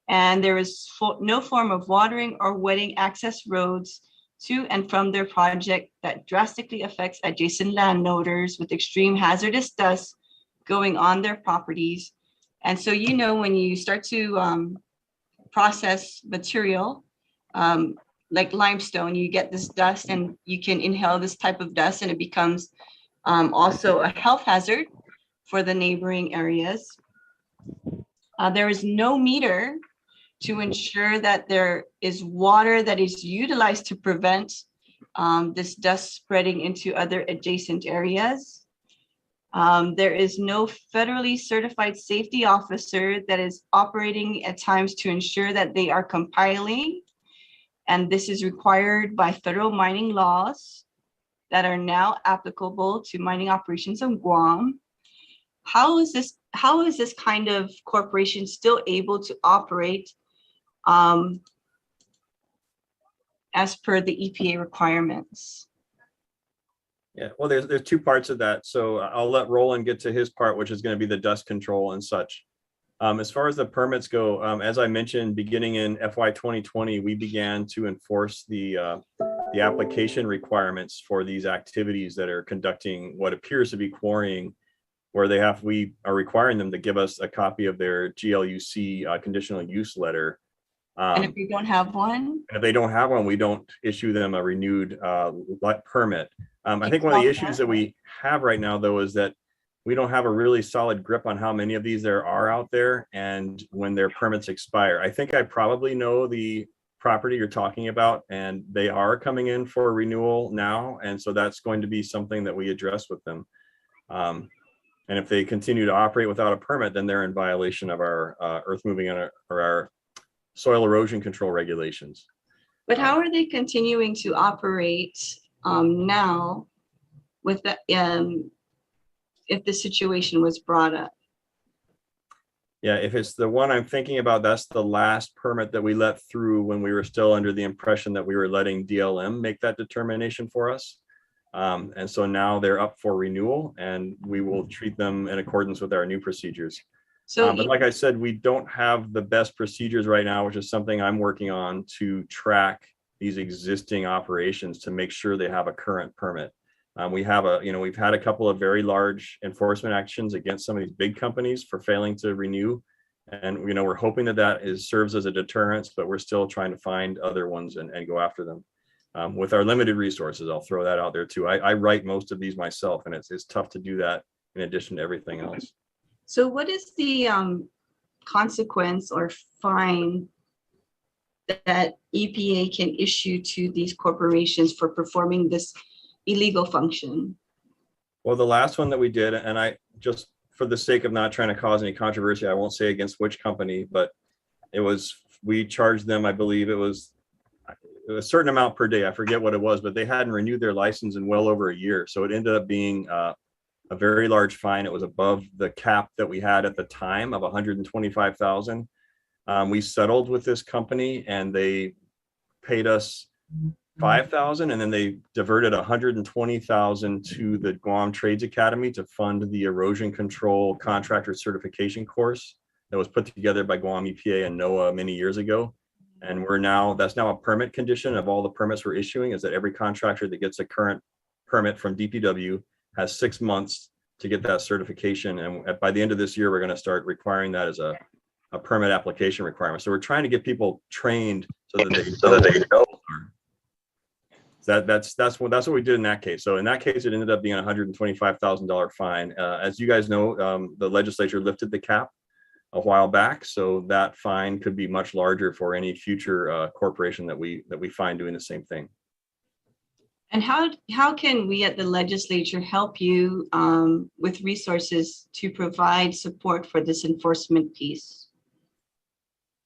there is no form of watering or wetting access roads to and from their project that drastically affects adjacent landowners with extreme hazardous dust going on their properties. And so, you know, when you start to process material, like limestone, you get this dust and you can inhale this type of dust, and it becomes also a health hazard for the neighboring areas. There is no meter to ensure that there is water that is utilized to prevent this dust spreading into other adjacent areas. There is no federally certified safety officer that is operating at times to ensure that they are compiling, and this is required by federal mining laws that are now applicable to mining operations in Guam. How is this kind of corporation still able to operate as per the EPA requirements? Yeah, well, there's two parts of that. So I'll let Roland get to his part, which is going to be the dust control and such. As far as the permits go, as I mentioned, beginning in FY 2020, we began to enforce the application requirements for these activities that are conducting what appears to be quarrying, where we are requiring them to give us a copy of their GLUC conditional use letter. And if you don't have one? And if they don't have one, we don't issue them a renewed permit. I think one of the issues that we have right now, though, is that we don't have a really solid grip on how many of these there are out there and when their permits expire. I think I probably know the property you're talking about, and they are coming in for renewal now. And so that's going to be something that we address with them. And if they continue to operate without a permit, then they're in violation of our earth moving or our soil erosion control regulations. But how are they continuing to operate now with the, if the situation was brought up? Yeah, if it's the one I'm thinking about, that's the last permit that we let through when we were still under the impression that we were letting DLM make that determination for us. And so now they're up for renewal, and we will treat them in accordance with our new procedures. So, but like I said, we don't have the best procedures right now, which is something I'm working on to track these existing operations to make sure they have a current permit. We've had a couple of very large enforcement actions against some of these big companies for failing to renew. And, we're hoping that serves as a deterrence, but we're still trying to find other ones and go after them. With our limited resources, I'll throw that out there too. I write most of these myself, and it's tough to do that in addition to everything else. So what is the consequence or fine that EPA can issue to these corporations for performing this illegal function? Well, the last one that we did, and I just, for the sake of not trying to cause any controversy, I won't say against which company, but we charged them, I believe it was a certain amount per day. I forget what it was, but they hadn't renewed their license in well over a year. So it ended up being a very large fine. It was above the cap that we had at the time of $125,000. We settled with this company, and they paid us $5,000, and then they diverted $120,000 to the Guam Trades Academy to fund the erosion control contractor certification course that was put together by Guam EPA and NOAA many years ago. And that's now a permit condition of all the permits we're issuing, is that every contractor that gets a current permit from DPW has 6 months to get that certification. And by the end of this year, we're going to start requiring that as a permit application requirement. So we're trying to get people trained so that they know. That's what we did in that case. So in that case, it ended up being a $125,000 fine. As you guys know, the legislature lifted the cap a while back, so that fine could be much larger for any future corporation that we find doing the same thing. And how can we at the legislature help you with resources to provide support for this enforcement piece?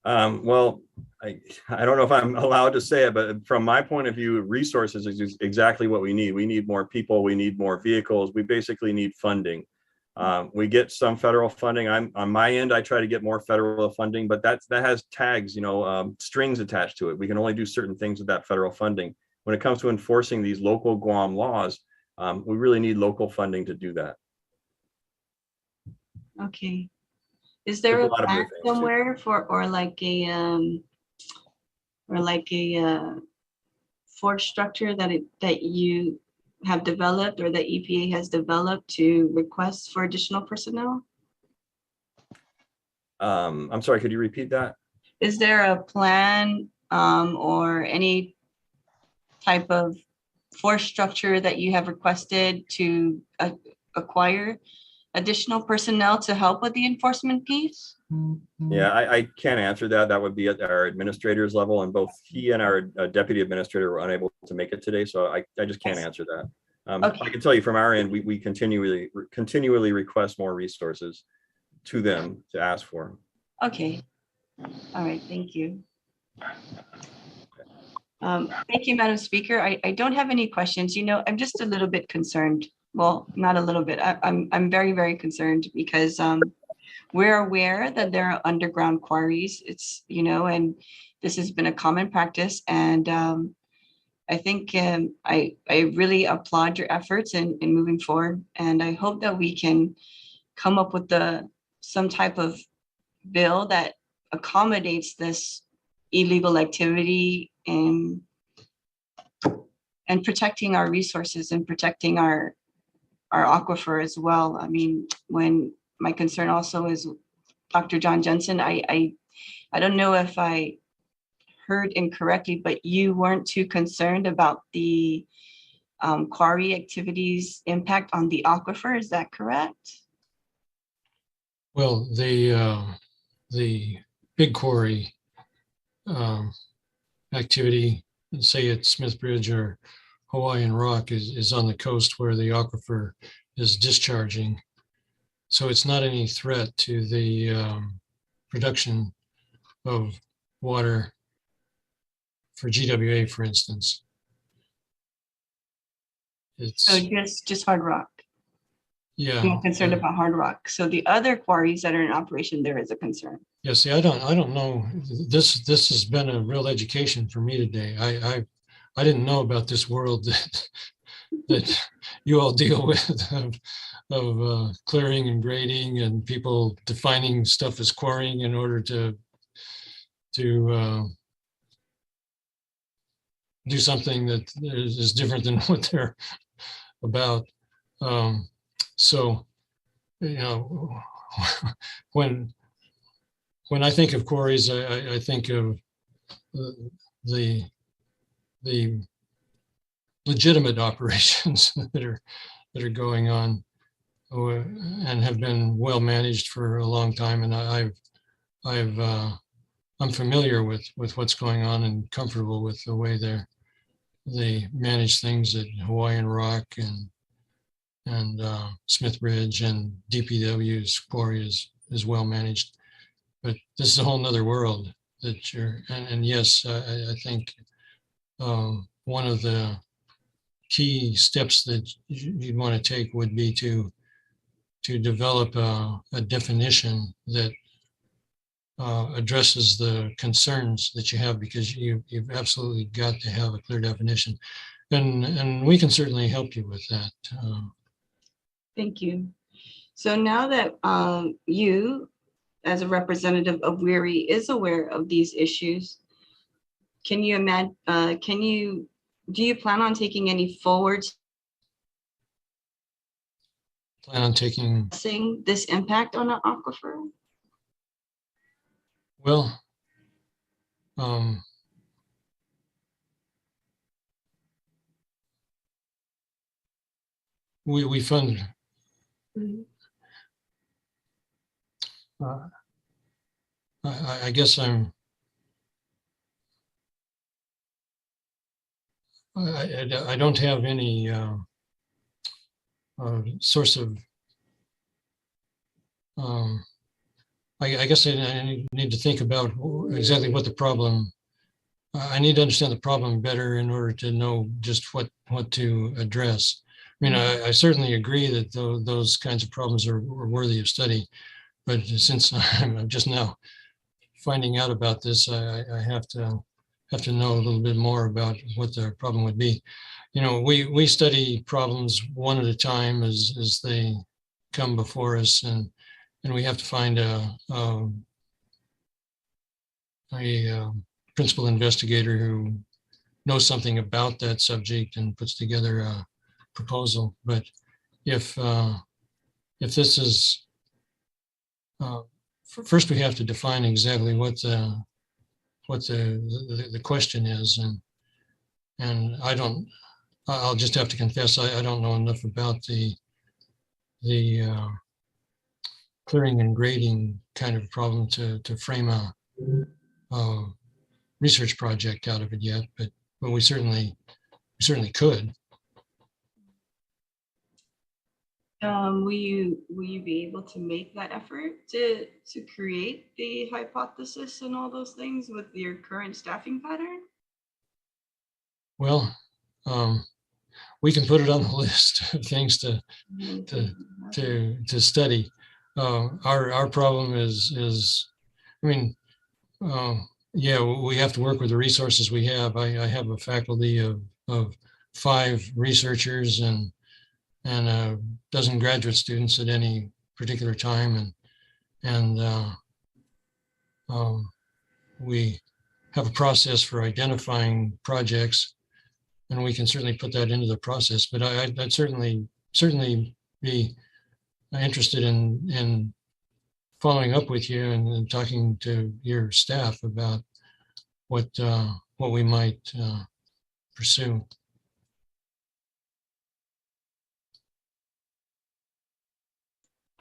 Well, I don't know if I'm allowed to say it, but from my point of view, resources is exactly what we need. We need more people. We need more vehicles. We basically need funding. We get some federal funding. On my end, I try to get more federal funding, but that has tags, strings attached to it. We can only do certain things with that federal funding. When it comes to enforcing these local Guam laws, we really need local funding to do that. Okay. Is there a plan somewhere for, or like a force structure that you have developed or that EPA has developed to request for additional personnel? I'm sorry, could you repeat that? Is there a plan or any type of force structure that you have requested to acquire additional personnel to help with the enforcement piece? Yeah, I can't answer that. That would be at our administrator's level, and both he and our deputy administrator were unable to make it today, so I just can't answer that. Okay. I can tell you from our end, we continually request more resources to them to ask for. Okay. All right. Thank you. Thank you, Madam Speaker. I don't have any questions. I'm just a little bit concerned. Well, not a little bit. I'm very, very concerned because we're aware that there are underground quarries. It's, and this has been a common practice. And I think I really applaud your efforts in moving forward. And I hope that we can come up with some type of bill that accommodates this illegal activity and protecting our resources and protecting our aquifer as well. I mean, when my concern also is Dr. John Jensen, I don't know if I heard incorrectly, but you weren't too concerned about the quarry activities impact on the aquifer. Is that correct? Well, the big quarry activity, say at Smith Bridge or Hawaiian Rock, is on the coast where the aquifer is discharging. So it's not any threat to the production of water for GWA, for instance. So just hard rock. Yeah. I'm concerned about hard rock. So the other quarries that are in operation, there is a concern. Yeah, see, I don't know. This has been a real education for me today. I didn't know about this world that you all deal with of clearing and grading and people defining stuff as quarrying in order to do something that is different than what they're about. So, when I think of quarries, I think of the legitimate operations that are going on and have been well managed for a long time, and I'm familiar with what's going on and comfortable with the way they manage things at Hawaiian Rock and Smith Bridge, and DPW's quarry is well managed. But this is a whole nother world that and yes, I think one of the key steps that you'd want to take would be to develop a definition that addresses the concerns that you have, because you've absolutely got to have a clear definition, and we can certainly help you with that. Thank you. So now that you, as a representative of WERI, is aware of these issues, can you imagine? Do you plan on taking any forward plan on taking, Seeing this impact on an aquifer? well, we fund, I guess I don't have any source of, I guess I need to think about exactly what the problem, I need to understand the problem better in order to know just what to address. I mean, I certainly agree that those kinds of problems are worthy of study, but since I'm just now finding out about this, I have to know a little bit more about what the problem would be. You know, we study problems one at a time as they come before us, and we have to find a principal investigator who knows something about that subject and puts together a proposal. But if this is first, we have to define exactly what the question is, and I'll just have to confess I don't know enough about the clearing and grading kind of problem to frame a research project out of it yet, but we certainly could. Will you be able to make that effort to create the hypothesis and all those things with your current staffing pattern? Well, we can put it on the list of things to study. Our problem is, I mean, yeah, we have to work with the resources we have. I have a faculty of 5 researchers and a dozen graduate students at any particular time, and we have a process for identifying projects, and we can certainly put that into the process. But I'd certainly be interested in following up with you and talking to your staff about what we might pursue.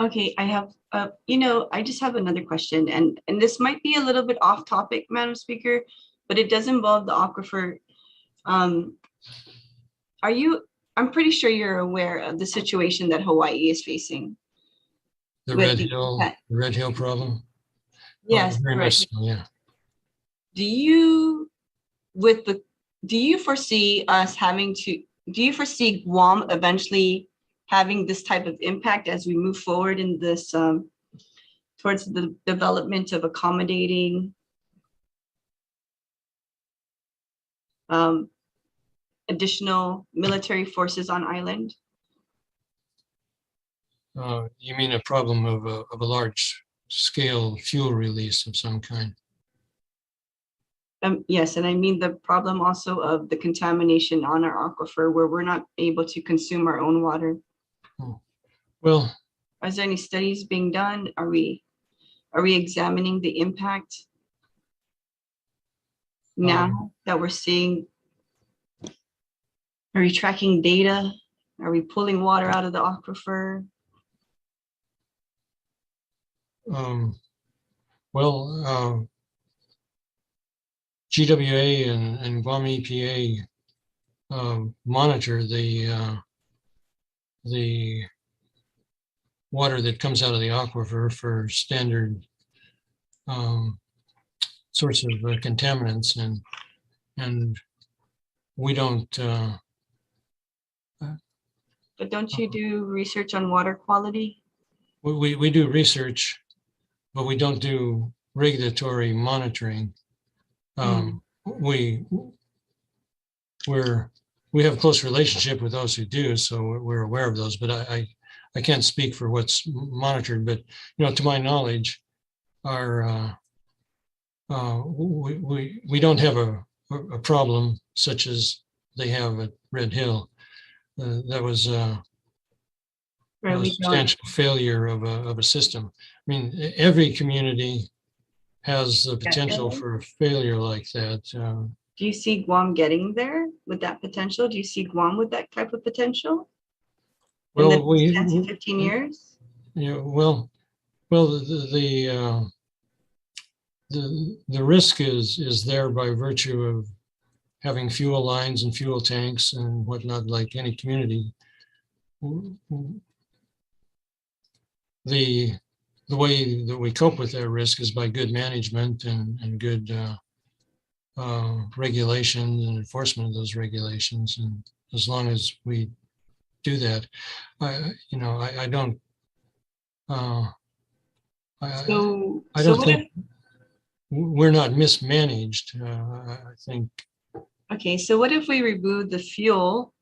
Okay, I have, I just have another question, and this might be a little bit off topic, Madam Speaker, but it does involve the aquifer. I'm pretty sure you're aware of the situation that Hawaii is facing. The Red Hill problem? Yes, very much so, yeah. Do you foresee do you foresee Guam eventually having this type of impact as we move forward in this towards the development of accommodating additional military forces on island? You mean a problem of a large scale fuel release of some kind? Yes, and I mean the problem also of the contamination on our aquifer where we're not able to consume our own water. Well, is there any studies being done? Are we examining the impact now that we're seeing? Are we tracking data? Are we pulling water out of the aquifer? Well, GWA and Guam EPA monitor the water that comes out of the aquifer for standard sorts of contaminants, and we don't. But don't you do research on water quality? We do research, but we don't do regulatory monitoring. We have a close relationship with those who do, so we're aware of those. But I can't speak for what's monitored. But to my knowledge, our we don't have a problem such as they have at Red Hill. That was Right, we don't. substantial failure of a system. I mean, every community has the potential for a failure like that. Do you see Guam getting there with that potential? Do you see Guam with that type of potential? In the Well, we 10 to 15 years? Yeah, well, the risk is there by virtue of having fuel lines and fuel tanks and whatnot, like any community. The way that we cope with that risk is by good management and good regulations and enforcement of those regulations. And as long as we do that, I don't. I don't think we're not mismanaged. I think. Okay, so what if we remove the fuel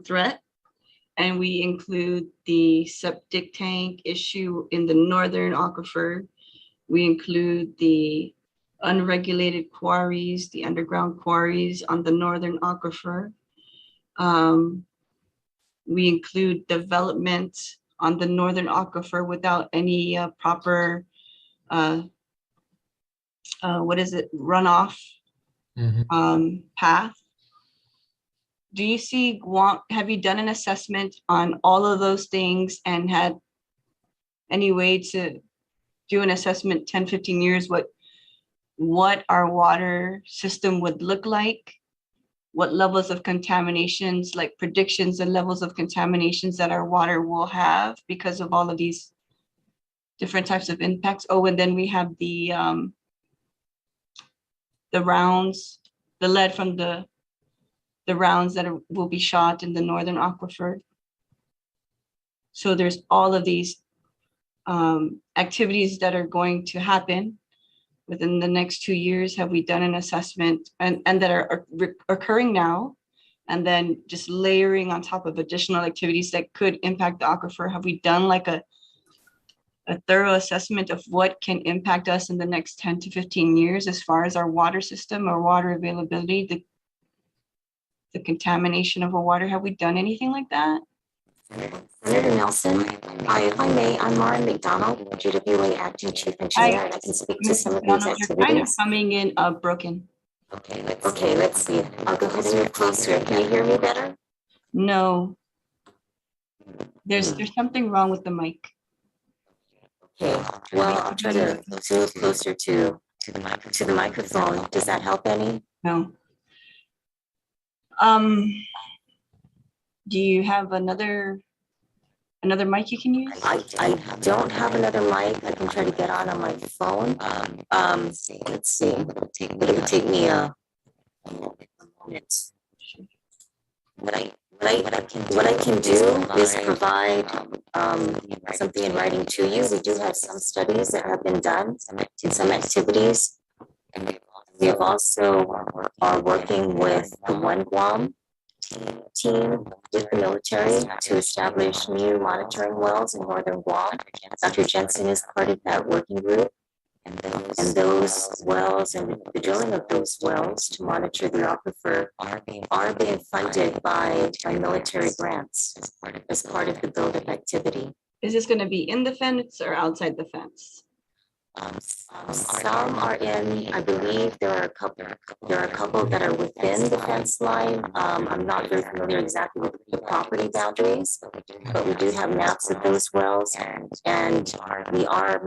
threat, and we include the septic tank issue in the northern aquifer? We include the unregulated quarries, the underground quarries on the northern aquifer. We include development on the northern aquifer without any proper runoff path. Do you see Guam? Have you done an assessment on all of those things and had any way to do an assessment 10, 15 years what our water system would look like? What levels of contaminations, like predictions and levels of contaminations that our water will have because of all of these different types of impacts? Oh, and then we have the rounds, the lead from the rounds that will be shot in the northern aquifer. So there's all of these activities that are going to happen within the next 2 years. Have we done an assessment and that are occurring now, and then just layering on top of additional activities that could impact the aquifer? Have we done like a thorough assessment of what can impact us in the next 10 to 15 years as far as our water system, our water availability, the contamination of our water? Have we done anything like that? Senator Nelson, hi, if I may, I'm Maren McDonald, GWA Acting Chief Engineer, and I can speak to some of these activities. You're kind of coming in broken. Okay, let's see. I'll go ahead and move closer. Can you hear me better? No. There's something wrong with the mic. Okay, well, I'll try to move closer to the microphone. Does that help any? No. Do you have another mic you can use? I don't have another mic. I can try to get on my phone. Let's see. It'll take me a moment. What I can do is provide something in writing to you. We do have some studies that have been done in some activities. And we also are working with the One Guam team with the military to establish new monitoring wells in northern Guam. Dr. Jensen is part of that working group. And those wells and the drilling of those wells to monitor the aquifer are being funded by military grants as part of the build-up activity. Is this going to be in the fence or outside the fence? Some are in, I believe there are a couple that are within the fence line. I'm not very familiar exactly with the property boundaries, but we do have maps of those wells, and we are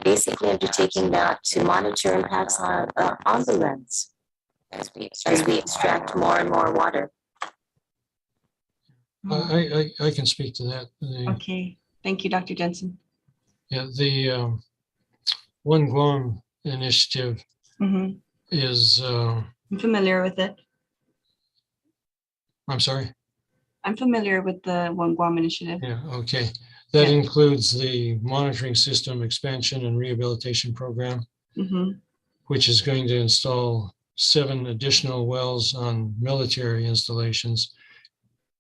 basically undertaking that to monitor impacts on the lens as we extract more and more water. I can speak to that. Okay, thank you, Dr. Jensen. Yeah, the One Guam initiative is. I'm familiar with it. I'm sorry? I'm familiar with the One Guam initiative. Yeah, okay. That includes the monitoring system expansion and rehabilitation program, which is going to install 7 additional wells on military installations,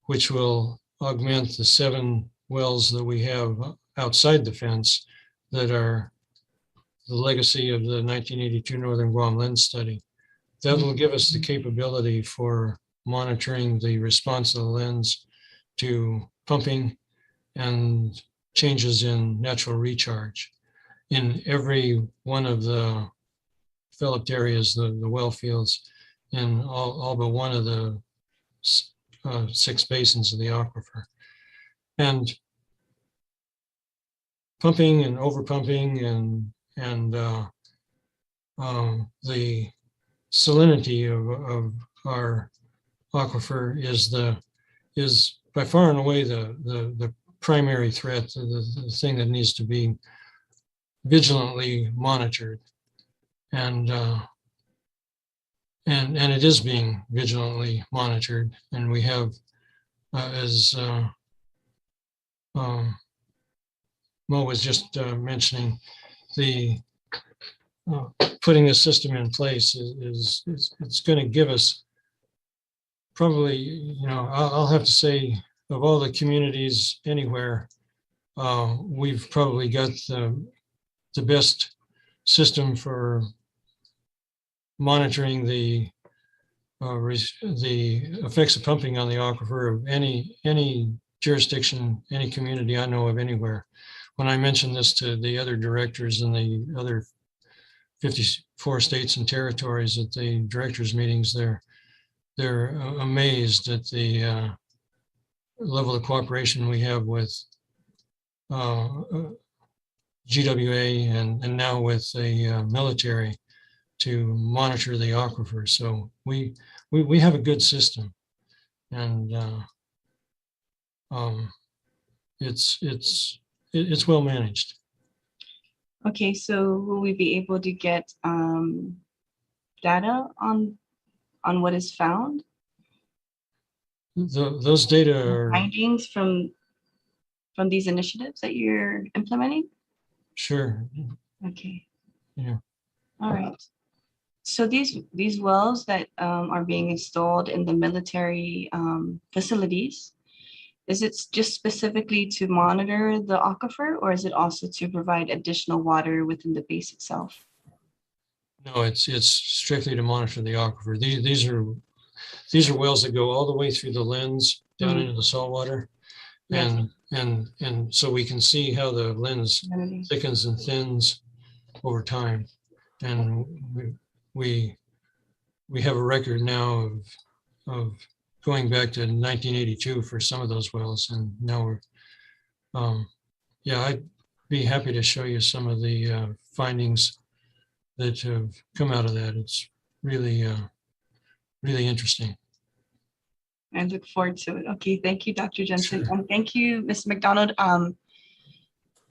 which will augment the 7 wells that we have outside the fence that are the legacy of the 1982 Northern Guam Lens study. That will give us the capability for monitoring the response of the lens to pumping and changes in natural recharge. In every one of the developed areas, the well fields, in all but one of the 6 basins of the aquifer. And pumping and overpumping and the salinity of our aquifer is by far and away the primary threat, the thing that needs to be vigilantly monitored. And it is being vigilantly monitored. And we have, as Mo was just mentioning, the putting the system in place is it's going to give us probably, you know, I'll have to say, of all the communities anywhere, we've probably got the best system for monitoring the effects of pumping on the aquifer of any jurisdiction, any community I know of anywhere. When I mentioned this to the other directors in the other 54 states and territories at the directors meetings, they're amazed at the level of cooperation we have with GWA and now with the military to monitor the aquifer. So we have a good system, and it's well managed. Okay, so will we be able to get data on what is found? Those data are findings from these initiatives that you're implementing? Sure. Okay. Yeah. All right. So these wells that are being installed in the military facilities, is it just specifically to monitor the aquifer, or is it also to provide additional water within the base itself? No, it's strictly to monitor the aquifer. These are wells that go all the way through the lens down into the saltwater, Yes. and so we can see how the lens thickens and thins over time, and we have a record now of going back to 1982 for some of those wells, and now we're yeah, I'd be happy to show you some of the findings that have come out of that. It's really really interesting. I look forward to it. Okay, thank you, Dr. Jensen. Sure. And thank you, Ms. McDonald.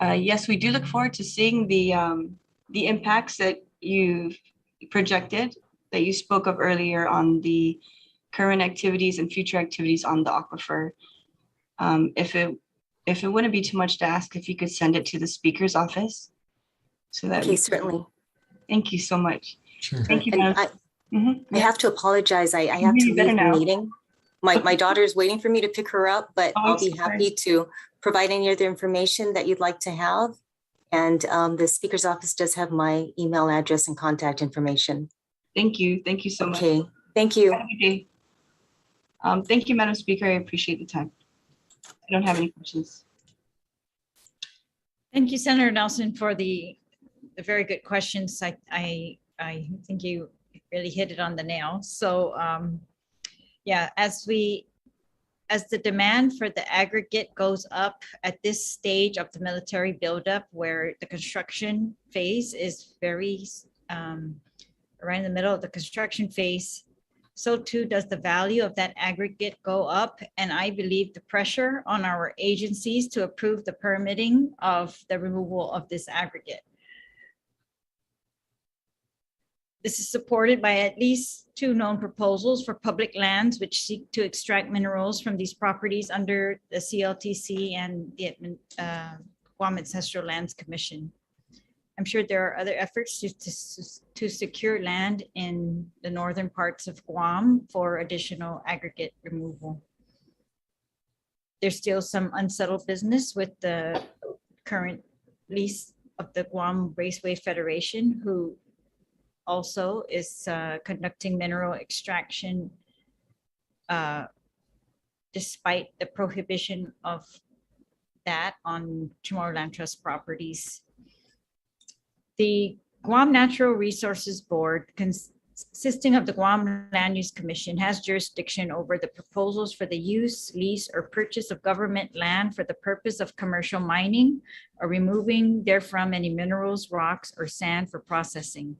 Yes, we do look forward to seeing the impacts that you've projected, that you spoke of earlier on the current activities and future activities on the aquifer. If it wouldn't be too much to ask, if you could send it to the speaker's office, so that Okay, certainly. Thank you so much. Sure. Thank you. I have to apologize. I have to leave the meeting. My daughter is waiting for me to pick her up, but I'll be happy to provide any other information that you'd like to have. And the speaker's office does have my email address and contact information. Thank you. Thank you so much. Okay, thank you. Have a good day. Thank you, Madam Speaker. I appreciate the time. I don't have any questions. Thank you, Senator Nelson, for the very good questions. I think you really hit it on the nail. So yeah, as the demand for the aggregate goes up at this stage of the military buildup, where the construction phase is very right in the middle of the construction phase, so too does the value of that aggregate go up. And I believe the pressure on our agencies to approve the permitting of the removal of this aggregate. This is supported by at least 2 known proposals for public lands which seek to extract minerals from these properties under the CLTC and the Guam Ancestral Lands Commission. I'm sure there are other efforts to secure land in the northern parts of Guam for additional aggregate removal. There's still some unsettled business with the current lease of the Guam Raceway Federation, who also is conducting mineral extraction despite the prohibition of that on Chamorro Trust properties. The Guam Natural Resources Board, consisting of the Guam Land Use Commission, has jurisdiction over the proposals for the use, lease, or purchase of government land for the purpose of commercial mining or removing therefrom any minerals, rocks, or sand for processing.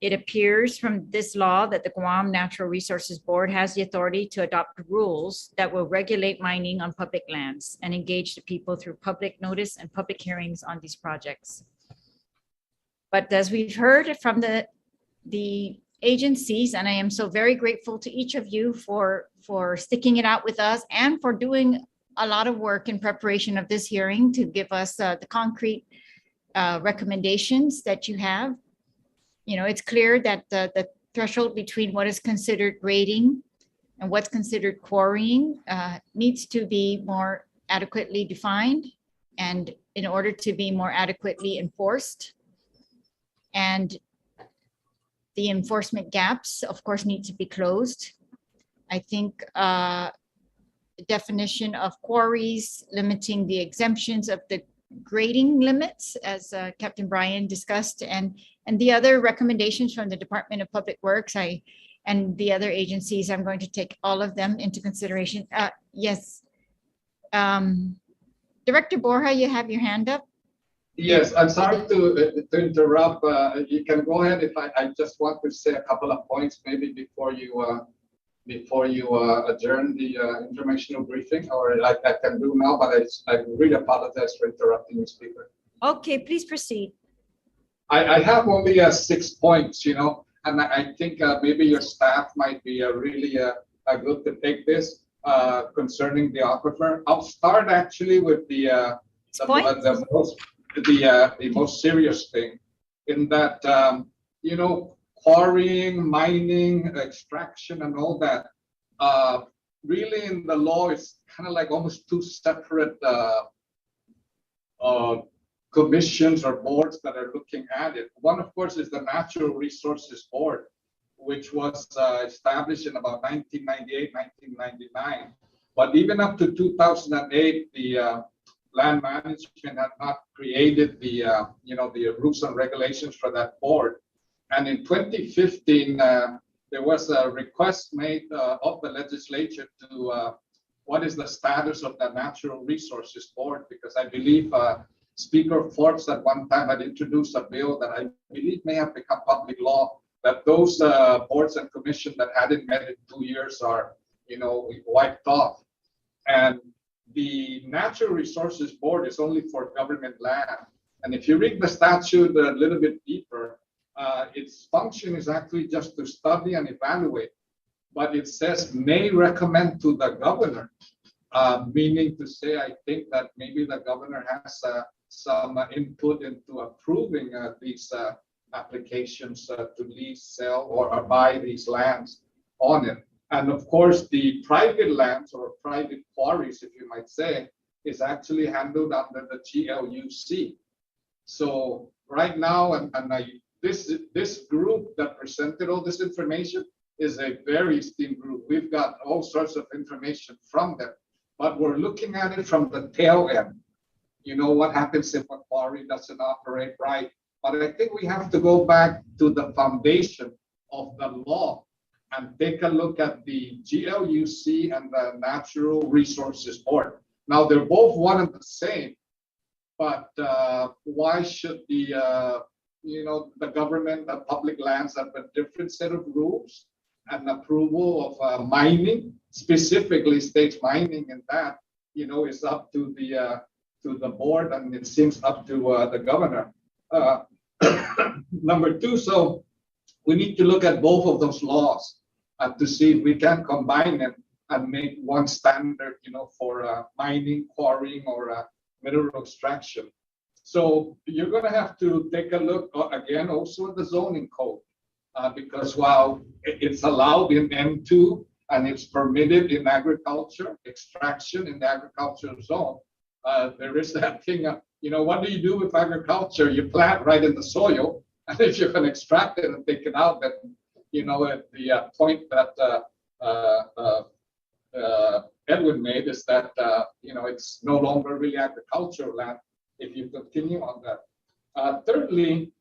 It appears from this law that the Guam Natural Resources Board has the authority to adopt rules that will regulate mining on public lands and engage the people through public notice and public hearings on these projects. But as we've heard from the agencies, and I am so very grateful to each of you for sticking it out with us and for doing a lot of work in preparation of this hearing to give us the concrete recommendations that you have. You know, it's clear that the threshold between what is considered grading and what's considered quarrying needs to be more adequately defined, and in order to be more adequately enforced. And the enforcement gaps, of course, need to be closed. I think the definition of quarries, limiting the exemptions of the grading limits, as Captain Brian discussed, and the other recommendations from the Department of Public Works, and the other agencies, I'm going to take all of them into consideration. Yes. Director Borja, you have your hand up. Yes, I'm sorry to interrupt. You can go ahead. If I just want to say a couple of points, maybe before you adjourn the informational briefing, or like I can do now, but I really apologize for interrupting you, Speaker. Okay, please proceed. I have only 6 points, you know, and I think maybe your staff might be really good to take this concerning the aquifer. I'll start actually with the most serious thing, in that you know, quarrying, mining, extraction, and all that, really in the law is kind of like almost two separate commissions or boards that are looking at it. One, of course, is the Natural Resources Board, which was established in about 1998, 1999. But even up to 2008, the land management had not created the you know, the rules and regulations for that board. And in 2015, there was a request made of the legislature to what is the status of the Natural Resources Board, because I believe Speaker Forbes at one time had introduced a bill that I believe may have become public law, that those boards and commissions that hadn't met in 2 years are, you know, wiped off. And the Natural Resources Board is only for government land. And if you read the statute a little bit deeper, its function is actually just to study and evaluate. But it says may recommend to the governor, meaning to say, I think that maybe the governor has some input into approving these applications to lease, sell, or buy these lands on it. And of course, the private lands or private quarries, if you might say, is actually handled under the GLUC. So right now, this group that presented all this information is a very esteemed group. We've got all sorts of information from them, but we're looking at it from the tail end. You know, what happens if a quarry doesn't operate right? But I think we have to go back to the foundation of the law and take a look at the GLUC and the Natural Resources Board. Now, they're both one and the same, but why should the, you know, the government, the public lands have a different set of rules and approval of mining, specifically states mining, and that, you know, is up to the board, and it seems up to the governor. Number two, so we need to look at both of those laws to see if we can combine them and make one standard, you know, for mining, quarrying, or mineral extraction. So you're going to have to take a look again also at the zoning code, because while it's allowed in M2 and it's permitted in agriculture, extraction in the agricultural zone, there is that thing, you know, what do you do with agriculture? You plant right in the soil, and if you can extract it and take it out, then, you know, at the point that Edwin made is that, it's no longer really agricultural land if you continue on that. Thirdly,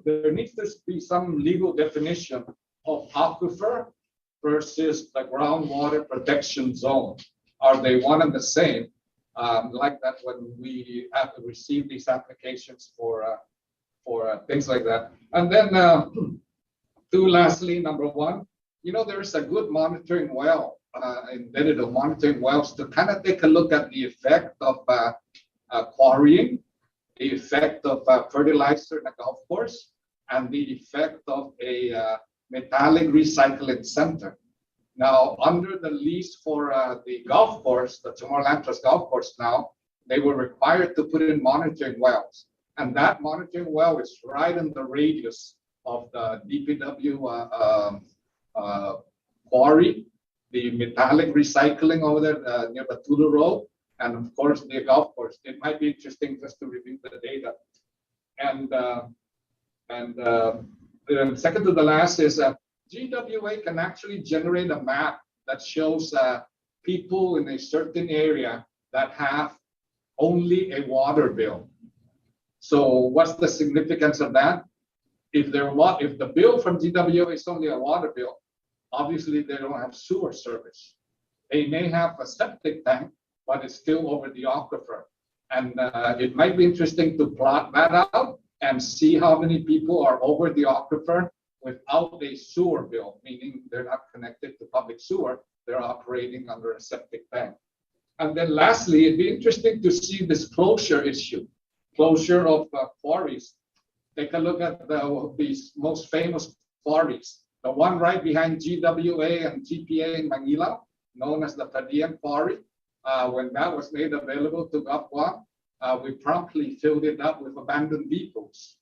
there needs to be some legal definition of aquifer versus the groundwater protection zone. Are they one and the same? Like that when we have to receive these applications for things like that. And then lastly, number one, there's a good monitoring well, embedded of monitoring wells to kind of take a look at the effect of quarrying, the effect of fertilizer in a golf course, and the effect of a metallic recycling center. Now, under the lease for the golf course, the Tomorrowland Trust golf course now, they were required to put in monitoring wells. And that monitoring well is right in the radius of the DPW quarry, the metallic recycling over there near the Tulu Road, and of course the golf course. It might be interesting just to review the data. And second to the last is GWA can actually generate a map that shows people in a certain area that have only a water bill. So what's the significance of that? If the bill from GWA is only a water bill, obviously they don't have sewer service. They may have a septic tank, but it's still over the aquifer. And it might be interesting to plot that out and see how many people are over the aquifer without a sewer bill, meaning they're not connected to public sewer, they're operating under a septic tank. And then lastly, it'd be interesting to see this closure issue, closure of quarries. Take a look at these most famous quarries. The one right behind GWA and GPA in Manila, known as the Padian Quarry. When that was made available to Guam, we promptly filled it up with abandoned vehicles.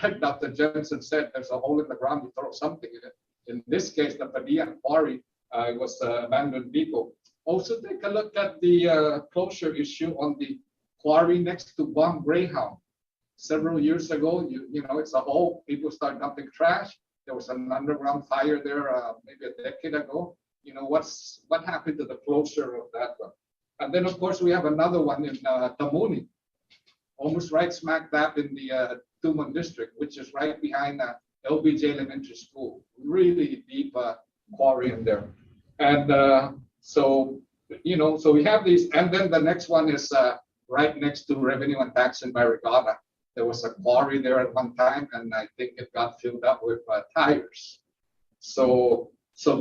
Like Dr. Jensen said, there's a hole in the ground, you throw something in it. In this case, the Padian Quarry was an abandoned vehicle. Also, take a look at the closure issue on the quarry next to Guam Greyhound. Several years ago, it's a hole. People start dumping trash. There was an underground fire there maybe a decade ago. What happened to the closure of that one? And then, of course, we have another one in Tamuni, almost right smack dab in the Tumon district, which is right behind LBJ Elementary School. Really deep quarry in there. And so we have these. And then the next one is right next to Revenue and Tax in Barrigada. There was a quarry there at one time, and I think it got filled up with tires. So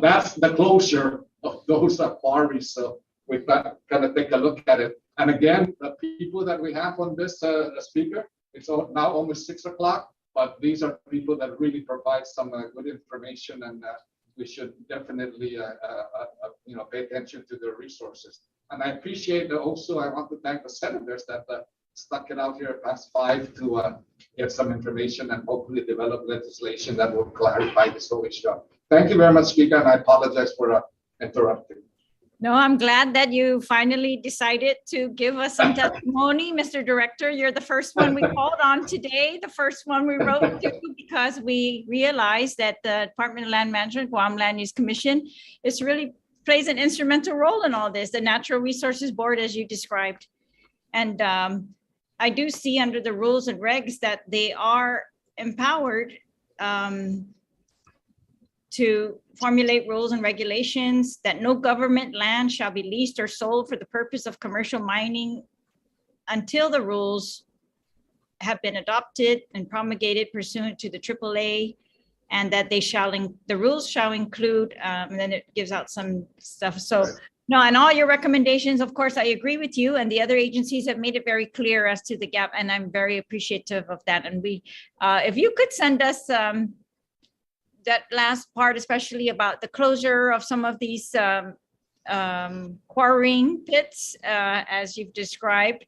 that's the closure of those quarries. So we've got to kind of take a look at it. And again, the people that we have on this speaker, it's now almost 6 o'clock, but these are people that really provide some good information, and we should definitely pay attention to their resources. And I appreciate also, I want to thank the senators that stuck it out here past 5 to get some information and hopefully develop legislation that will clarify this whole issue. Thank you very much, Speaker, and I apologize for interrupting. No, I'm glad that you finally decided to give us some testimony, Mr. Director. You're the first one we called on today, the first one we wrote to, because we realized that the Department of Land Management, Guam Land Use Commission, plays an instrumental role in all this, the Natural Resources Board, as you described. And I do see under the rules and regs that they are empowered to formulate rules and regulations, that no government land shall be leased or sold for the purpose of commercial mining until the rules have been adopted and promulgated pursuant to the AAA, and that the rules shall include, and then it gives out some stuff. So no, and all your recommendations, of course, I agree with you, and the other agencies have made it very clear as to the gap, and I'm very appreciative of that. And if you could send us that last part, especially about the closure of some of these quarrying pits, as you've described,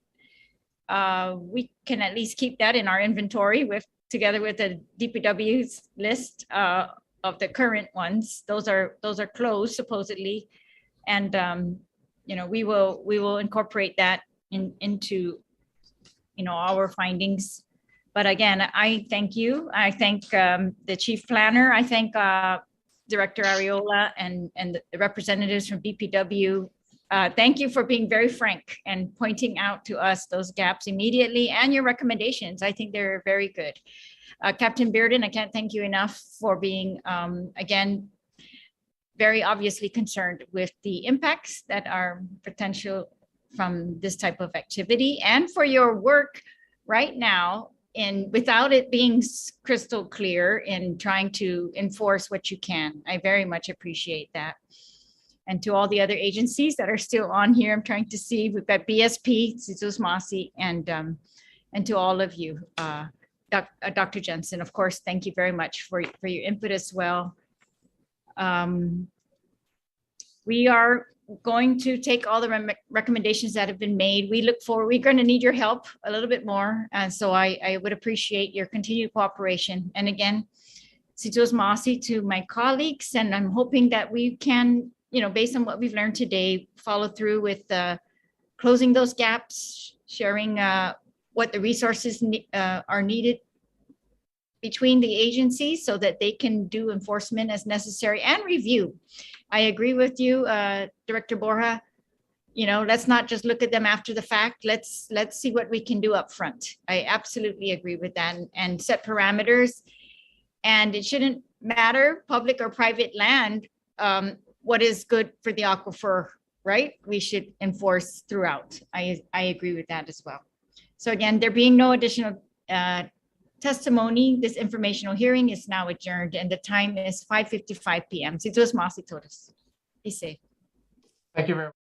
we can at least keep that in our inventory together with the DPW's list of the current ones. Those are closed supposedly, and we will incorporate that into our findings. But again, I thank you. I thank the chief planner. I thank Director Ariola and the representatives from BPW thank you for being very frank and pointing out to us those gaps immediately and your recommendations. I think they're very good. Captain Bearden, I can't thank you enough for being, again, very obviously concerned with the impacts that are potential from this type of activity, and for your work right now in, without it being crystal clear, in trying to enforce what you can. I very much appreciate that. And to all the other agencies that are still on here, I'm trying to see, we've got BSP, Situs Masi, and to all of you, Dr. Jensen, of course, thank you very much for your input as well. We are going to take all the recommendations that have been made. We look forward, we're going to need your help a little bit more. And so I would appreciate your continued cooperation. And again, Situs Masi to my colleagues, and I'm hoping that we can, you know, based on what we've learned today, follow through with closing those gaps, sharing what the resources are needed between the agencies so that they can do enforcement as necessary and review. I agree with you, Director Borja. You know, let's not just look at them after the fact. Let's see what we can do up front. I absolutely agree with that, and set parameters. And it shouldn't matter, public or private land, what is good for the aquifer, right? We should enforce throughout. I agree with that as well. So again, there being no additional testimony, this informational hearing is now adjourned, and the time is 5:55 p.m. Situs Masi Todos. Be safe. Thank you very much.